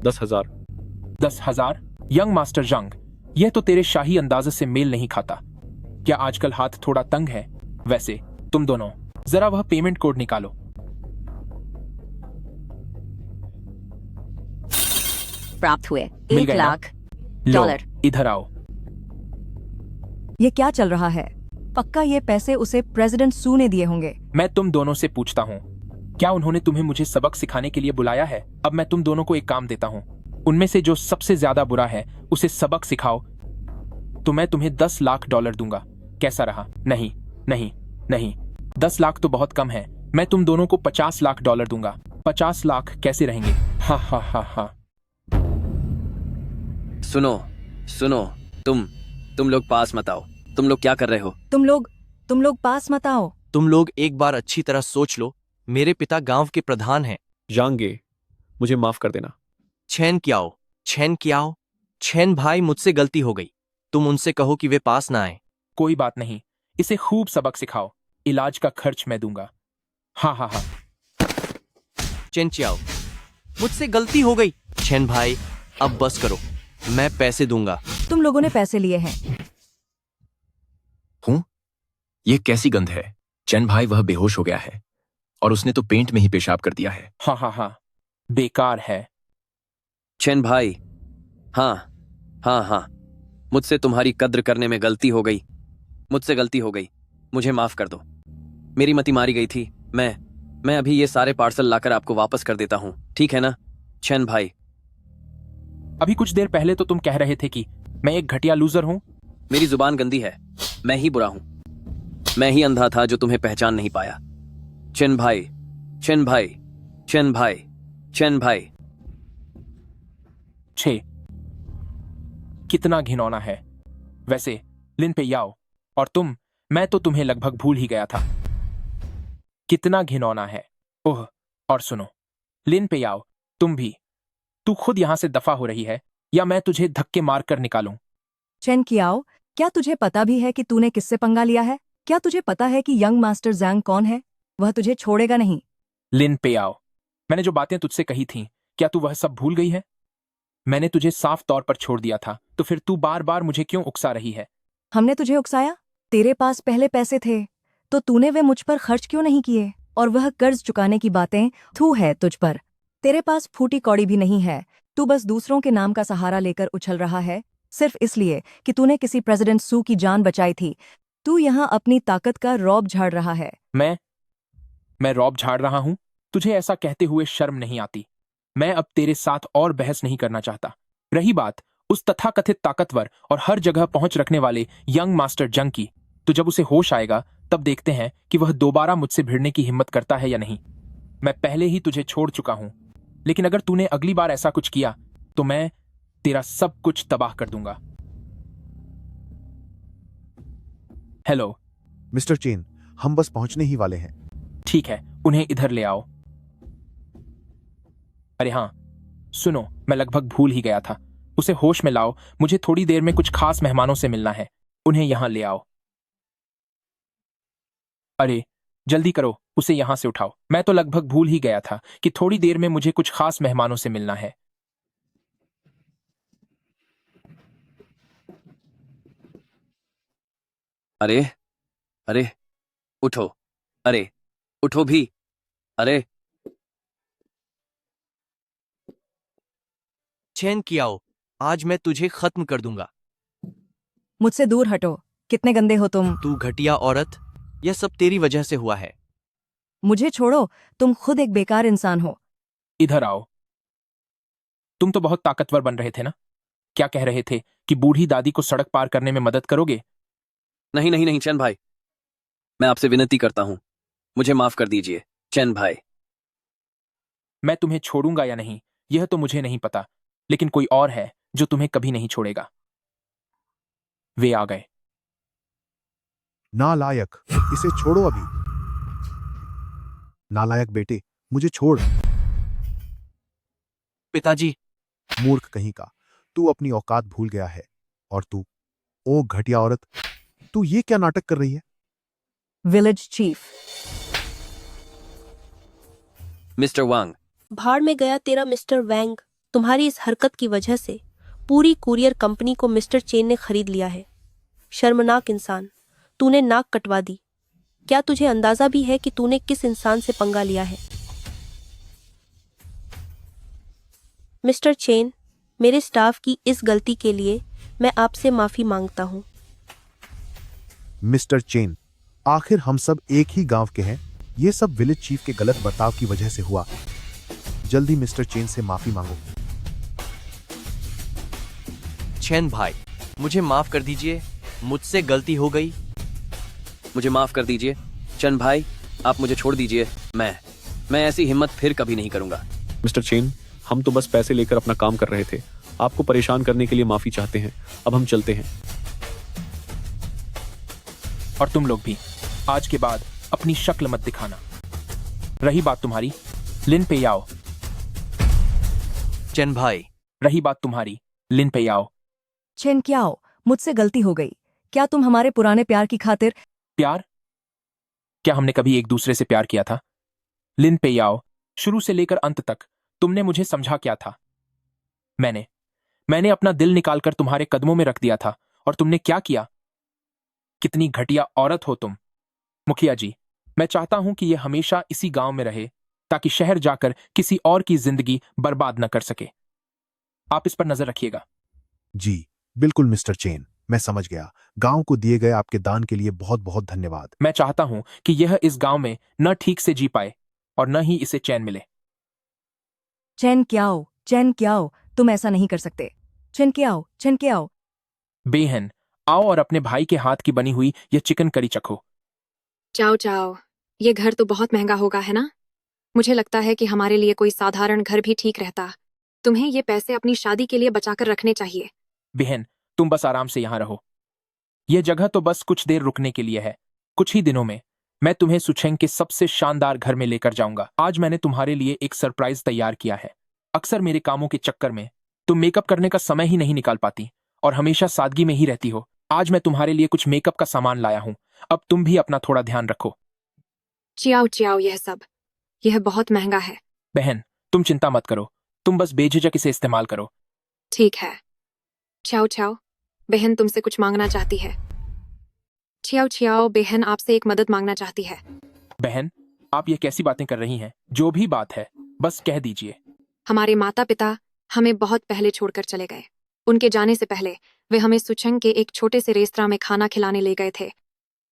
10,000। 10,000? यंग मास्टर जंग, यह तो तेरे शाही अंदाजे से मेल नहीं खाता। क्या आजकल हाथ थोड़ा तंग है? वैसे तुम दोनों जरा वह पेमेंट कोड निकालो। प्राप्त हुए मिल 1 गए ना? लाख लो, डॉलर। इधर आओ। ये क्या चल रहा है? पक्का ये पैसे उसे प्रेसिडेंट सू ने दिए होंगे। मैं तुम दोनों से पूछता हूँ, क्या उन्होंने तुम्हें मुझे सबक सिखाने के लिए बुलाया है? अब मैं तुम दोनों को एक काम देता हूँ, उनमें से जो सबसे ज्यादा बुरा है उसे सबक सिखाओ, तो मैं तुम्हें 10 लाख डॉलर दूंगा। कैसा रहा? नहीं नहीं नहीं, 10 लाख तो बहुत कम है। मैं तुम दोनों को 50 लाख डॉलर दूंगा। 50 लाख कैसे रहेंगे? हा हा हा हा। सुनो सुनो, तुम लोग पास मत आओ। तुम लोग क्या कर रहे हो? तुम लोग पास मत आओ। तुम लोग एक बार अच्छी तरह सोच लो, मेरे पिता गांव के प्रधान हैं। जांगे, मुझे माफ कर देना। छेन क्याओ, छेन भाई, मुझसे गलती हो गई। तुम उनसे कहो कि वे पास ना आए। कोई बात नहीं, इसे खूब सबक सिखाओ, इलाज का खर्च मैं दूंगा। हाँ हाँ हाँ। चेन चियाओ, मुझसे गलती हो गई। चैन भाई अब बस करो, मैं पैसे दूंगा। तुम लोगों ने पैसे लिए हैं। हूं? ये कैसी गंध है? चैन भाई वह बेहोश हो गया है और उसने तो पेंट में ही पेशाब कर दिया है। हाँ हाँ हाँ, बेकार है। चैन भाई, हाँ हाँ हाँ, मुझसे तुम्हारी कद्र करने में गलती हो गई। मुझसे गलती हो गई, मुझे माफ कर दो। मेरी मति मारी गई थी। मैं अभी ये सारे पार्सल लाकर आपको वापस कर देता हूँ, ठीक है ना चैन भाई? अभी कुछ देर पहले तो तुम कह रहे थे कि मैं एक घटिया लूजर हूं। मेरी जुबान गंदी है, मैं ही बुरा हूं। मैं ही अंधा था जो तुम्हें पहचान नहीं पाया। चैन भाई, चैन भाई, चैन भाई, चैन भाई। छे, कितना घिनौना है। वैसे लिन पे याओ और तुम, मैं तो तुम्हें लगभग भूल ही गया था। कितना घिनौना है। ओह, और सुनो लिन पे याओ, तुम भी। तू खुद यहां से दफा हो रही है या मैं तुझे धक्के मारकर निकालूं? चेन कियाओ, क्या तुझे पता भी है कि तूने किससे पंगा लिया है? क्या तुझे पता है कि यंग मास्टर जैंग कौन है? वह तुझे छोड़ेगा नहीं। लिन पे आओ, मैंने जो बातें तुझसे कही थीं, क्या तू वह सब भूल गई है? मैंने तुझे साफ तौर पर छोड़ दिया था, तो फिर तू बार बार मुझे क्यों उकसा रही है? हमने तुझे उकसाया? तेरे पास पहले पैसे थे तो तूने वे मुझ पर खर्च क्यों नहीं किए? और वह कर्ज चुकाने की बातें थू है तुझ पर। तेरे पास फूटी कौड़ी भी नहीं है। तू बस दूसरों के नाम का सहारा लेकर उछल रहा है, सिर्फ इसलिए कि तूने किसी प्रेसिडेंट सू की जान बचाई थी। तू यहाँ अपनी ताकत का रौब झाड़ रहा है। मैं रौब झाड़ रहा हूं? तुझे ऐसा कहते हुए शर्म नहीं आती? मैं अब तेरे साथ और बहस नहीं करना चाहता। रही बात उस तथाकथित ताकतवर और हर जगह पहुंच रखने वाले यंग मास्टर जंग की, तो जब उसे होश आएगा तब देखते हैं कि वह दोबारा मुझसे भिड़ने की हिम्मत करता है या नहीं। मैं पहले ही तुझे छोड़ चुका हूं, लेकिन अगर तूने अगली बार ऐसा कुछ किया तो मैं तेरा सब कुछ तबाह कर दूंगा। हेलो मिस्टर चेन, हम बस पहुंचने ही वाले हैं। ठीक है, उन्हें इधर ले आओ। अरे हाँ सुनो, मैं लगभग भूल ही गया था। उसे होश में लाओ, मुझे थोड़ी देर में कुछ खास मेहमानों से मिलना है। उन्हें यहां ले आओ। अरे जल्दी करो, उसे यहां से उठाओ। मैं तो लगभग भूल ही गया था कि थोड़ी देर में मुझे कुछ खास मेहमानों से मिलना है। अरे अरे उठो, अरे उठो भी, अरे। चैन कियाओ, आज मैं तुझे खत्म कर दूंगा। मुझसे दूर हटो, कितने गंदे हो तुम। तू घटिया औरत, यह सब तेरी वजह से हुआ है। मुझे छोड़ो, तुम खुद एक बेकार इंसान हो। इधर आओ। तुम तो बहुत ताकतवर बन रहे थे ना? क्या कह रहे थे कि बूढ़ी दादी को सड़क पार करने में मदद करोगे? नहीं नहीं नहीं चैन भाई, मैं आपसे विनती करता हूं, मुझे माफ कर दीजिए चैन भाई। मैं तुम्हें छोड़ूंगा या नहीं यह तो मुझे नहीं पता, लेकिन कोई और है जो तुम्हें कभी नहीं छोड़ेगा। वे आ गए। नालायक, इसे छोड़ो अभी। नालायक बेटे, मुझे छोड़। पिताजी। मूर्ख कहीं का, तू अपनी औकात भूल गया है। और तू, ओ घटिया औरत, तू ये क्या नाटक कर रही है? Village chief. मिस्टर वांग। भाड़ में गया तेरा मिस्टर वैंग। तुम्हारी इस हरकत की वजह से पूरी कुरियर कंपनी को मिस्टर चेन ने खरीद लिया है। शर्मनाक इंसान, तूने नाक कटवा दी। क्या तुझे अंदाजा भी है कि तूने किस इंसान से पंगा लिया है? मिस्टर चेन, मेरे स्टाफ की इस गलती के लिए मैं आपसे माफी मांगता हूं। मिस्टर चेन, आखिर हम सब एक ही गांव के हैं। ये सब विलेज चीफ के गलत बर्ताव की वजह से हुआ। जल्दी मिस्टर चेन से माफी मांगो। चैन भाई, मुझे माफ कर दीजिए, मुझसे गलती हो गई। मुझे माफ कर दीजिए चैन भाई, आप मुझे छोड़ दीजिए। मैं ऐसी हिम्मत फिर कभी नहीं करूंगा। मिस्टर चेन, हम तो बस पैसे लेकर अपना काम कर रहे थे। आपको परेशान करने के लिए माफी चाहते हैं। अब हम चलते हैं। और तुम लोग भी आज के बाद अपनी शक्ल मत दिखाना। रही बात तुम्हारी, लिन पे आओ। चैन भाई। रही बात तुम्हारी, लिन पे आओ। चेन कियाओ, मुझसे गलती हो गई। क्या तुम हमारे पुराने प्यार की खातिर? प्यार? क्या हमने कभी एक दूसरे से प्यार किया था? लिन पे आओ, शुरू से लेकर अंत तक तुमने मुझे समझा क्या था? मैंने अपना दिल निकालकर तुम्हारे कदमों में रख दिया था और तुमने क्या किया? कितनी घटिया औरत हो तुम। मुखिया जी, मैं चाहता हूं कि यह हमेशा इसी गांव में रहे ताकि शहर जाकर किसी और की जिंदगी बर्बाद न कर सके। आप इस पर नजर रखिएगा। जी बिल्कुल मिस्टर चेन, मैं समझ गया। गांव को दिए गए आपके दान के लिए बहुत बहुत धन्यवाद। मैं चाहता हूं कि यह इस गांव में न ठीक से जी पाए और न ही इसे चैन मिले। चैन क्याओ, तुम ऐसा नहीं कर सकते। चैन क्याओ। बेहन, आओ और अपने भाई के हाथ की बनी हुई यह चिकन करी चखो। जाओ जाओ, ये घर तो बहुत महंगा होगा है ना? मुझे लगता है कि हमारे लिए कोई साधारण घर भी ठीक रहता। तुम्हें ये पैसे अपनी शादी के लिए बचाकर रखने चाहिए। बहन, तुम बस आराम से यहां रहो। यह जगह तो बस कुछ देर रुकने के लिए है। कुछ ही दिनों में मैं तुम्हें सुचेंग के सबसे शानदार घर में लेकर जाऊंगा। आज मैंने तुम्हारे लिए एक सरप्राइज तैयार किया है। अक्सर मेरे कामों के चक्कर में तुम मेकअप करने का समय ही नहीं निकाल पाती और हमेशा सादगी में ही रहती हो। आज मैं तुम्हारे लिए कुछ मेकअप का सामान लाया हूं। अब तुम भी अपना थोड़ा ध्यान रखो। चियाओ, यह बहुत महंगा है। बहन, तुम चिंता मत करो, तुम बस बेझिझक इसे इस्तेमाल करो। ठीक है। चियाओ, बहन तुमसे कुछ मांगना चाहती है। चियाओ, बहन आपसे एक मदद मांगना चाहती है। बहन, आप ये कैसी बातें कर रही हैं? जो भी बात है बस कह दीजिए। हमारे माता पिता हमें बहुत पहले छोड़कर चले गए। उनके जाने से पहले वे हमें सुचेंग के एक छोटे से रेस्तरां में खाना खिलाने ले गए थे।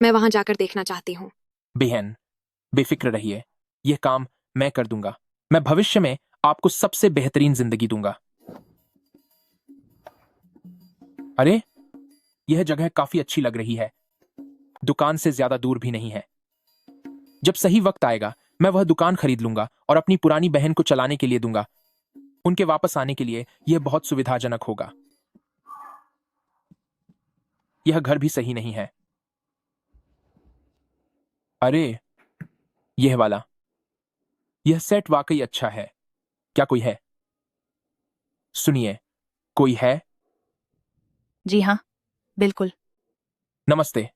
मैं वहां जाकर देखना चाहती हूँ। बहन, बेफिक्र रहिए, यह काम मैं कर दूंगा। मैं भविष्य में आपको सबसे बेहतरीन जिंदगी दूंगा। अरे, यह जगह काफी अच्छी लग रही है। दुकान से ज्यादा दूर भी नहीं है। जब सही वक्त आएगा मैं वह दुकान खरीद लूंगा और अपनी पुरानी बहन को चलाने के लिए दूंगा। उनके वापस आने के लिए यह बहुत सुविधाजनक होगा। यह घर भी सही नहीं है। अरे, यह वाला, यह सेट वाकई अच्छा है। क्या कोई है? सुनिए, कोई है? जी हाँ, बिल्कुल। नमस्ते,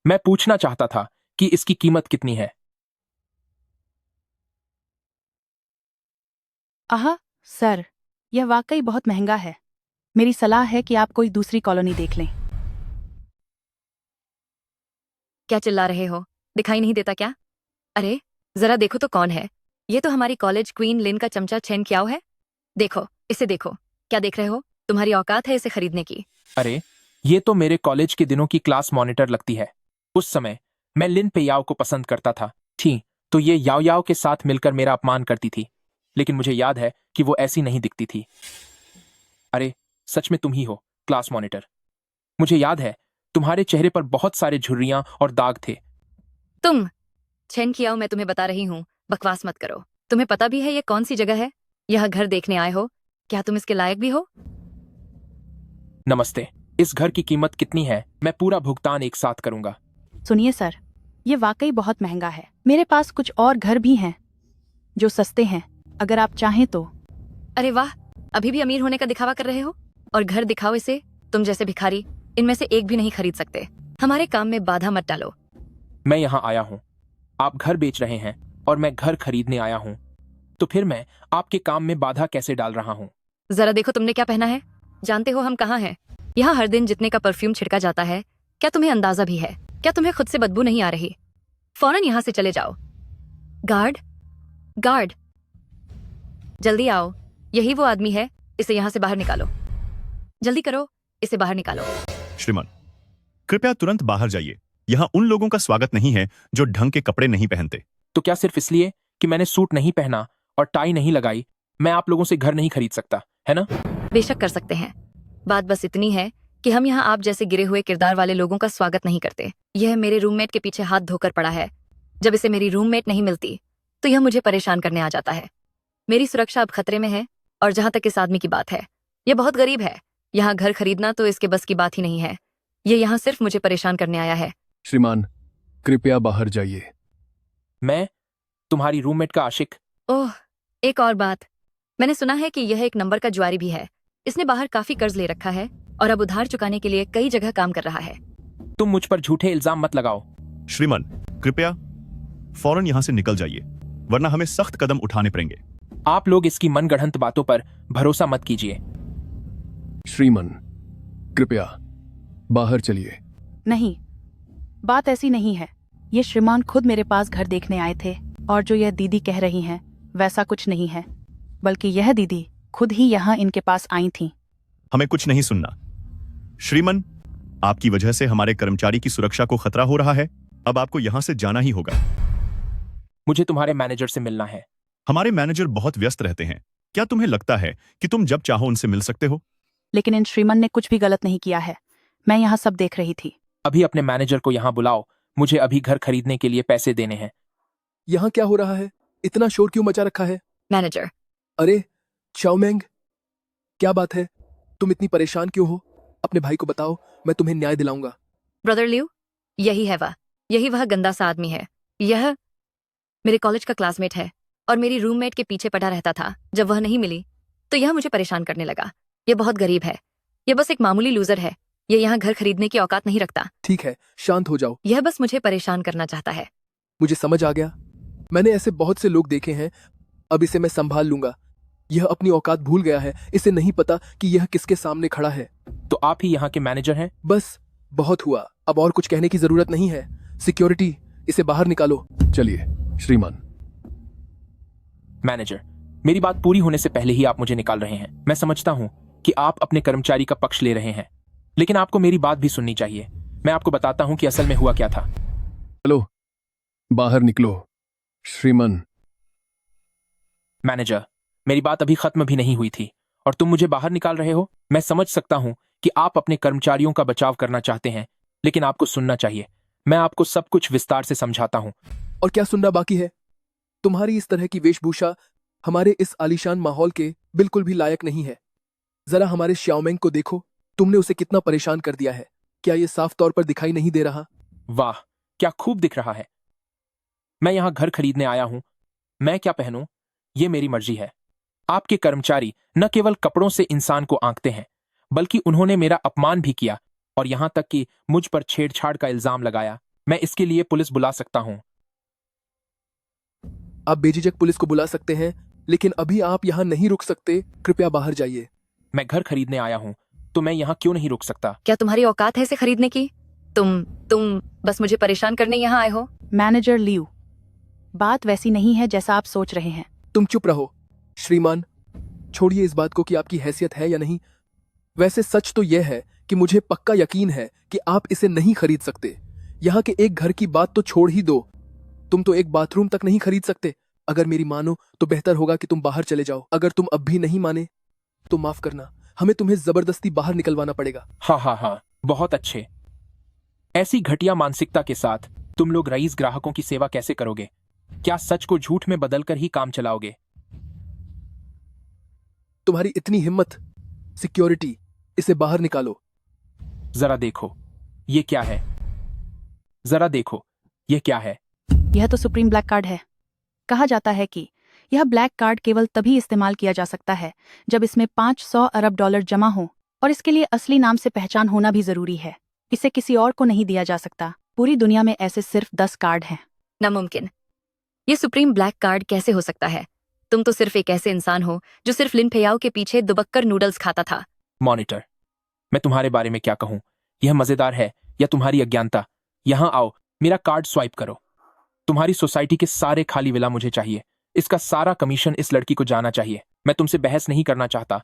मैं पूछना चाहता था कि इसकी कीमत कितनी है? आहा सर, यह वाकई बहुत महंगा है। मेरी सलाह है कि आप कोई दूसरी कॉलोनी देख लें। क्या चिल्ला रहे हो? दिखाई नहीं देता क्या? अरे जरा देखो तो कौन है। ये तो हमारी कॉलेज क्वीन लिन का चमचा चेन क्याओ है। देखो, इसे देखो। क्या देख रहे हो? तुम्हारी औकात है इसे खरीदने की? अरे, ये तो मेरे कॉलेज के दिनों की क्लास मॉनिटर लगती है। उस समय मैं लिन पेयाओ को पसंद करता था। ठीक तो ये याओ याओ के साथ मिलकर मेरा अपमान करती थी, लेकिन मुझे याद है कि वो ऐसी नहीं दिखती थी। अरे, सच में तुम ही हो क्लास मॉनिटर। मुझे याद है तुम्हारे चेहरे पर बहुत सारे झुर्रियां और दाग थे। तुम चेन क्याओ, मैं तुम्हें बता रही हूँ, बकवास मत करो। तुम्हें पता भी है ये कौन सी जगह है? यह घर देखने आए हो? क्या तुम इसके लायक भी हो? नमस्ते, इस घर की कीमत कितनी है? मैं पूरा भुगतान एक साथ करूंगा। सुनिए सर, ये वाकई बहुत महंगा है। मेरे पास कुछ और घर भी हैं जो सस्ते हैं, अगर आप चाहें तो। अरे वाह, अभी भी अमीर होने का दिखावा कर रहे हो? और घर दिखाओ इसे। तुम जैसे भिखारी इनमें से एक भी नहीं खरीद सकते। हमारे काम में बाधा मत डालो। मैं यहाँ आया हूँ, आप घर बेच रहे हैं और मैं घर खरीदने आया हूँ, तो फिर मैं आपके काम में बाधा कैसे डाल रहा हूँ? जरा देखो तुमने क्या पहना है। जानते हो हम कहाँ हैं? यहाँ हर दिन जितने का परफ्यूम छिड़का जाता है, क्या तुम्हें अंदाजा भी है? क्या तुम्हें खुद से बदबू नहीं आ रही? फौरन यहाँ से चले जाओ। गार्ड, जल्दी आओ। यही वो आदमी है, इसे यहाँ से बाहर निकालो। जल्दी करो, इसे बाहर निकालो। श्रीमान, कृपया तुरंत बाहर जाइए। यहाँ उन लोगों का स्वागत नहीं है जो ढंग के कपड़े नहीं पहनते। तो क्या सिर्फ इसलिए कि मैंने सूट नहीं पहना और टाई नहीं लगाई, मैं आप लोगों से घर नहीं खरीद सकता, है ना? बेशक कर सकते हैं। बात बस इतनी है कि हम यहाँ आप जैसे गिरे हुए किरदार वाले लोगों का स्वागत नहीं करते। यह मेरे रूममेट के पीछे हाथ धोकर पड़ा है। जब इसे मेरी रूममेट नहीं मिलती तो यह मुझे परेशान करने आ जाता है। मेरी सुरक्षा अब खतरे में है। और जहां तक इस आदमी की बात है, यह बहुत गरीब है। यहाँ घर खरीदना तो इसके बस की बात ही नहीं है। ये यहाँ सिर्फ मुझे परेशान करने आया है। श्रीमान, कृपया बाहर जाइए। मैं तुम्हारी रूममेट का आशिक? ओह, एक और बात, मैंने सुना है कि यह एक नंबर का जुआरी भी है। इसने बाहर काफी कर्ज ले रखा है और अब उधार चुकाने के लिए कई जगह काम कर रहा है। तुम मुझ पर झूठे इल्जाम मत लगाओ। श्रीमान, कृपया फौरन यहाँ से निकल जाइए, वरना हमें सख्त कदम उठाने पड़ेंगे। आप लोग इसकी मनगढ़ंत बातों पर भरोसा मत कीजिए। श्रीमान, कृपया बाहर चलिए। नहीं, बात ऐसी नहीं है। ये श्रीमान खुद मेरे पास घर देखने आए थे, और जो यह दीदी कह रही हैं वैसा कुछ नहीं है, बल्कि यह दीदी खुद ही यहाँ इनके पास आई थी। हमें कुछ नहीं सुनना। श्रीमन, आपकी वजह से हमारे कर्मचारी की सुरक्षा को खतरा हो रहा है। अब आपको यहां से जाना ही होगा। मुझे तुम्हारे मैनेजर से मिलना है। हमारे मैनेजर बहुत व्यस्त रहते हैं। क्या तुम्हें लगता है कि तुम जब चाहो उनसे मिल सकते हो? लेकिन इन श्रीमान ने कुछ भी गलत नहीं किया है। मैं यहाँ सब देख रही थी। अभी अपने मैनेजर को यहाँ बुलाओ। मुझे अभी घर खरीदने के लिए पैसे देने हैं। यहाँ क्या हो रहा है? इतना शोर क्यों मचा रखा है? मैनेजर। अरे चाओमेंग, क्या बात है? तुम इतनी परेशान क्यों हो? अपने भाई को बताओ, मैं तुम्हें न्याय दिलाऊंगा। ब्रदर लियो, यही वह गंदा सा आदमी है। यह मेरे कॉलेज का क्लासमेट है और मेरी रूममेट के पीछे पड़ा रहता था। जब वह नहीं मिली तो यह मुझे परेशान करने लगा। यह बहुत गरीब है। यह बस एक मामूली लूजर है। यह यहाँ घर खरीदने की औकात नहीं रखता। ठीक है, शांत हो जाओ। यह बस मुझे परेशान करना चाहता है। मुझे समझ आ गया। मैंने ऐसे बहुत से लोग देखे हैं। अब इसे मैं संभाल लूंगा। यह अपनी औकात भूल गया है। इसे नहीं पता कि यह किसके सामने खड़ा है। तो आप ही यहाँ के मैनेजर हैं? बस बहुत हुआ, अब और कुछ कहने की जरूरत नहीं है। सिक्योरिटी, इसे बाहर निकालो। चलिए श्रीमान। मैनेजर, मेरी बात पूरी होने से पहले ही आप मुझे निकाल रहे हैं। मैं समझता हूँ कि आप अपने कर्मचारी का पक्ष ले रहे हैं, लेकिन आपको मेरी बात भी सुननी चाहिए। मैं आपको बताता हूँ कि असल में हुआ क्या था। चलो बाहर निकलो श्रीमान। मैनेजर, मेरी बात अभी खत्म भी नहीं हुई थी और तुम मुझे बाहर निकाल रहे हो। मैं समझ सकता हूँ कि आप अपने कर्मचारियों का बचाव करना चाहते हैं, लेकिन आपको सुनना चाहिए। मैं आपको सब कुछ विस्तार से समझाता हूँ। और क्या सुनना बाकी है? तुम्हारी इस तरह की वेशभूषा हमारे इस आलीशान माहौल के बिल्कुल भी लायक नहीं है। जरा हमारे श्याओमेंग को देखो, तुमने उसे कितना परेशान कर दिया है। क्या ये साफ तौर पर दिखाई नहीं दे रहा? वाह, क्या खूब दिख रहा है। मैं यहाँ घर खरीदने आया हूँ। मैं क्या पहनूं, ये मेरी मर्जी है। आपके कर्मचारी न केवल कपड़ों से इंसान को आंकते हैं, बल्कि उन्होंने मेरा अपमान भी किया और यहाँ तक कि मुझ पर छेड़छाड़ का इल्जाम लगाया। मैं इसके लिए पुलिस बुला सकता हूँ। आप बेझिझक पुलिस को बुला सकते हैं, लेकिन अभी आप यहाँ नहीं रुक सकते। कृपया बाहर जाइए। मैं घर खरीदने आया हूँ, तो मैं यहाँ क्यों नहीं रुक सकता? क्या तुम्हारी औकात है इसे खरीदने की? तुम बस मुझे परेशान करने यहाँ आए हो। मैनेजर लियू, बात वैसी नहीं है जैसा आप सोच रहे हैं। तुम चुप रहो श्रीमान। छोड़िए इस बात को कि आपकी हैसियत है या नहीं। वैसे सच तो यह है कि मुझे पक्का यकीन है कि आप इसे नहीं खरीद सकते। यहाँ के एक घर की बात तो छोड़ ही दो, तुम तो एक बाथरूम तक नहीं खरीद सकते। अगर मेरी मानो तो बेहतर होगा कि तुम बाहर चले जाओ। अगर तुम अब भी नहीं माने तो माफ करना, हमें तुम्हें जबरदस्ती बाहर निकलवाना पड़ेगा। हाँ, बहुत अच्छे। ऐसी घटिया मानसिकता के साथ तुम लोग रईस ग्राहकों की सेवा कैसे करोगे? क्या सच को झूठ में बदलकर ही काम चलाओगे? तुम्हारी इतनी हिम्मत। सिक्योरिटी, इसे बाहर निकालो। जरा देखो ये क्या है। जरा देखो ये क्या है। यह तो सुप्रीम ब्लैक कार्ड है। कहा जाता है कि यह ब्लैक कार्ड केवल तभी इस्तेमाल किया जा सकता है जब इसमें 500 अरब डॉलर जमा हो, और इसके लिए असली नाम से पहचान होना भी जरूरी है। इसे किसी और को नहीं दिया जा सकता। पूरी दुनिया में ऐसे सिर्फ 10 कार्ड हैं। नामुमकिन। ये सुप्रीम ब्लैक कार्ड कैसे हो सकता है? तुम तो सिर्फ एक ऐसे इंसान हो जो सिर्फ लिन फेयाओ के पीछे दुबक्कर नूडल्स खाता था। मॉनिटर, मैं तुम्हारे बारे में क्या कहूं? यह मजेदार है या तुम्हारी अज्ञानता? यहां आओ, मेरा कार्ड स्वाइप करो। तुम्हारी सोसाइटी के सारे खाली विला मुझे चाहिए। इसका सारा कमीशन इस लड़की को जाना चाहिए। मैं तुमसे बहस नहीं करना चाहता,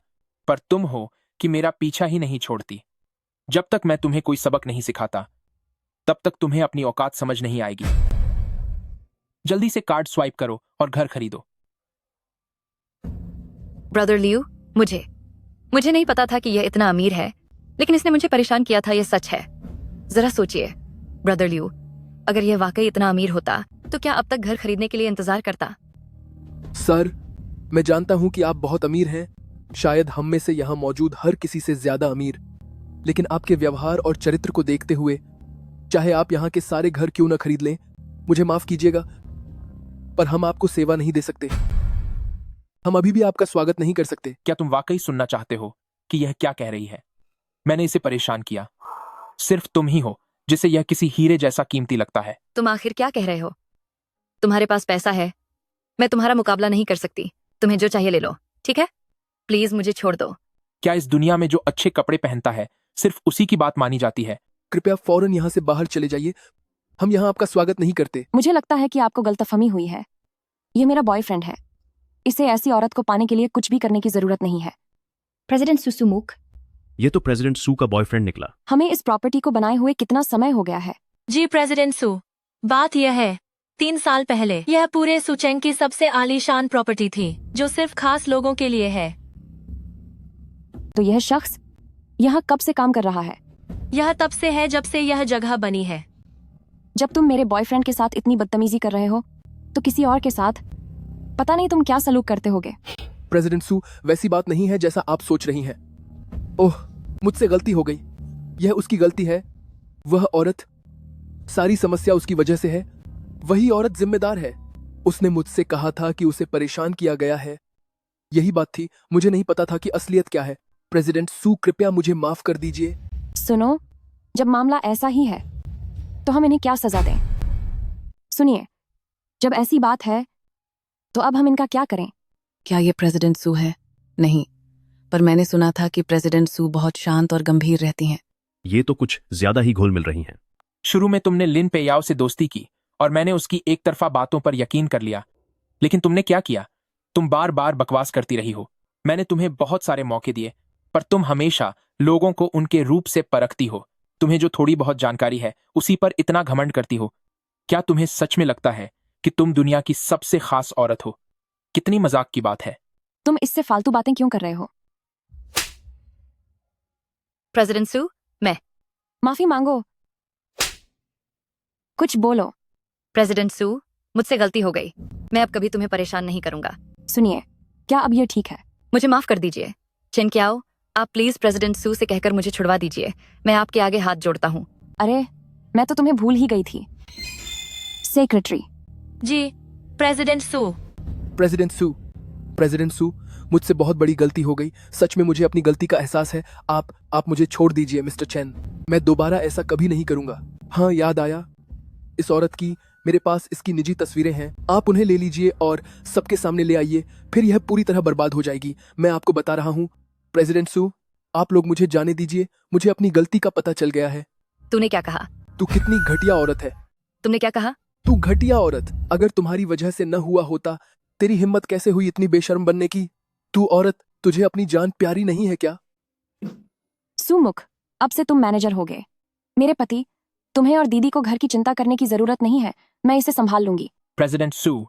पर तुम हो कि मेरा पीछा ही नहीं छोड़ती। जब तक मैं तुम्हें कोई सबक नहीं सिखाता, तब तक तुम्हें अपनी औकात समझ नहीं आएगी। जल्दी से कार्ड स्वाइप करो और घर खरीदो। ब्रदर लियू, मुझे नहीं पता था कि यह इतना अमीर है, लेकिन इसने मुझे परेशान किया था। यह सच है। जरा सोचिए ब्रदर लियू, अगर यह वाकई इतना अमीर होता तो क्या अब तक घर खरीदने के लिए इंतजार करता? सर, मैं जानता हूं कि आप बहुत अमीर हैं, शायद हम में से यहां मौजूद हर किसी से ज्यादा अमीर। लेकिन आपके व्यवहार और चरित्र को देखते हुए, चाहे आप यहां के सारे घर क्यों न खरीद लें, मुझे माफ कीजिएगा, पर हम आपको सेवा नहीं दे सकते। हम अभी भी आपका स्वागत नहीं कर सकते। क्या तुम वाकई सुनना चाहते हो कि यह क्या कह रही है? मैंने इसे परेशान किया। सिर्फ तुम ही हो जिसे यह किसी हीरे जैसा कीमती लगता है। तुम आखिर क्या कह रहे हो? तुम्हारे पास पैसा है, मैं तुम्हारा मुकाबला नहीं कर सकती। तुम्हें जो चाहिए ले लो, ठीक है? प्लीज मुझे छोड़ दो। क्या इस दुनिया में जो अच्छे कपड़े पहनता है सिर्फ उसी की बात मानी जाती है? कृपया फौरन यहाँ से बाहर चले जाइए। हम यहाँ आपका स्वागत नहीं करते। मुझे लगता है कि आपको गलतफहमी हुई है। ये मेरा बॉयफ्रेंड है। इसे ऐसी औरत को पाने के लिए कुछ भी करने की जरूरत नहीं है। प्रेसिडेंट सुसुमुख, ये तो प्रेसिडेंट सू का बॉयफ्रेंड निकला। हमें इस प्रॉपर्टी को बनाए हुए कितना समय हो गया है? जी प्रेसिडेंट सू, बात यह है 3 साल पहले यह पूरे सुचेंग की सबसे आलीशान प्रॉपर्टी थी जो सिर्फ खास लोगों के लिए है। तो यह शख्स यहाँ कब से काम कर रहा है? यह तब से है जब से यह जगह बनी है। जब तुम मेरे बॉयफ्रेंड के साथ इतनी बदतमीजी कर रहे हो तो किसी और के साथ पता नहीं तुम क्या सलूक करते होगे। प्रेसिडेंट सू, वैसी बात नहीं है जैसा आप सोच रही हैं। ओह, मुझसे गलती हो गई। यह उसकी गलती है। वह औरत, सारी समस्या उसकी वजह से है। वही औरत जिम्मेदार है। उसने मुझसे कहा था कि उसे परेशान किया गया है। यही बात थी। मुझे नहीं पता था कि असलियत क्या है। प्रेसिडेंट सू, कृपया मुझे माफ कर दीजिए। सुनो, जब मामला ऐसा ही है तो हम इन्हें क्या सजा दें? सुनिए, जब ऐसी बात है तो अब हम इनका क्या करें? क्या ये प्रेसिडेंट सू है? नहीं, पर मैंने सुना था कि प्रेसिडेंट सू बहुत शांत और गंभीर रहती हैं। ये तो कुछ ज्यादा ही घुल मिल रही हैं। शुरू में तुमने लिन पेयाओ से दोस्ती की और मैंने उसकी एक तरफा बातों पर यकीन कर लिया। लेकिन तुमने क्या किया? तुम बार बार बकवास करती रही हो। मैंने तुम्हें बहुत सारे मौके दिए, पर तुम हमेशा लोगों को उनके रूप से परखती हो। तुम्हें जो थोड़ी बहुत जानकारी है उसी पर इतना घमंड करती हो। क्या तुम्हें सच में लगता है कि तुम दुनिया की सबसे खास औरत हो? कितनी मजाक की बात है। तुम इससे फालतू बातें क्यों कर रहे हो? प्रेसिडेंट सू, मैं माफी मांगो। कुछ बोलो। प्रेसिडेंट सू, मुझसे गलती हो गई। मैं अब कभी तुम्हें परेशान नहीं करूंगा। सुनिए, क्या अब ये ठीक है? मुझे माफ कर दीजिए। चेन क्याओ, आप प्लीज प्रेसिडेंट सू से कहकर मुझे छुड़वा दीजिए। मैं आपके आगे हाथ जोड़ता हूँ। अरे, मैं तो तुम्हें भूल ही गई थी। सेक्रेटरी। जी प्रेसिडेंट सू। प्रेसिडेंट सू, प्रेसिडेंट सू, मुझसे बहुत बड़ी गलती हो गई। सच में मुझे अपनी गलती का एहसास है। आप मुझे छोड़ दीजिए मिस्टर चैन। मैं दोबारा ऐसा कभी नहीं करूंगा। हाँ, याद आया, इस औरत की, मेरे पास इसकी निजी तस्वीरें हैं। आप उन्हें ले लीजिए और सबके सामने ले आइए, फिर यह पूरी तरह बर्बाद हो जाएगी। मैं आपको बता रहा हूँ प्रेसिडेंट सू, आप लोग मुझे जाने दीजिए। मुझे अपनी गलती का पता चल गया है। तूने क्या कहा? तू कितनी घटिया औरत है। तुमने क्या कहा? तू घटिया औरत। अगर तुम्हारी वजह से न हुआ होता, तेरी हिम्मत कैसे हुई इतनी बेशर्म बनने की? तू औरत, तुझे अपनी जान प्यारी नहीं है क्या? सुमुख, अब से तुम मैनेजर हो गए। मेरे पति, तुम्हें और दीदी को घर की चिंता करने की जरूरत नहीं है। मैं इसे संभाल लूंगी। प्रेसिडेंट सू,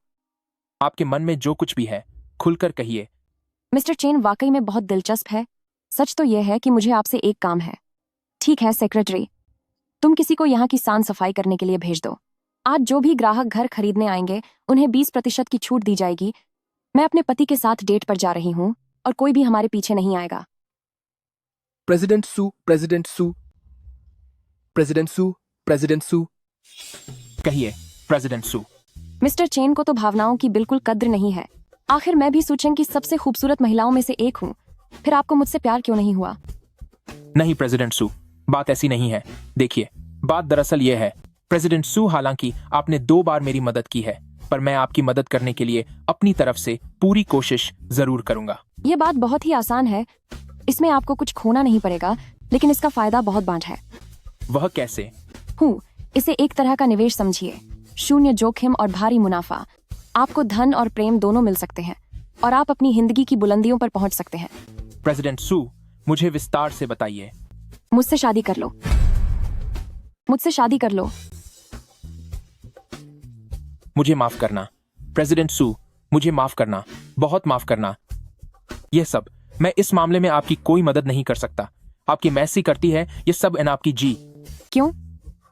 आपके मन में जो कुछ भी है खुलकर कहिए। मिस्टर चेन वाकई में बहुत दिलचस्प है। सच तो यह है कि मुझे आपसे एक काम है। ठीक है सेक्रेटरी, तुम किसी को यहाँ की सांस सफाई करने के लिए भेज दो। आज जो भी ग्राहक घर खरीदने आएंगे उन्हें 20% की छूट दी जाएगी। मैं अपने पति के साथ डेट पर जा रही हूँ और कोई भी हमारे पीछे नहीं आएगा। प्रेसिडेंट सू, प्रेसिडेंट सू, प्रेसिडेंट सू, प्रेसिडेंट सू। कहिए प्रेसिडेंट सू। मिस्टर चेन को तो भावनाओं की बिल्कुल कद्र नहीं है। आखिर मैं भी सुचेंग की सबसे खूबसूरत महिलाओं में से एक हूँ। फिर आपको मुझसे प्यार क्यों नहीं हुआ? नहीं प्रेसिडेंट सू, बात ऐसी नहीं है। देखिए, बात दरअसल ये है प्रेसिडेंट सू, हालांकि आपने 2 बार मेरी मदद की है, पर मैं आपकी मदद करने के लिए अपनी तरफ से पूरी कोशिश जरूर करूंगा। ये बात बहुत ही आसान है। इसमें आपको कुछ खोना नहीं पड़ेगा, लेकिन इसका फायदा बहुत बांट है। वह कैसे? इसे एक तरह का निवेश समझिए। शून्य जोखिम और भारी मुनाफा। आपको धन और प्रेम दोनों मिल सकते हैं और आप अपनी जिंदगी की बुलंदियों पर पहुंच सकते हैं। प्रेसिडेंट सू, मुझे विस्तार से बताइए। मुझसे शादी कर लो। मुझसे शादी कर लो। मुझे माफ करना प्रेसिडेंट सू, मुझे माफ करना, बहुत माफ करना। यह सब, मैं इस मामले में आपकी कोई मदद नहीं कर सकता। आपकी मैसी करती है ये सब इन आपकी जी। क्यों?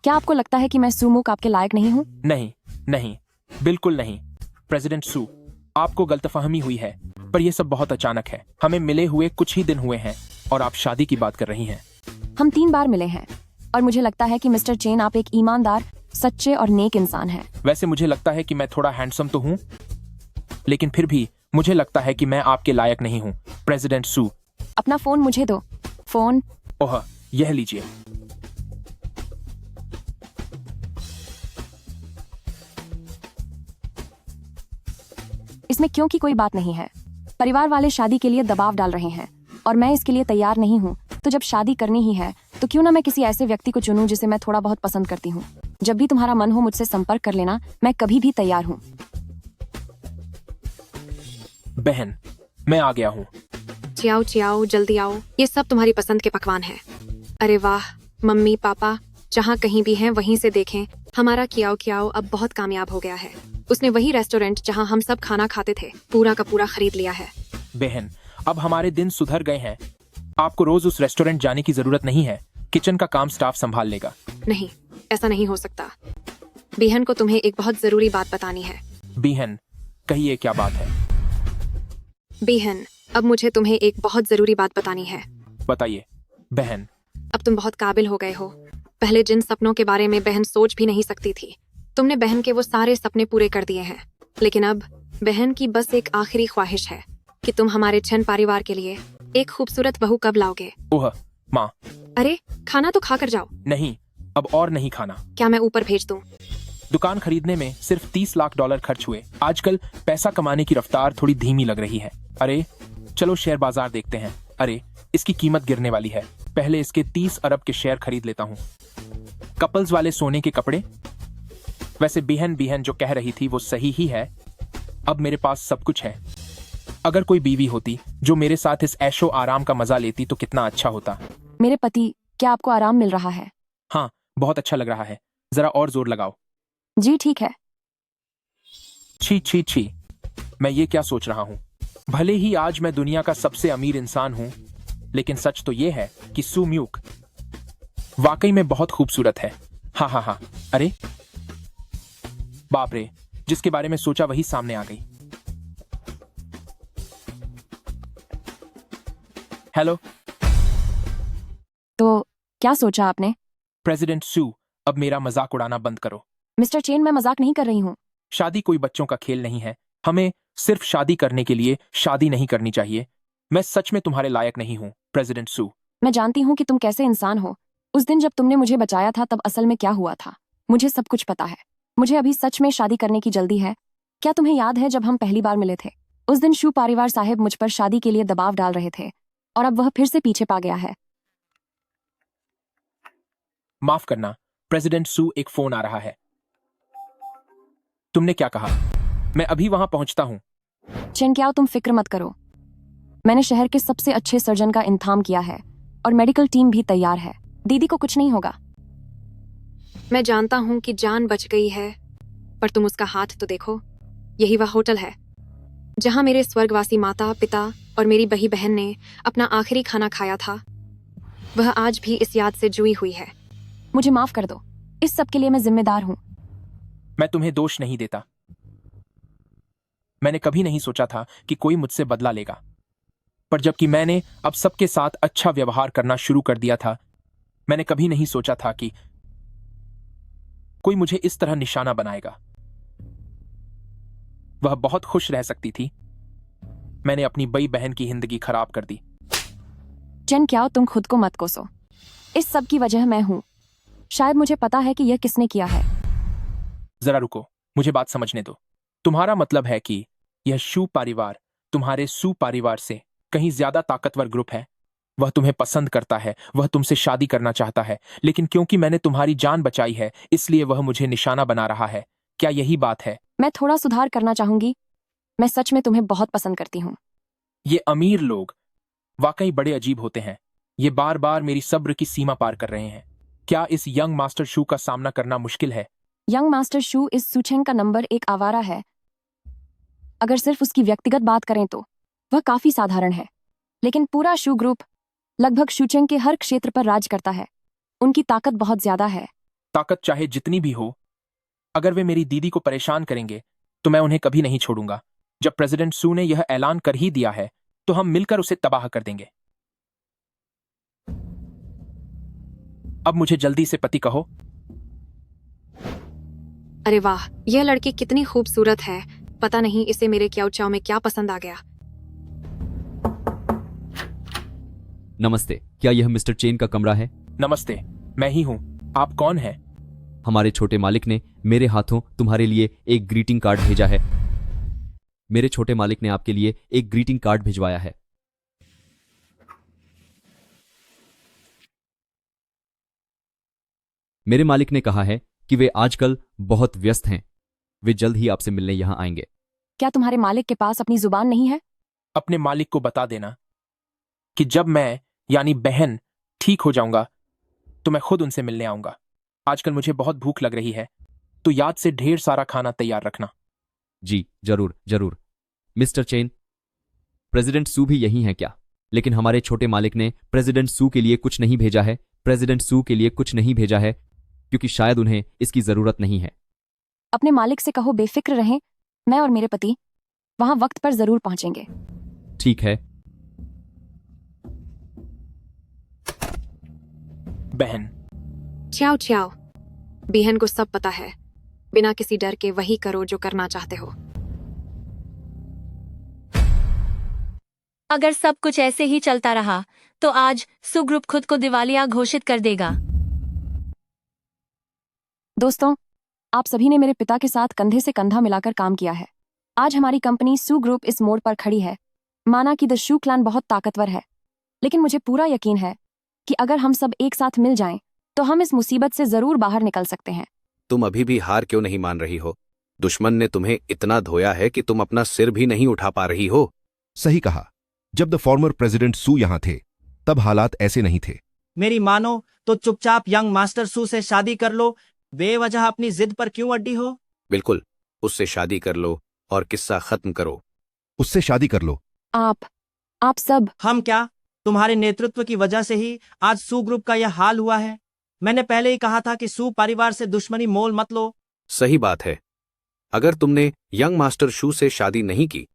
क्या आपको लगता है कि मैं सुमुख आपके लायक नहीं हूँ? नहीं, नहीं, बिल्कुल नहीं। प्रेसिडेंट सू, आपको गलतफहमी हुई है, पर यह सब बहुत अचानक है। हमें मिले हुए कुछ ही दिन हुए हैं और आप शादी की बात कर रही हैं। हम 3 बार मिले हैं और मुझे लगता है कि मिस्टर चेन आप एक ईमानदार, सच्चे और नेक इंसान हैं। वैसे मुझे लगता है कि मैं थोड़ा हैंडसम तो हूँ, लेकिन फिर भी मुझे लगता है कि मैं आपके लायक नहीं हूँ। प्रेसिडेंट सू, अपना फोन मुझे दो। फोन। ओह, यह लीजिए। इसमें क्यों की कोई बात नहीं है। परिवार वाले शादी के लिए दबाव डाल रहे हैं और मैं इसके लिए तैयार नहीं हूँ। तो जब शादी करनी ही है तो क्यों ना मैं किसी ऐसे व्यक्ति को चुनूं जिसे मैं थोड़ा बहुत पसंद करती हूँ। जब भी तुम्हारा मन हो मुझसे संपर्क कर लेना, मैं कभी भी तैयार हूँ। बहन, मैं आ गया हूँ। चियाओ चियाओ, जल्दी आओ, ये सब तुम्हारी पसंद के पकवान हैं। अरे वाह, मम्मी पापा जहाँ कहीं भी हैं वहीं से देखें, हमारा कियाओ कियाओ अब बहुत कामयाब हो गया है। उसने वही रेस्टोरेंट जहाँ हम सब खाना खाते थे पूरा का पूरा खरीद लिया है। बहन, अब हमारे दिन सुधर गए हैं। आपको रोज उस रेस्टोरेंट जाने की जरूरत नहीं है। किचन का काम स्टाफ संभाल लेगा। नहीं, ऐसा नहीं हो सकता। बिहन को तुम्हें एक बहुत जरूरी बात बतानी है। बिहन, कहिए क्या बात है? बिहन, अब मुझे तुम्हें एक बहुत जरूरी बात बतानी है। बताइए बहन। अब तुम बहुत काबिल हो गए हो। पहले जिन सपनों के बारे में बहन सोच भी नहीं सकती थी, तुमने बहन के वो सारे सपने पूरे कर दिए हैं। लेकिन अब बहन की बस एक आखिरी ख्वाहिश है कि तुम हमारे छन परिवार के लिए एक खूबसूरत बहू कब लाओगे? ओह माँ। अरे खाना तो खा कर जाओ। नहीं, अब और नहीं खाना। क्या मैं ऊपर भेज दूं? दुकान खरीदने में सिर्फ $30 लाख खर्च हुए। आजकल पैसा कमाने की रफ्तार थोड़ी धीमी लग रही है। अरे चलो शेयर बाजार देखते हैं। अरे इसकी कीमत गिरने वाली है। पहले इसके 30 अरब के शेयर खरीद लेता हूँ। कपल्स वाले सोने के कपड़े। वैसे बिहन जो कह रही थी वो सही ही है। अब मेरे पास सब कुछ है। अगर कोई बीवी होती जो मेरे साथ इस ऐशो आराम का मजा लेती तो कितना अच्छा होता। मेरे पति, क्या आपको आराम मिल रहा है? हाँ, बहुत अच्छा लग रहा है। जरा और जोर लगाओ। जी ठीक है। छी छी छी, मैं ये क्या सोच रहा हूँ? भले ही आज मैं दुनिया का सबसे अमीर इंसान हूँ, लेकिन सच तो ये है कि सू म्यूक वाकई में बहुत खूबसूरत है। हाँ हाँ हाँ। अरे बाप रे, जिसके बारे में सोचा वही सामने आ गई। हेलो। तो क्या सोचा आपने? प्रेसिडेंट सू, अब मेरा मजाक उड़ाना बंद करो। मिस्टर चेन, मैं मजाक नहीं कर रही हूँ। शादी कोई बच्चों का खेल नहीं है। हमें सिर्फ शादी करने के लिए शादी नहीं करनी चाहिए। मैं सच में तुम्हारे लायक नहीं हूँ प्रेसिडेंट सू। मैं जानती हूँ कि तुम कैसे इंसान हो। उस दिन जब तुमने मुझे बचाया था तब असल में क्या हुआ था मुझे सब कुछ पता है। मुझे अभी सच में शादी करने की जल्दी है। क्या तुम्हें याद है जब हम पहली बार मिले थे? उस दिन शू परिवार साहब मुझ पर शादी के लिए दबाव डाल रहे थे और अब वह फिर से पीछे पा गया है। माफ करना प्रेसिडेंट सू, एक फोन आ रहा है। तुमने क्या कहा? मैं अभी वहां पहुंचता हूं। चेन क्या, तुम फिक्र मत करो। मैंने शहर के सबसे अच्छे सर्जन का इंतजाम किया है और मेडिकल टीम भी तैयार है। दीदी को कुछ नहीं होगा। मैं जानता हूँ कि जान बच गई है, पर तुम उसका हाथ तो देखो। यही वह होटल है जहाँ मेरे स्वर्गवासी माता पिता और मेरी बही बहन ने अपना आखिरी खाना खाया था। वह आज भी इस याद से जुई हुई है। मुझे माफ कर दो, इस सब के लिए मैं जिम्मेदार हूँ। मैं तुम्हें दोष नहीं देता। मैंने कभी नहीं सोचा था कि कोई मुझसे बदला लेगा, पर जबकि मैंने अब सबके साथ अच्छा व्यवहार करना शुरू कर दिया था, मैंने कभी नहीं सोचा था कि कोई मुझे इस तरह निशाना बनाएगा। वह बहुत खुश रह सकती थी। मैंने अपनी बड़ी बहन की जिंदगी खराब कर दी। चेन क्या, तुम खुद को मत कोसो। इस सब की वजह मैं हूं। शायद मुझे पता है कि यह किसने किया है। जरा रुको, मुझे बात समझने दो। तुम्हारा मतलब है कि यह शू परिवार तुम्हारे सू परिवार से कहीं ज्यादा ताकतवर ग्रुप है। वह तुम्हें पसंद करता है, वह तुमसे शादी करना चाहता है, लेकिन क्योंकि मैंने तुम्हारी जान बचाई है इसलिए वह मुझे निशाना बना रहा है। क्या यही बात है? मैं थोड़ा सुधार करना चाहूंगी। मैं सच में तुम्हें बहुत पसंद करती हूँ। ये अमीर लोग वाकई बड़े अजीब होते हैं। ये बार बार मेरी सब्र की सीमा पार कर रहे हैं। क्या इस यंग मास्टर शू का सामना करना मुश्किल है? यंग मास्टर शू इस सुचेंग का नंबर 1 आवारा है। अगर सिर्फ उसकी व्यक्तिगत बात करें तो वह काफी साधारण है, लेकिन पूरा शू ग्रुप लगभग शूचेंग के हर क्षेत्र पर राज करता है। उनकी ताकत बहुत ज्यादा है। ताकत चाहे जितनी भी हो, अगर वे मेरी दीदी को परेशान करेंगे तो मैं उन्हें कभी नहीं छोड़ूंगा। जब प्रेसिडेंट सू ने यह ऐलान कर ही दिया है तो हम मिलकर उसे तबाह कर देंगे। अब मुझे जल्दी से पति कहो। अरे वाह, यह लड़की कितनी खूबसूरत है। पता नहीं इसे मेरे क्याओ चाओ में क्या पसंद आ गया। नमस्ते, क्या यह मिस्टर चेन का कमरा है? नमस्ते, मैं ही हूं। आप कौन हैं? हमारे छोटे मालिक ने मेरे हाथों तुम्हारे लिए एक ग्रीटिंग कार्ड भेजा है। मेरे छोटे मालिक ने आपके लिए एक ग्रीटिंग कार्ड भिजवाया है। मेरे मालिक ने कहा है कि वे आजकल बहुत व्यस्त हैं। वे जल्द ही आपसे मिलने यहां आएंगे। क्या तुम्हारे मालिक के पास अपनी जुबान नहीं है? अपने मालिक को बता देना कि जब मैं यानी बहन ठीक हो जाऊंगा तो मैं खुद उनसे मिलने आऊंगा। आजकल मुझे बहुत भूख लग रही है, तो याद से ढेर सारा खाना तैयार रखना। जी जरूर जरूर। मिस्टर चेन, प्रेसिडेंट सू भी यही हैं क्या? लेकिन हमारे छोटे मालिक ने प्रेसिडेंट सू के लिए कुछ नहीं भेजा है। प्रेसिडेंट सू के लिए कुछ नहीं भेजा है क्योंकि शायद उन्हें इसकी जरूरत नहीं है। अपने मालिक से कहो बेफिक्र रहें, मैं और मेरे पति वहां वक्त पर जरूर पहुंचेंगे। ठीक है। बहन। च्याओ च्याओ, बिहन को सब पता है। बिना किसी डर के वही करो जो करना चाहते हो। अगर सब कुछ ऐसे ही चलता रहा तो आज सू ग्रुप खुद को दिवालिया घोषित कर देगा। दोस्तों, आप सभी ने मेरे पिता के साथ कंधे से कंधा मिलाकर काम किया है। आज हमारी कंपनी सू ग्रुप इस मोड़ पर खड़ी है। माना कि द शू क्लैन बहुत ताकतवर है, लेकिन मुझे पूरा यकीन है कि अगर हम सब एक साथ मिल जाएं, तो हम इस मुसीबत से जरूर बाहर निकल सकते हैं। तुम अभी भी हार क्यों नहीं मान रही हो? दुश्मन ने तुम्हें इतना धोया है कि तुम अपना सिर भी नहीं उठा पा रही हो। सही कहा। जब द फॉर्मर प्रेसिडेंट सू यहां थे तब हालात ऐसे नहीं थे। मेरी मानो तो चुपचाप यंग मास्टर सू से शादी कर लो। बेवजह अपनी जिद पर क्यों अड्डी हो? बिल्कुल, उससे शादी कर लो और किस्सा खत्म करो। उससे शादी कर लो। आप सब। हम क्या? तुम्हारे नेतृत्व की वजह से ही आज सू ग्रुप का यह हाल हुआ है। मैंने पहले ही कहा था कि सू परिवार से दुश्मनी मोल मत लो। सही बात है। अगर तुमने यंग मास्टर शू से शादी नहीं की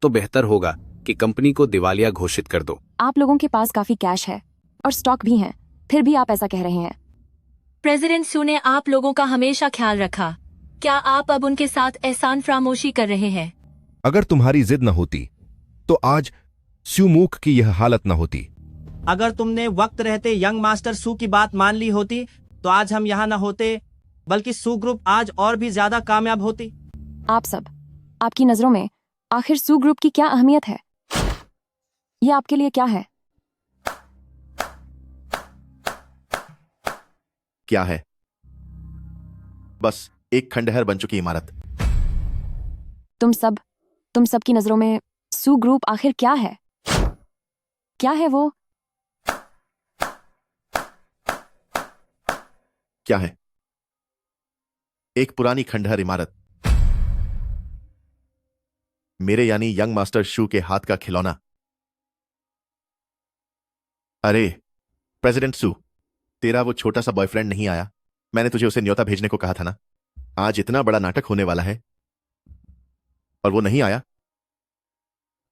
तो बेहतर होगा कि कंपनी को दिवालिया घोषित कर दो। आप लोगों के पास काफी कैश है और स्टॉक भी है, फिर भी आप ऐसा कह रहे हैं। प्रेसिडेंट सू ने आप लोगों का हमेशा ख्याल रखा। क्या आप अब उनके साथ एहसान फरामोशी कर रहे हैं? अगर तुम्हारी जिद न होती तो आज स्यूमूक की यह हालत न होती। अगर तुमने वक्त रहते यंग मास्टर सू की बात मान ली होती तो आज हम यहाँ न होते, बल्कि सू ग्रुप आज और भी ज्यादा कामयाब होती। आप सब, आपकी नजरों में आखिर सू ग्रुप की क्या अहमियत है? ये आपके लिए क्या है? क्या है? बस एक खंडहर बन चुकी इमारत। तुम सब की नजरों में सू ग्रुप आखिर क्या है? क्या है वो? क्या है? एक पुरानी खंडहर इमारत। मेरे यानी यंग मास्टर शू के हाथ का खिलौना। अरे प्रेसिडेंट सू, तेरा वो छोटा सा बॉयफ्रेंड नहीं आया? मैंने तुझे उसे न्योता भेजने को कहा था ना। आज इतना बड़ा नाटक होने वाला है और वो नहीं आया।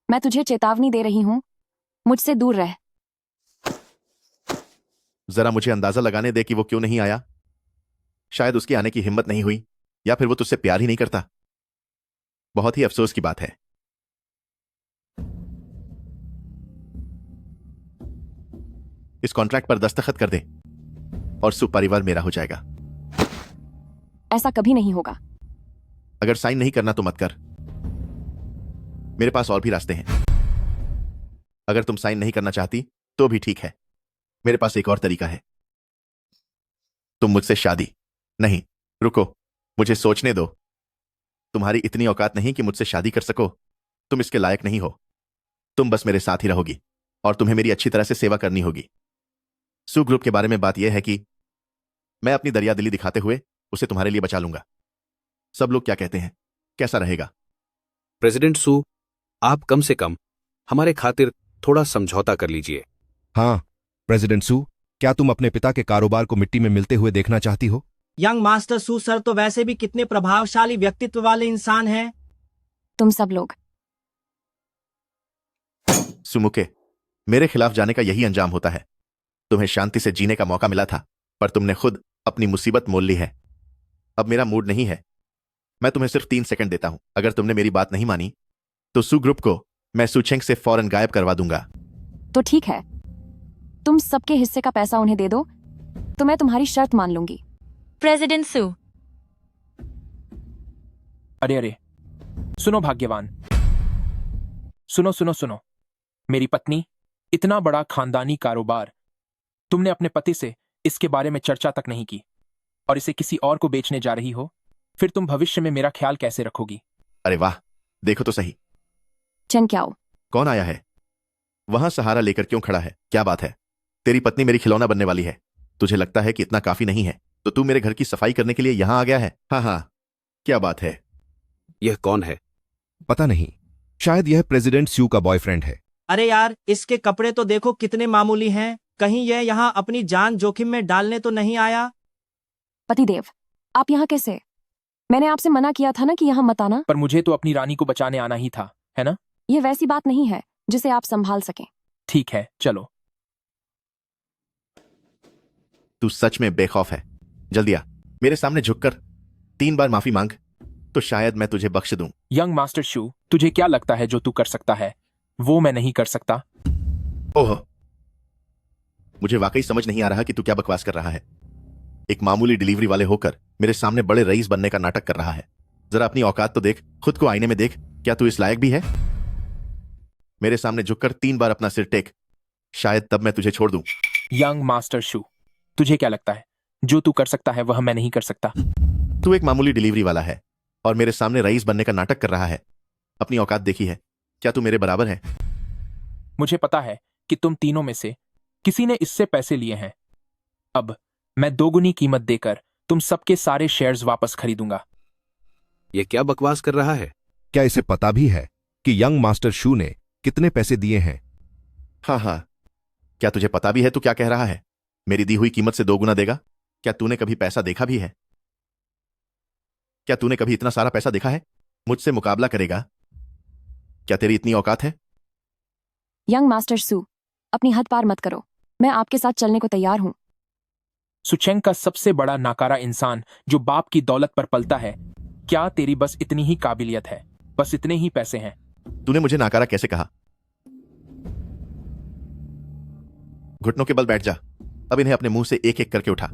मैं तुझे चेतावनी दे रही हूं, मुझसे दूर रह। जरा मुझे अंदाजा लगाने दे कि वो क्यों नहीं आया। शायद उसकी आने की हिम्मत नहीं हुई, या फिर वो तुझसे प्यार ही नहीं करता। बहुत ही अफसोस की बात है। इस कॉन्ट्रैक्ट पर दस्तखत कर दे और सू परिवार मेरा हो जाएगा। ऐसा कभी नहीं होगा। अगर साइन नहीं करना तो मत कर। मेरे पास और भी रास्ते हैं। अगर तुम साइन नहीं करना चाहती तो भी ठीक है। मेरे पास एक और तरीका है। तुम मुझसे शादी नहीं, रुको, मुझे सोचने दो। तुम्हारी इतनी औकात नहीं कि मुझसे शादी कर सको। तुम इसके लायक नहीं हो। तुम बस मेरे साथ ही रहोगी और तुम्हें मेरी अच्छी तरह से सेवा करनी होगी। सू ग्रुप के बारे में बात यह है कि मैं अपनी दरियादिली दिखाते हुए उसे तुम्हारे लिए बचा लूंगा। सब लोग क्या कहते हैं? कैसा रहेगा? प्रेसिडेंट सू, आप कम से कम हमारे खातिर थोड़ा समझौता कर लीजिए। हाँ प्रेसिडेंट सू, क्या तुम अपने पिता के कारोबार को मिट्टी में मिलते हुए देखना चाहती हो? यंग मास्टर सू सर तो वैसे भी कितने प्रभावशाली व्यक्तित्व वाले इंसान हैं। तुम सब लोग। सुमुके, मेरे खिलाफ जाने का यही अंजाम होता है। तुम्हें शांति से जीने का मौका मिला था, पर तुमने खुद अपनी मुसीबत मोल ली है। अब मेरा मूड नहीं है। मैं तुम्हें सिर्फ 3 सेकंड देता हूं। अगर तुमने मेरी बात नहीं मानी तो सू ग्रुप को मैं सुचेंग से फौरन गायब करवा दूंगा। तो ठीक है, तुम सबके हिस्से का पैसा उन्हें दे दो तो मैं तुम्हारी शर्त मान लूंगी। प्रेसिडेंट सू। अरे सुनो भाग्यवान, सुनो सुनो सुनो, मेरी पत्नी, इतना बड़ा खानदानी कारोबार, तुमने अपने पति से इसके बारे में चर्चा तक नहीं की और इसे किसी और को बेचने जा रही हो, फिर तुम भविष्य में मेरा ख्याल कैसे रखोगी? अरे वाह, देखो तो सही, चेन क्याओ, कौन आया है? वहां सहारा लेकर क्यों खड़ा है? क्या बात है? तेरी पत्नी मेरी खिलौना बनने वाली है। तुझे लगता है कि इतना काफी नहीं है तो तू मेरे घर की सफाई करने के लिए यहां आ गया है? हाँ हाँ, क्या बात है? यह कौन है? पता नहीं, शायद यह प्रेसिडेंट स्यू का बॉयफ्रेंड है। अरे यार, इसके कपड़े तो देखो कितने मामूली हैं। कहीं यह यहाँ अपनी जान जोखिम में डालने तो नहीं आया? पतिदेव, आप यहाँ कैसे? मैंने आपसे मना किया था ना कि यहाँ मत आना। पर मुझे तो अपनी रानी को बचाने आना ही था, है ना? ये वैसी बात नहीं है जिसे आप संभाल सकें। ठीक है, चलो। तू सच में बेखौफ है। जल्दी आ, मेरे सामने झुककर 3 बार माफी मांग, तो शायद मैं तुझे बख्श दूं। यंग मास्टर शू, तुझे क्या लगता है जो तू कर सकता है वो मैं नहीं कर सकता? ओह, मुझे वाकई समझ नहीं आ रहा कि तू क्या बकवास कर रहा है। एक मामूली डिलीवरी वाले होकर मेरे सामने बड़े रईस बनने का नाटक कर रहा है। जरा अपनी औकात तो देख, खुद को आईने में देख, क्या तू इस लायक भी है? मेरे सामने झुककर 3 बार अपना सिर टेक, शायद तब मैं तुझे छोड़ दूं। यंग मास्टर शू, तुझे क्या लगता है जो तू कर सकता है वह मैं नहीं कर सकता? तू एक मामूली डिलीवरी वाला है और मेरे सामने रईस बनने का नाटक कर रहा है। अपनी औकात देखी है? क्या तू मेरे बराबर है? मुझे पता है कि तुम तीनों में से किसी ने इससे पैसे लिए हैं। अब मैं 2 गुनी कीमत देकर तुम सबके सारे शेयर्स वापस खरीदूंगा। यह क्या बकवास कर रहा है? क्या इसे पता भी है कि यंग मास्टर शू ने कितने पैसे दिए हैं? हाँ हाँ, क्या तुझे पता भी है तू क्या कह रहा है? मेरी दी हुई कीमत से 2 गुना देगा? क्या तूने कभी पैसा देखा भी है? क्या तूने कभी इतना सारा पैसा देखा है? मुझसे मुकाबला करेगा? क्या तेरी इतनी औकात है? यंग मास्टर सू, अपनी हद पार मत करो। मैं आपके साथ चलने को तैयार हूं। सुचेंग का सबसे बड़ा नाकारा इंसान जो बाप की दौलत पर पलता है, क्या तेरी बस इतनी ही काबिलियत है? बस इतने ही पैसे हैं? तूने मुझे नाकारा कैसे कहा? घुटनों के बल बैठ जा। अब इन्हें अपने मुंह से एक एक करके उठा।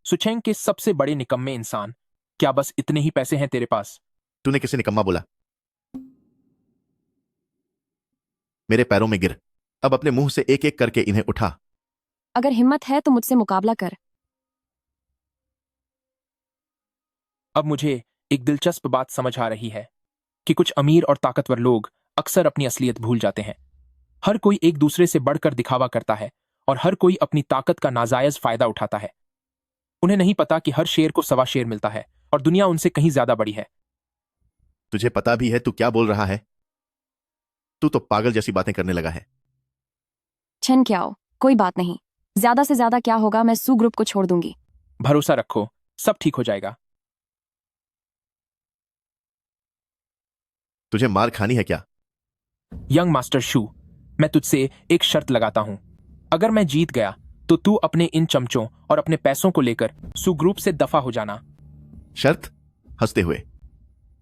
सुचेंग के सबसे बड़े निकम्मे इंसान, क्या बस इतने ही पैसे हैं तेरे पास? तूने किसे निकम्मा बोला? मेरे पैरों में गिर। अब अपने मुंह से एक एक करके इन्हें उठा। अगर हिम्मत है तो मुझसे मुकाबला कर। अब मुझे एक दिलचस्प बात समझ आ रही है कि कुछ अमीर और ताकतवर लोग अक्सर अपनी असलियत भूल जाते हैं। हर कोई एक दूसरे से बढ़कर दिखावा करता है और हर कोई अपनी ताकत का नाजायज फायदा उठाता है। उन्हें नहीं पता कि हर शेर को 1.25 शेर मिलता है और दुनिया उनसे कहीं ज्यादा बड़ी है। तुझे पता भी है तू क्या बोल रहा है? तू तो पागल जैसी बातें करने लगा है। चेन क्याओ, कोई बात नहीं। ज्यादा से ज्यादा क्या होगा, मैं सू ग्रुप को छोड़ दूंगी। भरोसा रखो, सब ठीक हो जाएगा। तुझे मार खानी है क्या? यंग मास्टर शू, मैं तुझसे एक शर्त लगाता हूं। अगर मैं जीत गया तो तू अपने इन चमचों और अपने पैसों को लेकर सू ग्रुप से दफा हो जाना। शर्त? हंसते हुए,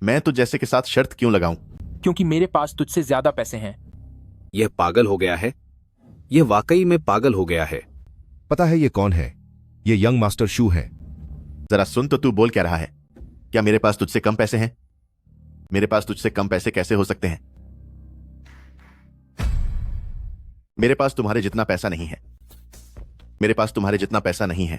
मैं तो जैसे के साथ शर्त क्यों लगाऊं? क्योंकि मेरे पास तुझसे ज्यादा पैसे हैं। यह पागल हो गया है। यह वाकई में पागल हो गया है। पता है ये कौन है? ये यंग मास्टर शू है। जरा सुन तो, तू बोल क्या रहा है? क्या मेरे पास तुझसे कम पैसे हैं? मेरे पास तुझसे कम पैसे कैसे हो सकते हैं? मेरे पास तुम्हारे जितना पैसा नहीं है। मेरे पास तुम्हारे जितना पैसा नहीं है।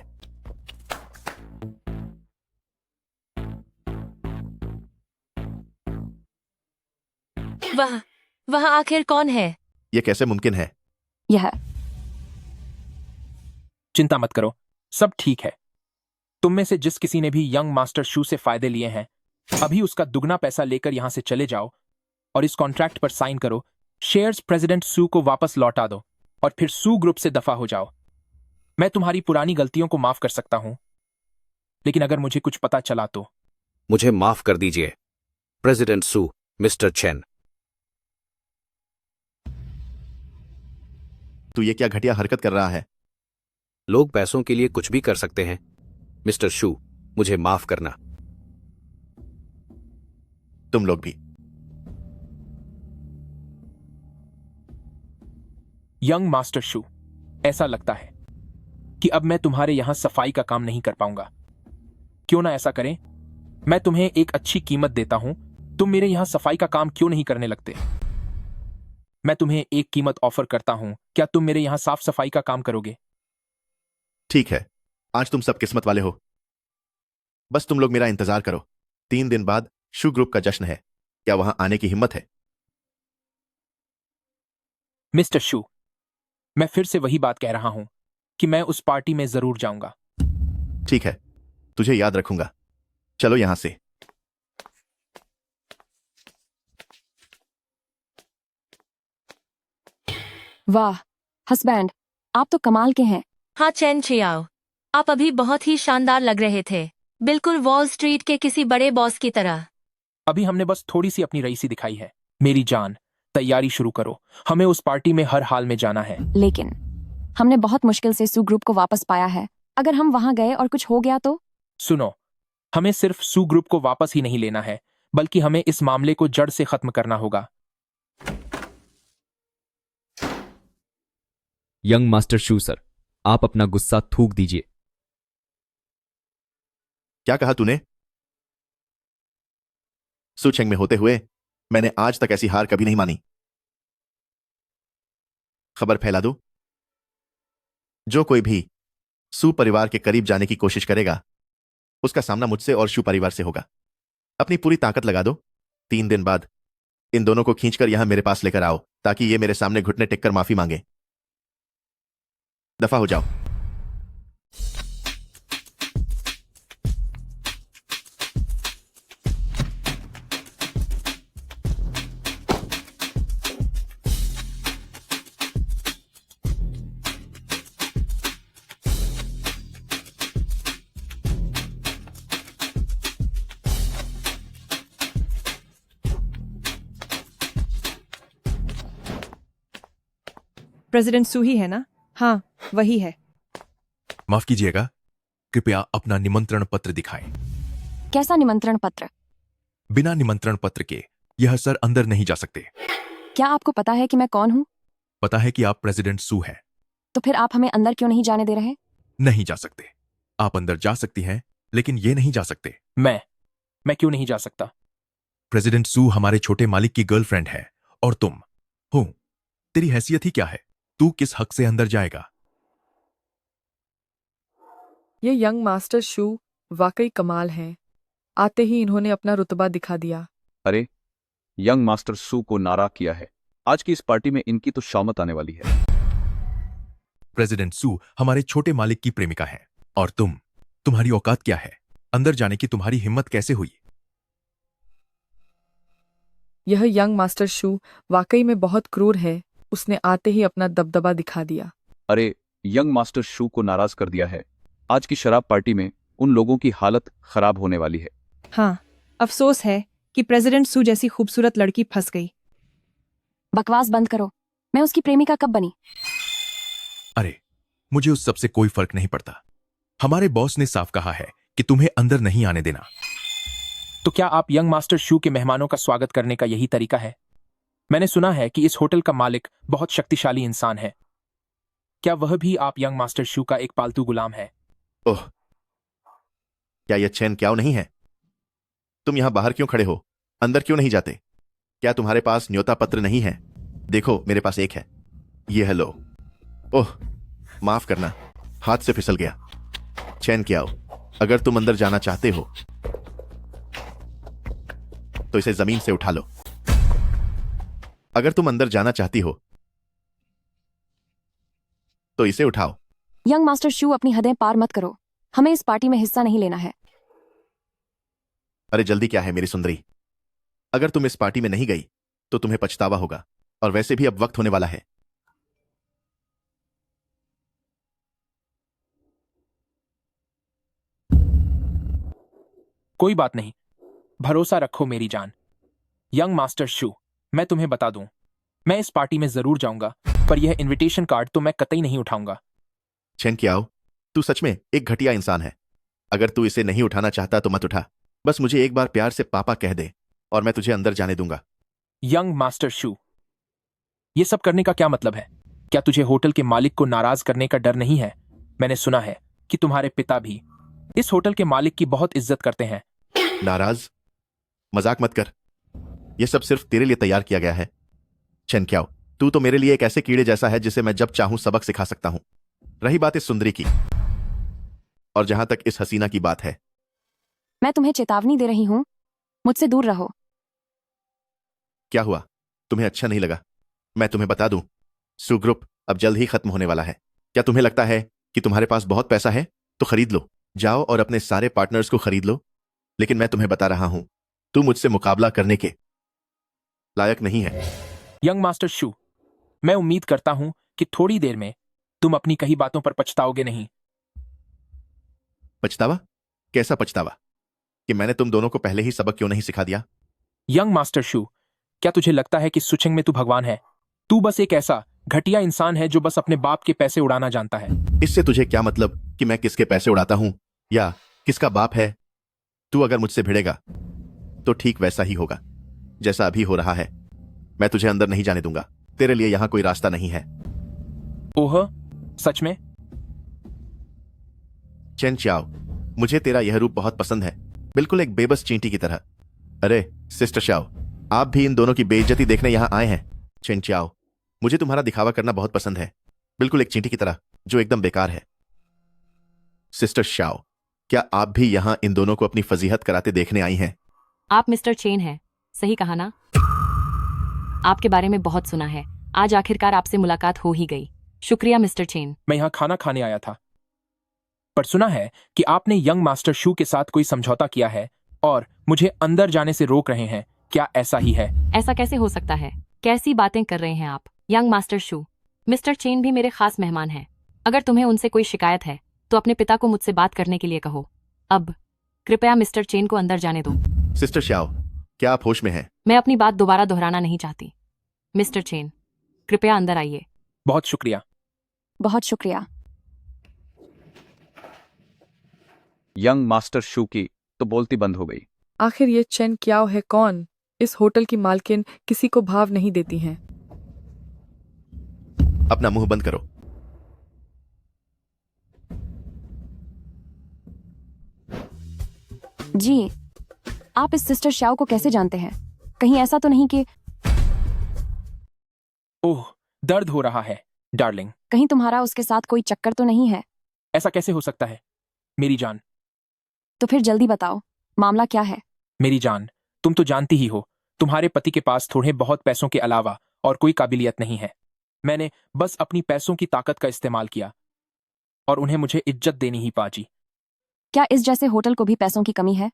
वह आखिर कौन है? यह कैसे मुमकिन है? यह। चिंता मत करो, सब ठीक है। तुम में से जिस किसी ने भी यंग मास्टर शू से फायदे लिए हैं, अभी उसका दुगना पैसा लेकर यहां से चले जाओ और इस कॉन्ट्रैक्ट पर साइन करो। शेयर्स प्रेसिडेंट सू को वापस लौटा दो और फिर सू ग्रुप से दफा हो जाओ। मैं तुम्हारी पुरानी गलतियों को माफ कर सकता हूं, लेकिन अगर मुझे कुछ पता चला तो। मुझे माफ कर दीजिए प्रेसिडेंट सू, मिस्टर चेन। तू ये क्या घटिया हरकत कर रहा है? लोग पैसों के लिए कुछ भी कर सकते हैं। मिस्टर शू, मुझे माफ करना। तुम लोग भी। यंग मास्टर शू, ऐसा लगता है कि अब मैं तुम्हारे यहां सफाई का काम नहीं कर पाऊंगा। क्यों ना ऐसा करें मैं तुम्हें एक अच्छी कीमत देता हूं, तुम मेरे यहां सफाई का काम क्यों नहीं करने लगते? मैं तुम्हें एक कीमत ऑफर करता हूं, क्या तुम मेरे यहां साफ सफाई का काम करोगे? ठीक है, आज तुम सब किस्मत वाले हो। बस तुम लोग मेरा इंतजार करो। 3 दिन बाद शू ग्रुप का जश्न है, क्या वहां आने की हिम्मत है? मिस्टर शू, मैं फिर से वही बात कह रहा हूं कि मैं उस पार्टी में जरूर जाऊंगा। ठीक है, तुझे याद रखूंगा। चलो यहां से। वाह हस्बैंड, आप तो कमाल के हैं। हाँ चैन छियाओ, आप अभी बहुत ही शानदार लग रहे थे, बिल्कुल वॉल स्ट्रीट के किसी बड़े बॉस की तरह। अभी हमने बस थोड़ी सी अपनी रईसी दिखाई है। मेरी जान, तैयारी शुरू करो, हमें उस पार्टी में हर हाल में जाना है। लेकिन हमने बहुत मुश्किल से सू ग्रुप को वापस पाया है, अगर हम वहां गए और कुछ हो गया तो? सुनो, हमें सिर्फ सू ग्रुप को वापस ही नहीं लेना है, बल्कि हमें इस मामले को जड़ से खत्म करना होगा। यंग मास्टर शू सर, आप अपना गुस्सा थूक दीजिए। क्या कहा तूने? सुचेंग में होते हुए मैंने आज तक ऐसी हार कभी नहीं मानी। खबर फैला दो, जो कोई भी सू परिवार के करीब जाने की कोशिश करेगा उसका सामना मुझसे और शू परिवार से होगा। अपनी पूरी ताकत लगा दो। 3 दिन बाद इन दोनों को खींचकर यहां मेरे पास लेकर आओ, ताकि ये मेरे सामने घुटने टेककर माफी मांगे। दफा हो जाओ। प्रेसिडेंट सू ही है ना? हाँ, वही है। माफ कीजिएगा, कृपया अपना निमंत्रण पत्र दिखाएं। कैसा निमंत्रण पत्र? बिना निमंत्रण पत्र के यह सर अंदर नहीं जा सकते। क्या आपको पता है कि मैं कौन हूँ? पता है कि आप प्रेसिडेंट सू हैं। तो फिर आप हमें अंदर क्यों नहीं जाने दे रहे? नहीं जा सकते। आप अंदर जा सकती हैं, लेकिन ये नहीं जा सकते। मैं क्यों नहीं जा सकता? प्रेसिडेंट सू हमारे छोटे मालिक की गर्लफ्रेंड है, और तुम हो। तेरी हैसियत ही क्या है? तू किस हक से अंदर जाएगा? ये यंग मास्टर शू वाकई कमाल हैं। आते ही इन्होंने अपना रुतबा दिखा दिया। अरे, यंग मास्टर सू को नाराज किया है। आज की इस पार्टी में इनकी तो शामत आने वाली है। प्रेसिडेंट सू हमारे छोटे मालिक की प्रेमिका है, और तुम्हारी औकात क्या है? अंदर जाने की तुम्हारी हिम्मत कैसे हुई? यह यंग मास्टर शू वाकई में बहुत क्रूर है। उसने आते ही अपना दबदबा दिखा दिया। अरे, यंग मास्टर शू को नाराज कर दिया है। आज की शराब पार्टी में उन लोगों की हालत खराब होने वाली है। हाँ, अफसोस है कि प्रेसिडेंट सू जैसी खूबसूरत लड़की फंस गई। बकवास बंद करो। मैं उसकी प्रेमिका कब बनी? अरे, मुझे उस सबसे कोई फर्क नहीं पड़ता। हमारे बॉस ने साफ कहा है कि तुम्हें अंदर नहीं आने देना। तो क्या आप यंग मास्टर शू के मेहमानों का स्वागत करने का यही तरीका है? मैंने सुना है कि इस होटल का मालिक बहुत शक्तिशाली इंसान है। क्या वह भी आप यंग मास्टर शू का एक पालतू गुलाम है? ओह, क्या यह चैन क्याओ नहीं है? तुम यहां बाहर क्यों खड़े हो? अंदर क्यों नहीं जाते? क्या तुम्हारे पास न्योता पत्र नहीं है? देखो, मेरे पास एक है। ये है, लो। ओह, माफ करना, हाथ से फिसल गया। चैन क्याओ, अगर तुम अंदर जाना चाहते हो तो इसे जमीन से उठा लो। अगर तुम अंदर जाना चाहती हो तो इसे उठाओ। यंग मास्टर शू, अपनी हदें पार मत करो। हमें इस पार्टी में हिस्सा नहीं लेना है। अरे जल्दी क्या है मेरी सुंदरी? अगर तुम इस पार्टी में नहीं गई तो तुम्हें पछतावा होगा, और वैसे भी अब वक्त होने वाला है। कोई बात नहीं, भरोसा रखो मेरी जान। यंग मास्टर शू, मैं तुम्हें बता दूं, मैं इस पार्टी में जरूर जाऊंगा, पर यह इनविटेशन कार्ड तो मैं कतई नहीं उठाऊंगा। चैन क्याओ, तू सच में एक घटिया इंसान है। अगर तू इसे नहीं उठाना चाहता तो मत उठा। बस मुझे एक बार प्यार से पापा कह दे और मैं तुझे अंदर जाने दूंगा। यंग मास्टर शू, ये सब करने का क्या मतलब है? क्या तुझे होटल के मालिक को नाराज करने का डर नहीं है? मैंने सुना है कि तुम्हारे पिता भी इस होटल के मालिक की बहुत इज्जत करते हैं। नाराज? मजाक मत कर। यह सब सिर्फ तेरे लिए तैयार किया गया है। चेन क्याओ, तू तो मेरे लिए एक ऐसे कीड़े जैसा है जिसे मैं जब चाहूं सबक सिखा सकता हूं। रही बात इस सुंदरी की, और जहां तक इस हसीना की बात है, मैं तुम्हें चेतावनी दे रही हूँ, मुझसे दूर रहो। क्या हुआ? तुम्हें अच्छा नहीं लगा? मैं तुम्हें बता दूं, सू ग्रुप अब जल्द ही खत्म होने वाला है। क्या तुम्हें लगता है कि तुम्हारे पास बहुत पैसा है तो खरीद लो, जाओ और अपने सारे पार्टनर्स को खरीद लो। लेकिन मैं तुम्हें बता रहा हूं, तू मुझसे मुकाबला करने के लायक नहीं है। यंग मास्टर शू, मैं उम्मीद करता हूं कि थोड़ी देर में तुम अपनी कही बातों पर पछताओगे नहीं। पछतावा? कैसा पछतावा? कि मैंने तुम दोनों को पहले ही सबक क्यों नहीं सिखा दिया? यंग मास्टर शू, क्या तुझे लगता है कि सुचेंग में तू भगवान है? तू बस एक ऐसा घटिया इंसान है जो बस अपने बाप के पैसे उड़ाना जानता है। इससे तुझे क्या मतलब कि मैं किसके पैसे उड़ाता हूं या किसका बाप है? तू अगर मुझसे भिड़ेगा तो ठीक वैसा ही होगा जैसा अभी हो रहा है। मैं तुझे अंदर नहीं जाने दूंगा। तेरे लिए यहां कोई रास्ता नहीं है। ओह, सच में? चेन चाओ, मुझे तेरा यह रूप बहुत पसंद है, बिल्कुल एक बेबस चींटी की तरह। अरे सिस्टर शाओ, आप भी इन दोनों की बेइज्जती देखने यहां आए हैं? चेन चाओ, मुझे तुम्हारा दिखावा करना बहुत पसंद है, बिल्कुल एक चींटी की तरह जो एकदम बेकार है। सिस्टर शाओ, क्या आप भी यहां इन दोनों को अपनी फजीहत कराते देखने आई हैं? आप मिस्टर चेन हैं, सही कहा ना? आपके बारे में बहुत सुना है। आज आखिरकार आपसे मुलाकात हो ही गई। शुक्रिया मिस्टर चेन। मैं यहाँ खाना खाने आया था, पर सुना है कि आपने यंग मास्टर शू के साथ कोई समझौता किया है और मुझे अंदर जाने से रोक रहे हैं। क्या ऐसा ही है? ऐसा कैसे हो सकता है? कैसी बातें कर रहे हैं आप? यंग मास्टर शू, मिस्टर चेन भी मेरे खास मेहमान हैं। अगर तुम्हें उनसे कोई शिकायत है तो अपने पिता को मुझसे बात करने के लिए कहो। अब कृपया मिस्टर चेन को अंदर जाने दो। सिस्टर शाओ, क्या आप होश में हैं? मैं अपनी बात दोबारा दोहराना नहीं चाहती। मिस्टर चेन, कृपया अंदर आइए। बहुत शुक्रिया। बहुत शुक्रिया। यंग मास्टर शू की तो बोलती बंद हो गई। आखिर ये चेन क्याओ है कौन? इस होटल की मालकिन किसी को भाव नहीं देती हैं। अपना मुंह बंद करो। जी, आप इस सिस्टर शाओ को कैसे जानते हैं? कहीं ऐसा तो नहीं कि ओह, दर्द हो रहा है डार्लिंग। कहीं तुम्हारा उसके साथ कोई चक्कर तो नहीं है? ऐसा कैसे हो सकता है मेरी जान? तो फिर जल्दी बताओ, मामला क्या है? मेरी जान, तुम तो जानती ही हो, तुम्हारे पति के पास थोड़े बहुत पैसों के अलावा और कोई काबिलियत नहीं है। मैंने बस अपनी पैसों की ताकत का इस्तेमाल किया और उन्हें मुझे इज्जत देनी ही पाजी। क्या इस जैसे होटल को भी पैसों की कमी है?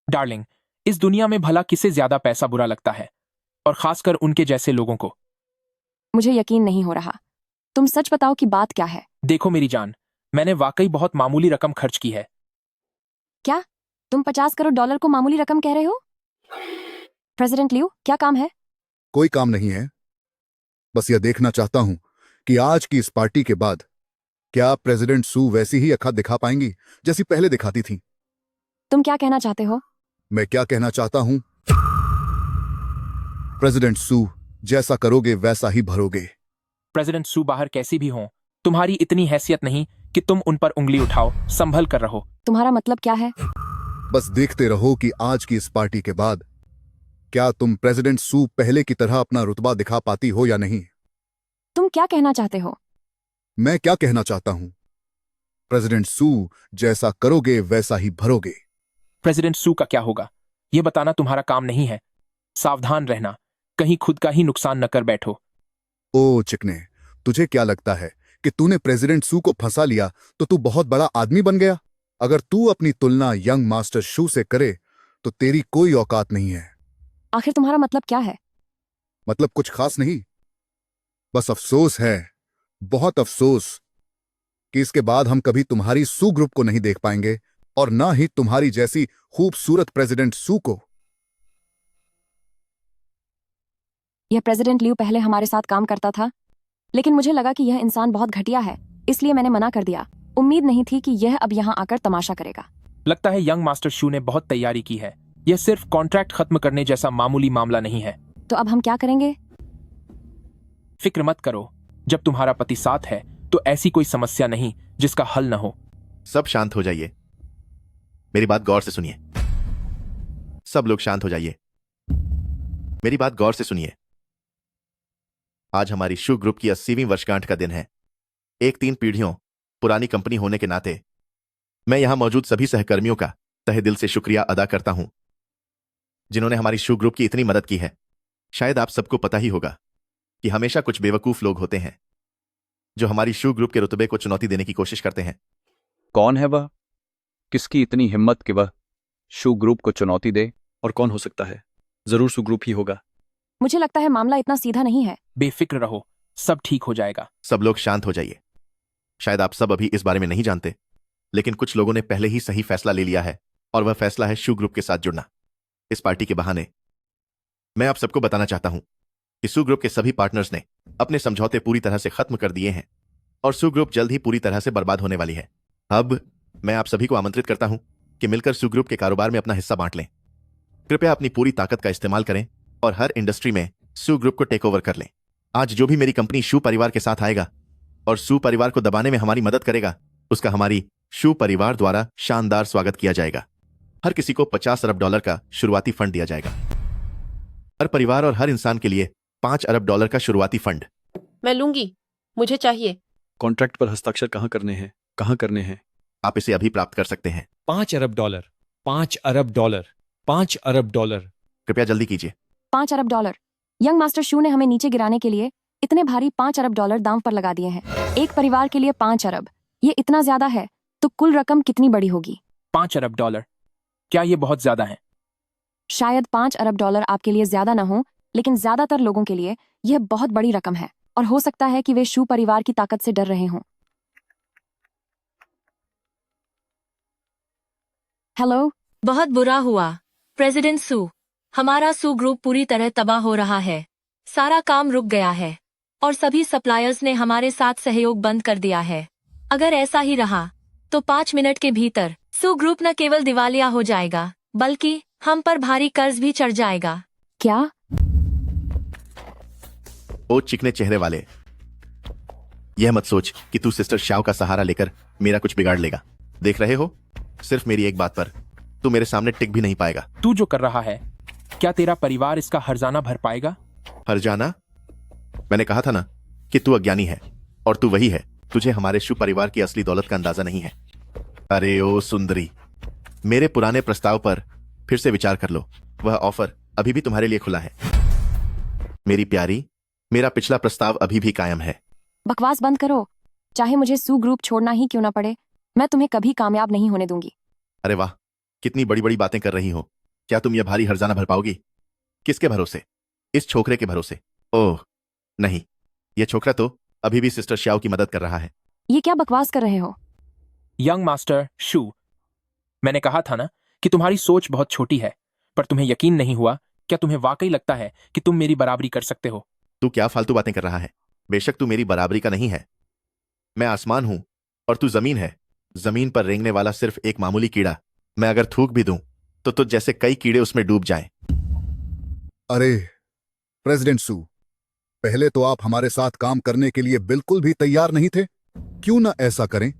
डार्लिंग, इस दुनिया में भला किसे ज्यादा पैसा बुरा लगता है, और खासकर उनके जैसे लोगों को। मुझे यकीन नहीं हो रहा। तुम सच बताओ कि बात क्या है? देखो मेरी जान, मैंने वाकई बहुत मामूली रकम खर्च की है। क्या तुम 50 करोड़ डॉलर को मामूली रकम कह रहे हो? प्रेसिडेंट लियू, क्या काम है? कोई काम नहीं है, बस यह देखना चाहता हूं कि आज की इस पार्टी के बाद क्या प्रेसिडेंट सू वैसी ही अखा दिखा पाएंगी जैसी पहले दिखाती थी। तुम क्या कहना चाहते हो? मैं क्या कहना चाहता हूं, प्रेसिडेंट सू जैसा करोगे वैसा ही भरोगे। प्रेसिडेंट सू बाहर कैसी भी हो, तुम्हारी इतनी हैसियत नहीं कि तुम उन पर उंगली उठाओ। संभल कर रहो। तुम्हारा मतलब क्या है? बस देखते रहो कि आज की इस पार्टी के बाद क्या तुम प्रेसिडेंट सू पहले की तरह अपना रुतबा दिखा पाती हो या नहीं। तुम क्या कहना चाहते हो? मैं क्या कहना चाहता हूं, प्रेसिडेंट सू जैसा करोगे वैसा ही भरोगे। प्रेसिडेंट सू का क्या होगा, यह बताना तुम्हारा काम नहीं है। सावधान रहना, कहीं खुद का ही नुकसान न कर बैठो। ओ चिकने, तुझे क्या लगता है कि तूने प्रेसिडेंट सू को फंसा लिया तो तू बहुत बड़ा आदमी बन गया? अगर तू अपनी तुलना यंग मास्टर शू से करे तो तेरी कोई औकात नहीं है। आखिर तुम्हारा मतलब क्या है? मतलब कुछ खास नहीं, बस अफसोस है, बहुत अफसोस कि इसके बाद हम कभी तुम्हारी सू ग्रुप को नहीं देख पाएंगे और ना ही तुम्हारी जैसी खूबसूरत प्रेसिडेंट सू को। यह प्रेसिडेंट लियू पहले हमारे साथ काम करता था, लेकिन मुझे लगा कि यह इंसान बहुत घटिया है, इसलिए मैंने मना कर दिया। उम्मीद नहीं थी कि यह अब यहाँ आकर तमाशा करेगा। लगता है यंग मास्टर शू ने बहुत तैयारी की है। यह सिर्फ कॉन्ट्रैक्ट खत्म करने जैसा मामूली मामला नहीं है। तो अब हम क्या करेंगे? फिक्र मत करो, जब तुम्हारा पति साथ है तो ऐसी कोई समस्या नहीं जिसका हल न हो। सब शांत हो जाइए, मेरी बात गौर से सुनिए। सब लोग शांत हो जाइए। मेरी बात गौर से सुनिए। आज हमारी शू ग्रुप की 80वीं वर्षगांठ का दिन है। एक 3 पीढ़ियों पुरानी कंपनी होने के नाते मैं यहां मौजूद सभी सहकर्मियों का तहे दिल से शुक्रिया अदा करता हूं, जिन्होंने हमारी शू ग्रुप की इतनी मदद की है। शायद आप सबको पता ही होगा कि हमेशा कुछ बेवकूफ लोग होते हैं जो हमारी शू ग्रुप के रुतबे को चुनौती देने की कोशिश करते हैं। कौन है वह? किसकी इतनी हिम्मत कि वह शू ग्रुप को चुनौती दे? और कौन हो सकता है? जरूर शू ग्रुप ही होगा। मुझे लगता है मामला इतना सीधा नहीं है। बेफिक्र रहो, सब ठीक हो जाएगा। सब लोग शांत हो जाइए। शायद आप सब अभी इस बारे में नहीं जानते, लेकिन कुछ लोगों ने पहले ही सही फैसला ले लिया है, और वह फैसला है शू ग्रुप के साथ जुड़ना। इस पार्टी के बहाने मैं आप सबको बताना चाहता हूं कि शू ग्रुप के सभी पार्टनर्स ने अपने समझौते पूरी तरह से खत्म कर दिए हैं और शू ग्रुप जल्द ही पूरी तरह से बर्बाद होने वाली है। अब मैं आप सभी को आमंत्रित करता हूं कि मिलकर शू ग्रुप के कारोबार में अपना हिस्सा बांट लें। कृपया अपनी पूरी ताकत का इस्तेमाल करें और हर इंडस्ट्री में शू ग्रुप को टेक ओवर कर लें। आज जो भी मेरी कंपनी शू परिवार के साथ आएगा और शू परिवार को दबाने में हमारी मदद करेगा, उसका हमारी शू परिवार द्वारा शानदार स्वागत किया जाएगा। हर किसी को $50 अरब का शुरुआती फंड दिया जाएगा। हर परिवार और हर इंसान के लिए $5 अरब का शुरुआती फंड। मैं लूंगी, मुझे चाहिए। कॉन्ट्रैक्ट पर हस्ताक्षर कहाँ करने हैं? कहाँ करने हैं? आप इसे अभी प्राप्त कर सकते हैं। $5 अरब, $5 अरब, $5 अरब। कृपया जल्दी कीजिए। $5 अरब। यंग मास्टर शू ने हमें नीचे गिराने के लिए इतने भारी $5 अरब दांव पर लगा दिए हैं। एक परिवार के लिए $5 अरब, ये इतना ज्यादा है तो कुल रकम कितनी बड़ी होगी? $5 अरब। क्या ये बहुत ज्यादा है? शायद $5 अरब आपके लिए ज्यादा ना हो, लेकिन ज्यादातर लोगों के लिए यह बहुत बड़ी रकम है, और हो सकता है कि वे शू परिवार की ताकत से डर रहे हों। हेलो। बहुत बुरा हुआ प्रेसिडेंट सू। हमारा सू ग्रुप पूरी तरह तबाह हो रहा है। सारा काम रुक गया है और सभी सप्लायर्स ने हमारे साथ सहयोग बंद कर दिया है। अगर ऐसा ही रहा तो 5 मिनट के भीतर सू ग्रुप न केवल दिवालिया हो जाएगा, बल्कि हम पर भारी कर्ज भी चढ़ जाएगा। क्या? ओ चिकने चेहरे वाले, यह मत सोच कि तू सिस्टर शाओ का सहारा लेकर मेरा कुछ बिगाड़ लेगा। देख रहे हो, सिर्फ मेरी एक बात पर तू मेरे सामने टिक भी नहीं पाएगा। तू जो कर रहा है, क्या तेरा परिवार इसका हर्जाना भर पाएगा? हर्जाना? मैंने कहा था ना कि तू अज्ञानी है, और तू वही है। तुझे हमारे शू परिवार की असली दौलत का अंदाजा नहीं है। अरे ओ सुंदरी, मेरे पुराने प्रस्ताव पर फिर से विचार कर लो। वह ऑफर अभी भी तुम्हारे लिए खुला है। मेरी प्यारी, मेरा पिछला प्रस्ताव अभी भी कायम है। बकवास बंद करो। चाहे मुझे सू ग्रुप छोड़ना ही क्यों ना पड़े, मैं तुम्हें कभी कामयाब नहीं होने दूंगी। अरे वाह, कितनी बड़ी बड़ी बातें कर रही हो। क्या तुम यह भारी हर्जाना भर पाओगी? किसके भरोसे? इस छोकरे के भरोसे? ओह नहीं, यह छोकरा तो अभी भी सिस्टर श्याओ की मदद कर रहा है। ये क्या बकवास कर रहे हो? यंग मास्टर शू, मैंने कहा था ना कि तुम्हारी सोच बहुत छोटी है, पर तुम्हें यकीन नहीं हुआ। क्या तुम्हें वाकई लगता है कि तुम मेरी बराबरी कर सकते हो? तू क्या फालतू बातें कर रहा है? बेशक तू मेरी बराबरी का नहीं है। मैं आसमान हूं और तू जमीन है। जमीन पर रेंगने वाला सिर्फ एक मामूली कीड़ा। मैं अगर थूक भी दूं तो तुझ जैसे कई कीड़े उसमें डूब जाएं। अरे प्रेसिडेंट सू, पहले तो आप हमारे साथ काम करने के लिए बिल्कुल भी तैयार नहीं थे। क्यों ना ऐसा करें,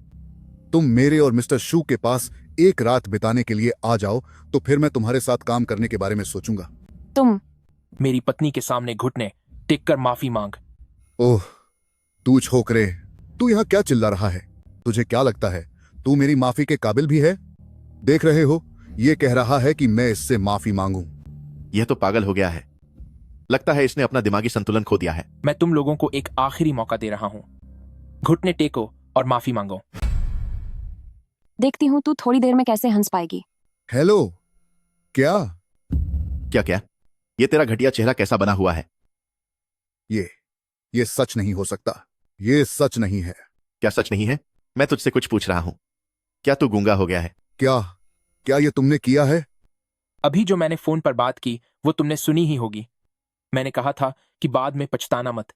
तुम मेरे और मिस्टर शू के पास एक रात बिताने के लिए आ जाओ, तो फिर मैं तुम्हारे साथ काम करने के बारे में सोचूंगा। तुम मेरी पत्नी के सामने घुटने टेक कर माफी मांग। ओह तू छोकरे, तू यहां क्या चिल्ला रहा है? तुझे क्या लगता है तू मेरी माफी के काबिल भी है? देख रहे हो, ये कह रहा है कि मैं इससे माफी मांगूं। यह तो पागल हो गया है। लगता है इसने अपना दिमागी संतुलन खो दिया है। मैं तुम लोगों को एक आखिरी मौका दे रहा हूं। घुटने टेको और माफी मांगो। देखती हूँ तू थोड़ी देर में कैसे हंस पाएगी। हेलो। क्या क्या क्या? ये तेरा घटिया चेहरा कैसा बना हुआ है? ये सच नहीं हो सकता। ये सच नहीं है। क्या सच नहीं है? मैं तुझसे कुछ पूछ रहा हूं। क्या तू गूंगा हो गया है? क्या ये तुमने किया है? अभी जो मैंने फोन पर बात की वो तुमने सुनी ही होगी। मैंने कहा था कि बाद में पछताना मत।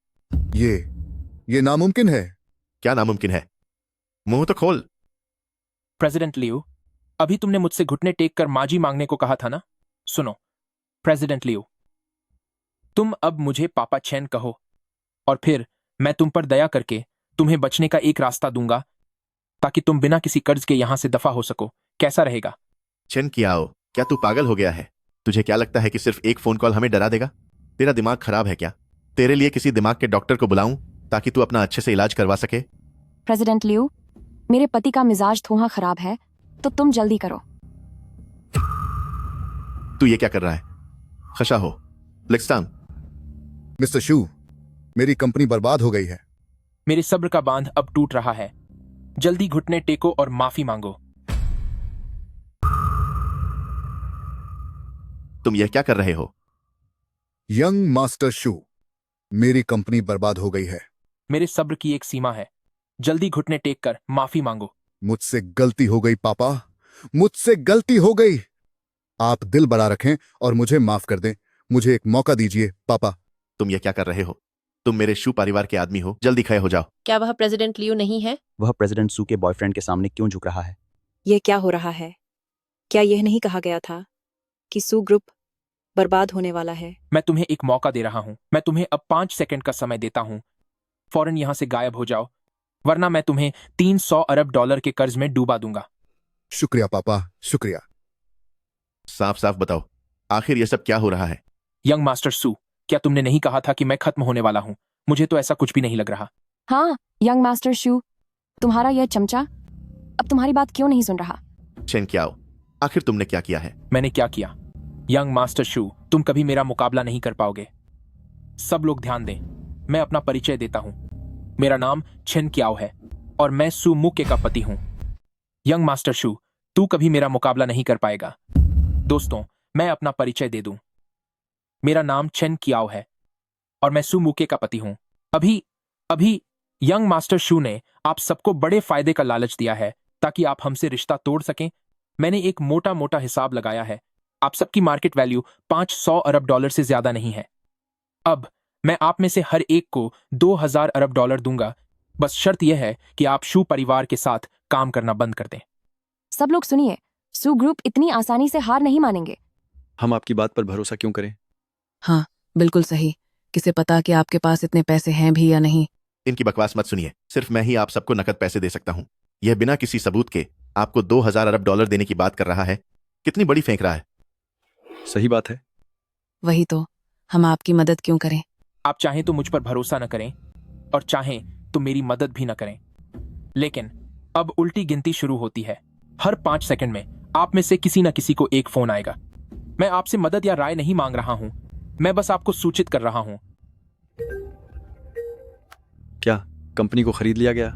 ये नामुमकिन है। क्या नामुमकिन है? मुंह तो खोल। प्रेसिडेंट लियो, अभी तुमने मुझसे घुटने टेक कर माजी मांगने को कहा था ना। सुनो प्रेसिडेंट लियो, तुम अब मुझे पापा चैन कहो, और फिर मैं तुम पर दया करके तुम्हें बचने का एक रास्ता दूंगा, ताकि तुम बिना किसी कर्ज के यहां से दफा हो सको। कैसा रहेगा? चैन कियाओ, क्या तू पागल हो गया है? तुझे क्या लगता है कि सिर्फ एक फोन कॉल हमें डरा देगा? तेरा दिमाग खराब है क्या? तेरे लिए किसी दिमाग के डॉक्टर को बुलाऊं ताकि तू अपना अच्छे से इलाज करवा सके? प्रेसिडेंट लियू, मेरे पति का मिजाज थोड़ा खराब है, तो तुम जल्दी करो। तू ये क्या कर रहा है? खशा हो। लिक्सटाम। मिस्टर शू, मेरी कंपनी बर्बाद हो गई है। मेरे सब्र का बांध अब टूट रहा है। जल्दी घुटने टेको और माफी मांगो। तुम यह क्या कर रहे हो? यंग मास्टर शू, मेरी कंपनी बर्बाद हो गई है। मेरे सब्र की एक सीमा है। जल्दी घुटने टेक कर माफी मांगो। मुझसे गलती हो गई पापा, मुझसे गलती हो गई। आप दिल बड़ा रखें और मुझे माफ कर दें। मुझे एक मौका दीजिए पापा। तुम यह क्या कर रहे हो? तुम मेरे शू परिवार के आदमी हो, जल्दी खड़े हो जाओ। क्या वह प्रेसिडेंट लियू नहीं है? वह प्रेसिडेंट सू के बॉयफ्रेंड के सामने क्यों झुक रहा है? ये क्या हो रहा है? क्या यह नहीं कहा गया था कि सू ग्रुप बर्बाद होने वाला है? मैं तुम्हें एक मौका दे रहा हूं। मैं तुम्हें अब 5 सेकंड का समय देता हूं। फौरन यहां से गायब हो जाओ, वरना मैं तुम्हें 300 अरब डॉलर के कर्ज में डूबा दूंगा। शुक्रिया पापा, शुक्रिया। साफ साफ बताओ, आखिर यह सब क्या हो रहा है? यंग मास्टर सू, क्या तुमने नहीं कहा था कि मैं खत्म होने वाला हूं? मुझे तो ऐसा कुछ भी नहीं लग रहा। हाँ, यंग मास्टर शू, तुम्हारा यह चमचा अब तुम्हारी बात क्यों नहीं सुन रहा? चेन क्याओ, आखिर तुमने क्या किया है? मैंने क्या किया? यंग मास्टर शू, तुम कभी मेरा मुकाबला नहीं कर पाओगे। सब लोग ध्यान दें, मैं अपना परिचय देता हूं। मेरा नाम चेन क्याओ है और मैं सू मुके का पति हूं। यंग मास्टर शू, तू कभी मेरा मुकाबला नहीं कर पाएगा। दोस्तों, मैं अपना परिचय दे दूं। मेरा नाम चेन क्याओ है और मैं सू मुके का पति हूं। अभी यंग मास्टर शू ने आप सबको बड़े फायदे का लालच दिया है ताकि आप हमसे रिश्ता तोड़ सकें। मैंने एक मोटा मोटा हिसाब लगाया है। आप सबकी मार्केट वैल्यू 500 अरब डॉलर से ज्यादा नहीं है। अब मैं आप में से हर एक को 2000 अरब डॉलर दूंगा। बस शर्त यह है कि आप शू परिवार के साथ काम करना बंद कर दें। सब लोग सुनिए, सू ग्रुप इतनी आसानी से हार नहीं मानेंगे। हम आपकी बात पर भरोसा क्यों करें? हाँ, बिल्कुल सही। किसे पता कि आपके पास इतने पैसे हैं भी या नहीं। इनकी बकवास मत सुनिए। सिर्फ मैं ही आप सबको नकद पैसे दे सकता हूं। यह बिना किसी सबूत के आपको 2000 अरब डॉलर देने की बात कर रहा है। कितनी बड़ी फेंक रहा है। सही बात है। वही तो, हम आपकी मदद क्यों करें? आप चाहें तो मुझ पर भरोसा न करें और चाहें तो मेरी मदद भी न करें, लेकिन अब उल्टी गिनती शुरू होती है। हर 5 सेकंड में आप में से किसी न किसी को एक फोन आएगा। मैं आपसे मदद या राय नहीं मांग रहा हूं, मैं बस आपको सूचित कर रहा हूं। क्या कंपनी को खरीद लिया गया?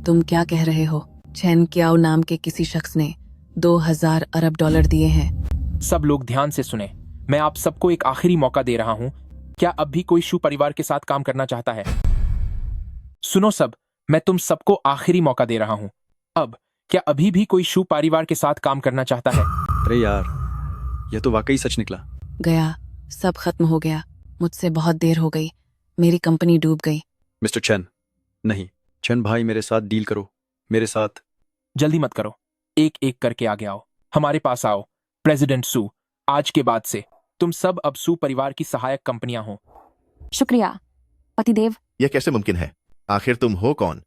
तुम क्या कह रहे हो? चेन क्याओ नाम के किसी शख्स ने 2000 अरब डॉलर दिए हैं। सब लोग ध्यान से सुने, मैं आप सबको एक आखिरी मौका दे रहा हूं। क्या अब भी कोई शू परिवार के साथ काम करना चाहता है? सुनो सब, मैं तुम सबको आखिरी मौका दे रहा हूं। अब क्या अभी भी कोई शू परिवार के साथ काम करना चाहता है? अरे यार, यह तो वाकई सच निकला। गया, सब खत्म हो गया। मुझसे बहुत देर हो गई, मेरी कंपनी डूब गई। मिस्टर चेन, नहीं, चेन भाई मेरे साथ डील करो, मेरे साथ। जल्दी मत करो, एक एक करके आगे आओ, हमारे पास आओ। प्रेसिडेंट सू, आज के बाद से तुम सब अब सू परिवार की सहायक कंपनियां हो। शुक्रिया पतिदेव। यह कैसे मुमकिन है? आखिर तुम हो कौन?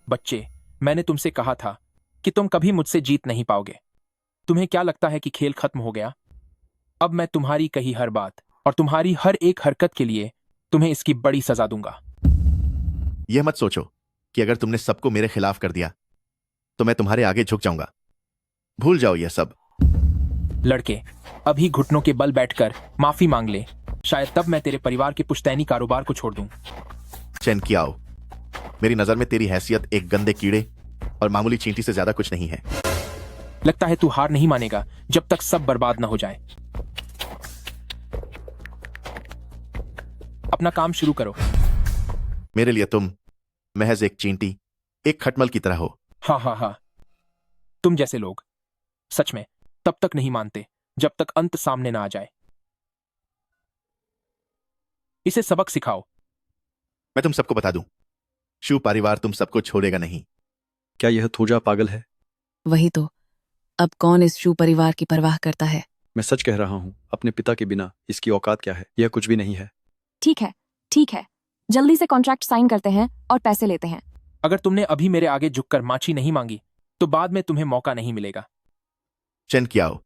बच्चे, मैंने तुमसे कहा था कि तुम कभी मुझसे जीत नहीं पाओगे। तुम्हें क्या लगता है कि खेल खत्म हो गया? अब मैं तुम्हारी कही हर बात और तुम्हारी हर एक हरकत के लिए तुम्हें इसकी बड़ी सजा दूंगा। यह मत सोचो कि अगर तुमने सबको मेरे खिलाफ कर दिया तो मैं तुम्हारे आगे झुक जाऊंगा। भूल जाओ यह सब। लड़के, अभी घुटनों के बल बैठकर माफी मांग ले, शायद तब मैं तेरे परिवार के पुश्तैनी कारोबार को छोड़ दूं। चेन क्याओ, मेरी नजर में तेरी हैसियत एक गंदे कीड़े और मामूली चींटी से ज्यादा कुछ नहीं है। लगता है तू हार नहीं मानेगा जब तक सब बर्बाद न हो जाए। अपना काम शुरू करो। मेरे लिए तुम महज एक चींटी, एक खटमल की तरह हो। हाँ, तुम जैसे लोग सच में तब तक नहीं मानते जब तक अंत सामने ना आ जाए। इसे सबक सिखाओ। मैं तुम सबको बता दूं, शू परिवार तुम सबको छोड़ेगा नहीं। क्या यह थोजा पागल है? वही तो, अब कौन इस शू परिवार की परवाह करता है? मैं सच कह रहा हूं, अपने पिता के बिना इसकी औकात क्या है? यह कुछ भी नहीं है। ठीक है, जल्दी से कॉन्ट्रैक्ट साइन करते हैं और पैसे लेते हैं। अगर तुमने अभी मेरे आगे झुककर माची नहीं मांगी तो बाद में तुम्हें मौका नहीं मिलेगा। चेन क्याओ,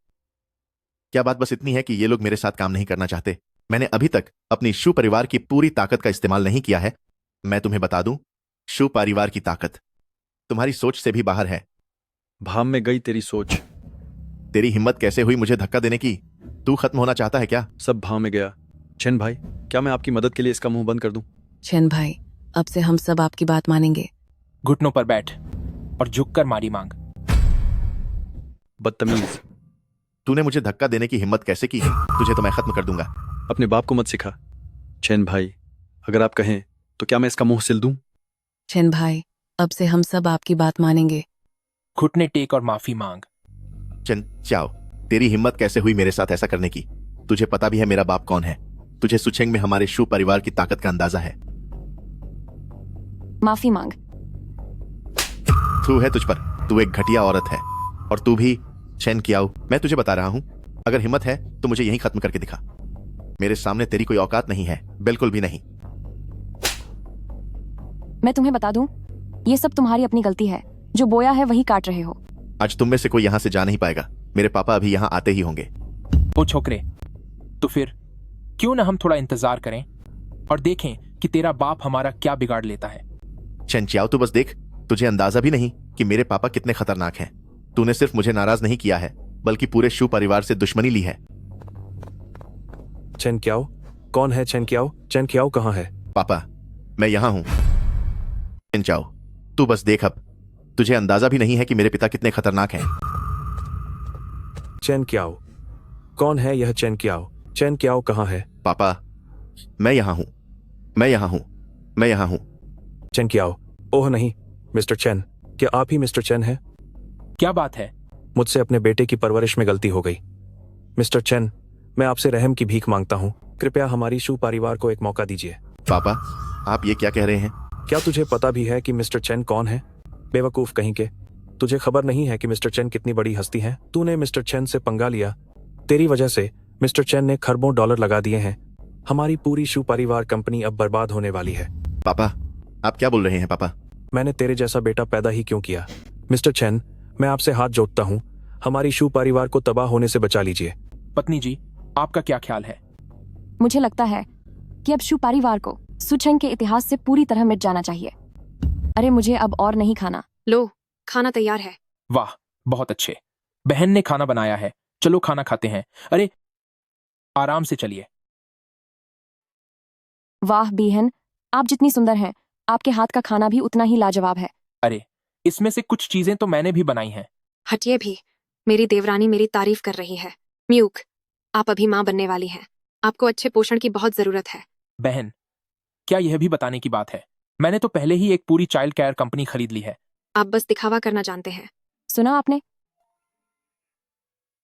क्या बात बस इतनी है कि ये लोग मेरे साथ काम नहीं करना चाहते? मैंने अभी तक अपनी शू परिवार की पूरी ताकत का इस्तेमाल नहीं किया है। मैं तुम्हें बता दूं, शू परिवार की ताकत तुम्हारी सोच से भी बाहर है। भाम में गई तेरी सोच। तेरी हिम्मत कैसे हुई मुझे धक्का देने की? तू खत्म होना चाहता है क्या? सब भाव में गया। चैन भाई, क्या मैं आपकी मदद के लिए इसका मुंह बंद कर दूं? चैन भाई, अब से हम सब आपकी बात मानेंगे। घुटनों पर बैठ और झुककर मारी मांग। बदतमीज। तूने मुझे धक्का देने की हिम्मत कैसे की? तुझे तो मैं खत्म कर दूंगा। अपने बाप को मत सिखा। चैन भाई, अगर आप कहें तो क्या मैं इसका मुंह सिल दूं? चैन भाई, अब से हम सब आपकी बात मानेंगे। घुटने टेक और माफी मांग। चन चाओ, तेरी हिम्मत कैसे हुई मेरे साथ ऐसा करने की? तुझे पता भी है मेरा बाप कौन है। तुझे सुचेंग में हमारे शू परिवार की ताकत का अंदाजा है। माफी मांग। तू है तुझ पर, तू एक घटिया औरत है। और तू भी चैन कियाओ, मैं तुझे बता रहा हूं, अगर हिम्मत है तो मुझे यहीं खत्म करके दिखा। मेरे सामने तेरी कोई औकात नहीं है, बिल्कुल भी नहीं। मैं तुम्हें बता दूं, ये सब तुम्हारी अपनी गलती है। जो बोया है वही काट रहे हो। आज तुम में से कोई यहां से जा नहीं पाएगा। मेरे पापा अभी यहां आते ही होंगे। ओ छोकरे, तो फिर क्यों ना हम थोड़ा इंतजार करें और देखें कि तेरा बाप हमारा क्या बिगाड़ लेता है। चैन चियाओ, तू बस देख। तुझे अंदाजा भी नहीं कि मेरे पापा कितने खतरनाक हैं। तूने सिर्फ मुझे नाराज नहीं किया है, बल्कि पूरे शू परिवार से दुश्मनी ली है। चैन क्याओ, कौन है चैन क्याओ? चैन क्याओ कहाँ है? पापा, मैं यहां हूं। चैन चाओ, तू बस देख। अब तुझे अंदाजा भी नहीं है कि मेरे पिता कितने खतरनाक हैं। चैन क्याओ, कौन है यह चैन क्याओ? चैन क्याओ कहाँ है? पापा, मैं यहां हूं, मैं यहां हूं, मैं यहां हूं। चैन क्याओ, ओह नहीं, मिस्टर चैन, क्या आप ही मिस्टर चैन हैं? क्या बात है? मुझसे अपने बेटे की परवरिश में गलती हो गई। मिस्टर चैन, मैं आपसे रहम की भीख मांगता हूँ। कृपया हमारी शू परिवार को एक मौका दीजिए। पापा, आप ये क्या कह रहे हैं? क्या तुझे पता भी है कि मिस्टर चैन कौन है? बेवकूफ कहीं के, तुझे खबर नहीं है कि मिस्टर चैन कितनी बड़ी हस्ती है? तूने मिस्टर चैन से पंगा लिया। तेरी वजह से मिस्टर चैन ने खरबों डॉलर लगा दिए हैं। हमारी पूरी शू परिवार कंपनी अब बर्बाद होने वाली है। पापा, आप क्या बोल रहे हैं? पापा, मैंने तेरे जैसा बेटा पैदा ही क्यों किया? मिस्टर चैन, मैं आपसे हाथ जोड़ता हूँ, हमारी शू परिवार को तबाह होने से बचा लीजिए। पत्नी जी, आपका क्या ख्याल है? मुझे लगता है कि अब शू परिवार को सुचेंग के इतिहास से पूरी तरह मिट जाना चाहिए। अरे मुझे अब और नहीं खाना। लो, खाना तैयार है। वाह, बहुत अच्छे। बहन ने खाना बनाया है, चलो खाना खाते हैं। अरे आराम से चलिए। वाह बीहन, आप जितनी सुंदर हैं, आपके हाथ का खाना भी उतना ही लाजवाब है। अरे इसमें से कुछ चीजें तो मैंने भी बनाई हैं। हटिए भी, मेरी देवरानी मेरी तारीफ कर रही है। म्यूक, आप अभी माँ बनने वाली हैं। आपको अच्छे पोषण की बहुत जरूरत है। बहन, क्या यह भी बताने की बात है, मैंने तो पहले ही एक पूरी चाइल्ड केयर कंपनी खरीद ली है। आप बस दिखावा करना जानते हैं। सुना आपने?